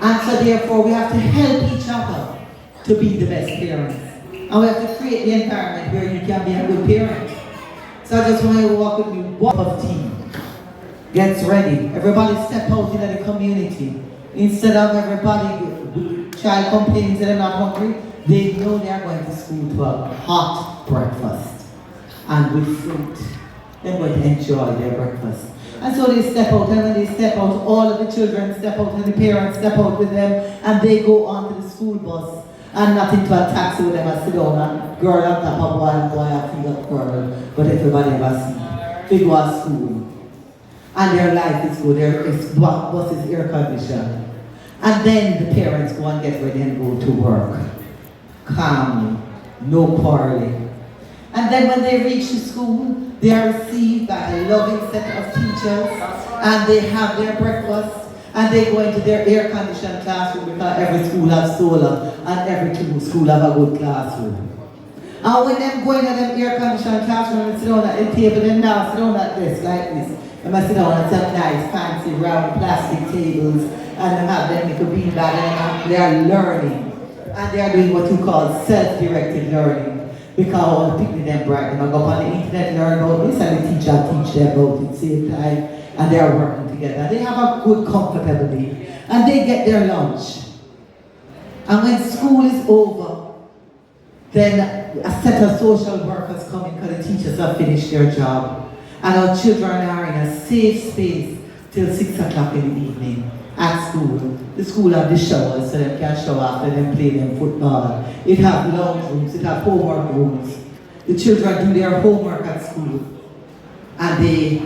And so therefore we have to help each other to be the best parents. And we have to create the environment where you can be a good parent. So I just want you to walk with me. One of team gets ready. Everybody step out into the community. Instead of everybody, child complains that they're not hungry, they know they're going to school to a hot breakfast. And with fruit, they're going to enjoy their breakfast. And so they step out, and when they step out, all of the children step out, and the parents step out with them, and they go onto the school bus, and not into a taxi with them and sit down, and girl on top of boy, and boy and feed up girl, but everybody ever see. They go to school. And their life is good, their bus is air conditioned. And then the parents go and get ready and go to work. Calmly, no quarreling. And then when they reach the school, they are received by a loving set of teachers, and they have their breakfast, and they go into their air-conditioned classroom because every school has solar, and every school have a good classroom. And when them go into them air-conditioned classroom and sit down at the table, then now sit down at this like this. They must sit down at some nice, fancy, round plastic tables, and they have them little beanbag, and they are learning. And they are doing what you call self-directed learning. Because all the people them bright, they go on the internet learn about this, and the teacher teach them about it at the same time, and they are working together. They have a good, comfortable day, and they get their lunch. And when school is over, then a set of social workers come in because the teachers have finished their job, and our children are in a safe space till 6 o'clock in the evening at school. The school have the showers so they can shower after them play them football. It have lounge rooms, it have homework rooms. The children do their homework at school, and they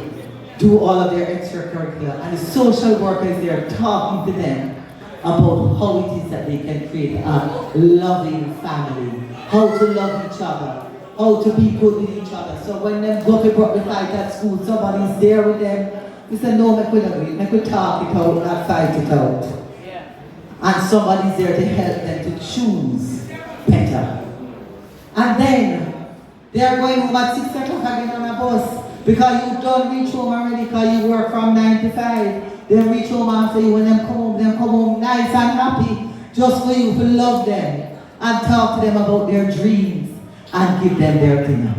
do all of their extracurricular, and the social worker is there talking to them about how it is that they can create a loving family, how to love each other, how to be good with each other. So when them go to the fight at school, somebody's there with them. We say, no, make we agree, make we talk it out, not fight it out. Yeah. And somebody's there to help them to choose better. And then, they are going home at 6 o'clock again on a bus, because you don't reach home already, because you work from 9 to 5. They reach home after you, when them come home nice and happy, just for you to love them, and talk to them about their dreams, and give them their dinner.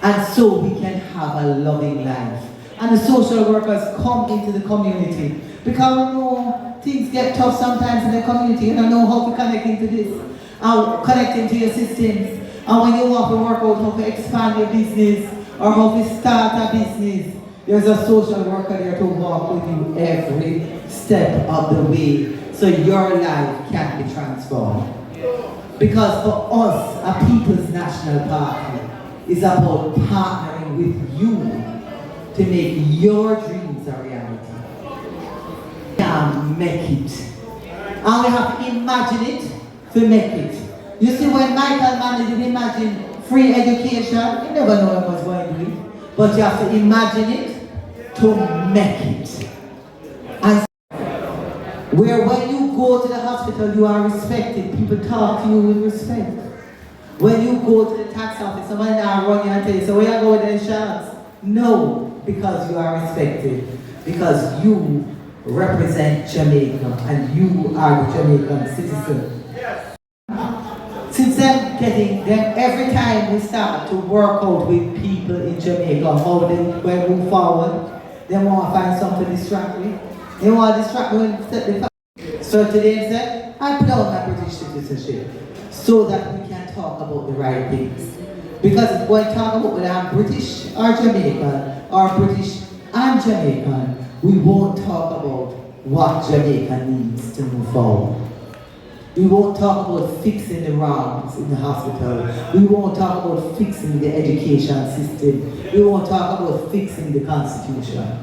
And so we can have a loving life. And the social workers come into the community. Because we know things get tough sometimes in the community. You don't know how to connect into this, how connect into your systems. And when you want to work out how to expand your business, or how to start a business, there's a social worker there to walk with you every step of the way, so your life can be transformed. Because for us, a People's National Party is about partnering with you to make your dreams a reality. And make it. And we have to imagine it to make it. You see, when Michael Mann did imagine free education, you never know what was going to do it. But you have to imagine it to make it. And where when you go to the hospital, you are respected. People talk to you with respect. When you go to the tax office, somebody now run you and tell you, so where you go with the insurance? No. Because you are respected, because you represent Jamaica and you are the Jamaican citizen. Yes. Since then, every time we start to work out with people in Jamaica, how they will move forward, they want to find something to distract me. They want to distract me when So today I said, I put down my British citizenship so that we can talk about the right things. Because when we talk about whether I'm British or Jamaican, or British and Jamaican, we won't talk about what Jamaica needs to move forward. We won't talk about fixing the wrongs in the hospital. We won't talk about fixing the education system. We won't talk about fixing the constitution.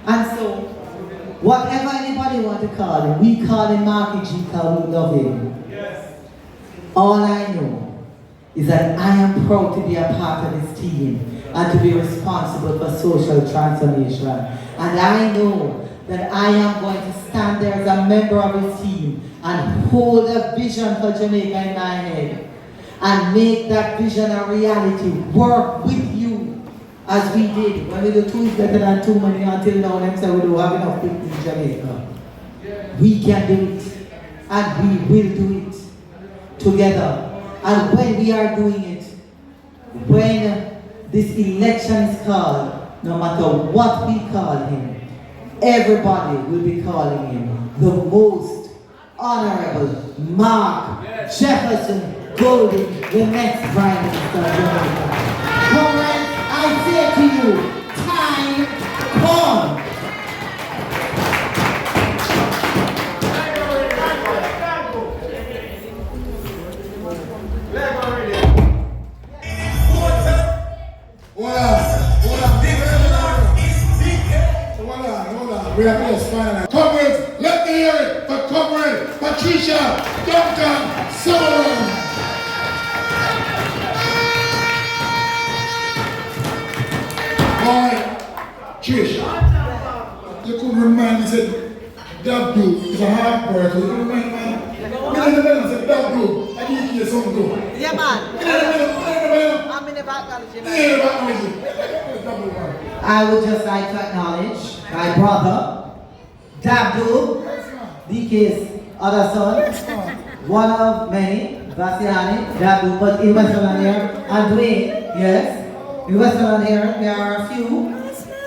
And so, whatever anybody want to call him, we call him Marky G because we love him. Yes. All I know is that I am proud to be a part of his team and to be responsible for social transformation. And I know that I am going to stand there as a member of his team and hold a vision for Jamaica in my head and make that vision a reality. Work with you as we did. When we do two is better than too many until now, them say we don't have enough people in Jamaica. We can do it and we will do it together. And when we are doing it, when this election is called, no matter what we call him, everybody will be calling him the most honorable Mark Jefferson Golding, the next Prime Minister of Jamaica. Comrades, I say to you, time come. We have just finalized. Comrades, let me hear it for Comrade Patricia Duncan Savanna. Boy, Trish, you couldn't remind me, said, that dude is a hard bird. You couldn't remind me. I didn't know, said, that dude, I need to hear something too. Yeah, man. I'm in the background. I would just like to acknowledge my brother, Dabdu, DK's other son, one of many, Bastiani, Dabdu, but in Western here, and Dwayne, yes, in Western here, there are a few.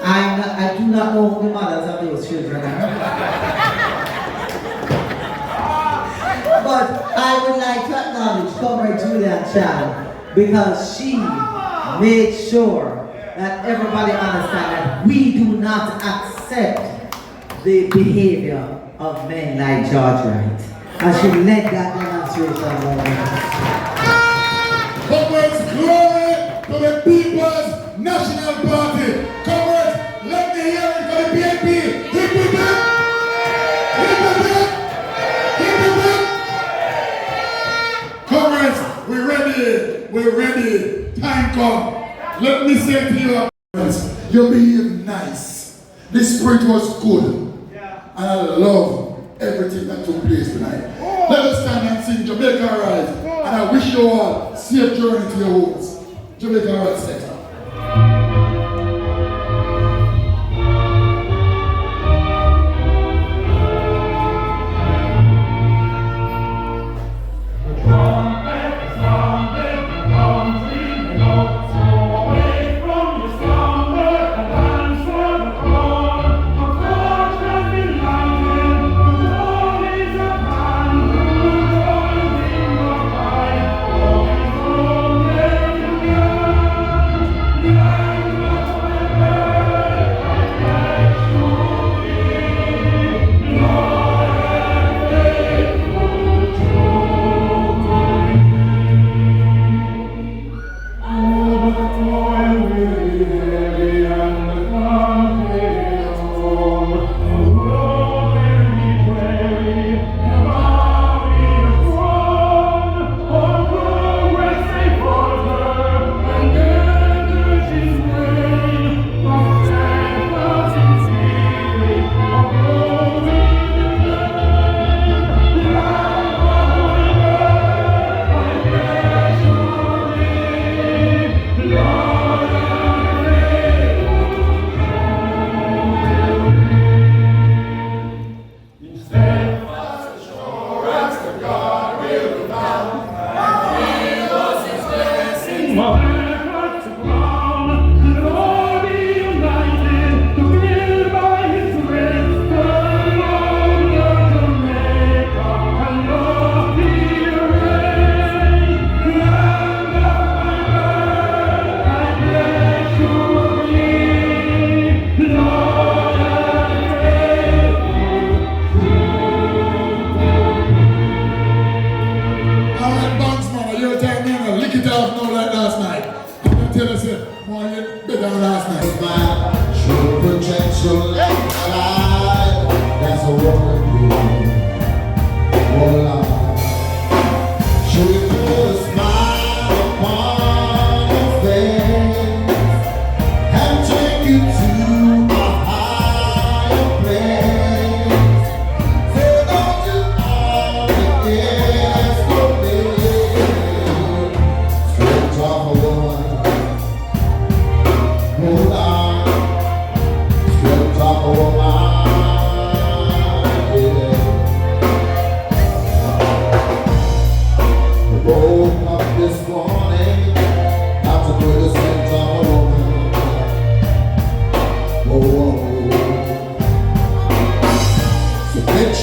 I do not know the mothers of those children. But I would like to acknowledge Comrade Julian CHANG because she made sure that everybody understands that we do not accept the behavior of men like George Wright. And she led that demonstration. Comrades, glory to the People's National Party. Comrades, let me hear it for the PNP. Hip hip hip! Hip hip hip! Hip hip hip! Comrades, we're ready. We're ready. Time come. Let me say to you, you behave nice. The spirit was good. And I love everything that took place tonight. Let us stand and sing Jamaica Rise. And I wish you all safe journey to your homes. Jamaica Rise Center.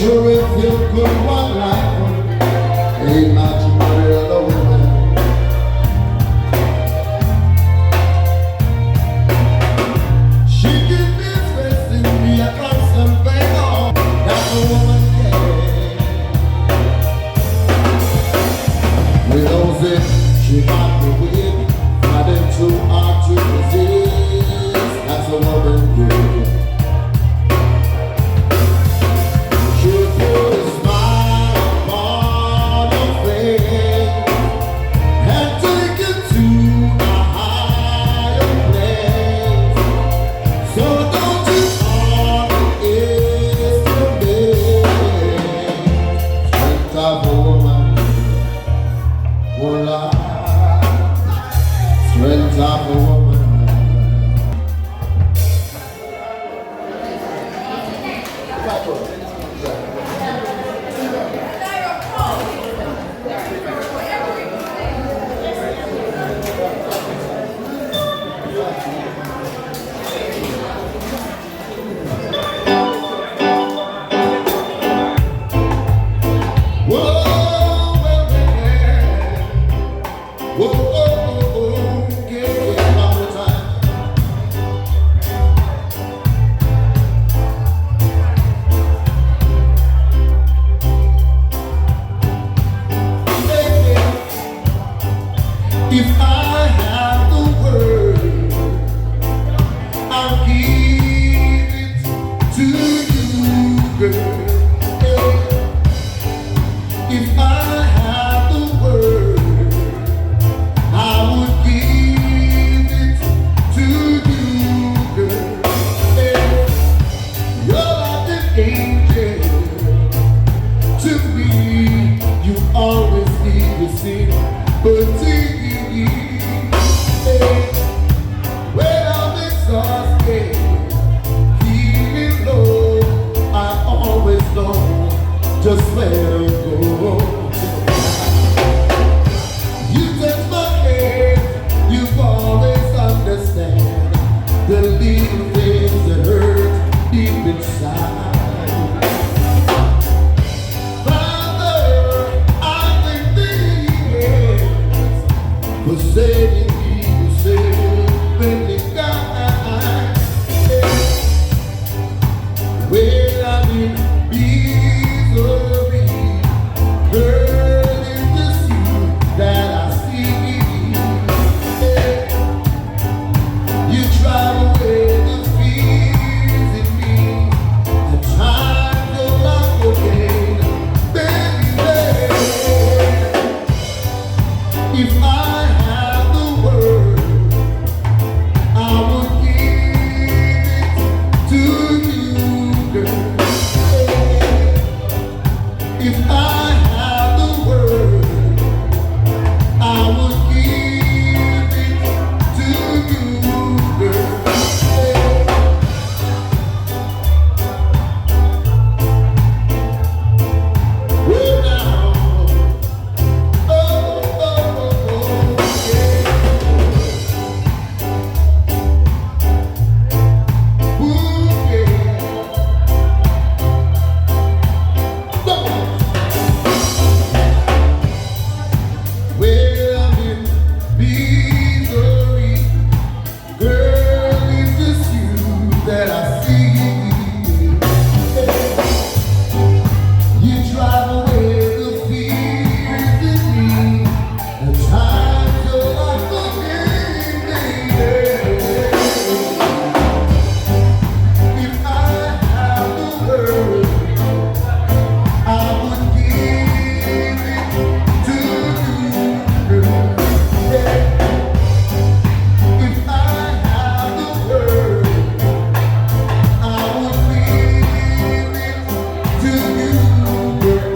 sure if you could one like one, ain't much money other women. She can be stressing me a constant pain. That's a woman, yeah. Without it, she got the whip, fighting too hard to resist. That's a woman, yeah. She put a smile upon her face and take it to a higher place. So don't you underestimate strength of a woman. Strength of a woman. If I have the word, I'll give it to you, girl. If I have the word, I would give it to you, girl. You're like an angel to me. You always need to see, but when I'm exhausted, feeling low, I always know just let her go. You touch my hand, you always understand the little things that hurt deep inside. Father, I thank thee for saving me, you saving the guy. When I'm in misery, girl, it's just you that I see. You drive away the fears in me, and time you're not again, baby. If I have the word, I would give it to you, girl. If I have the word, I would give it to you, girl. Well, now, oh, yeah. Ooh, yeah. Well, I'm in misery, girl, it's just you that I see. You drive away the fears in me, and times you're not forgetting, baby. If I have the word, I would give it to you, girl. If I have the word, I would give it to you, girl.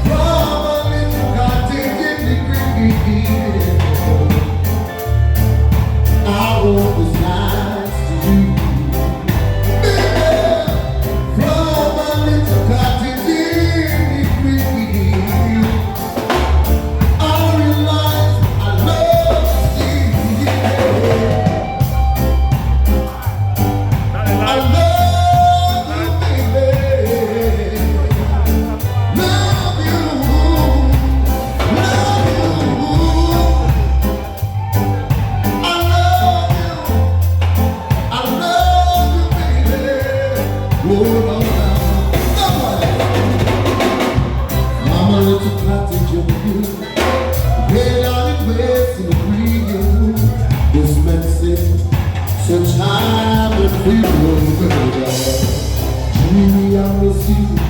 From a little cottage in the creek, roll on down. Mama, little cottage of you. Head on it west in the green. This medicine, such time and freedom. Julian will see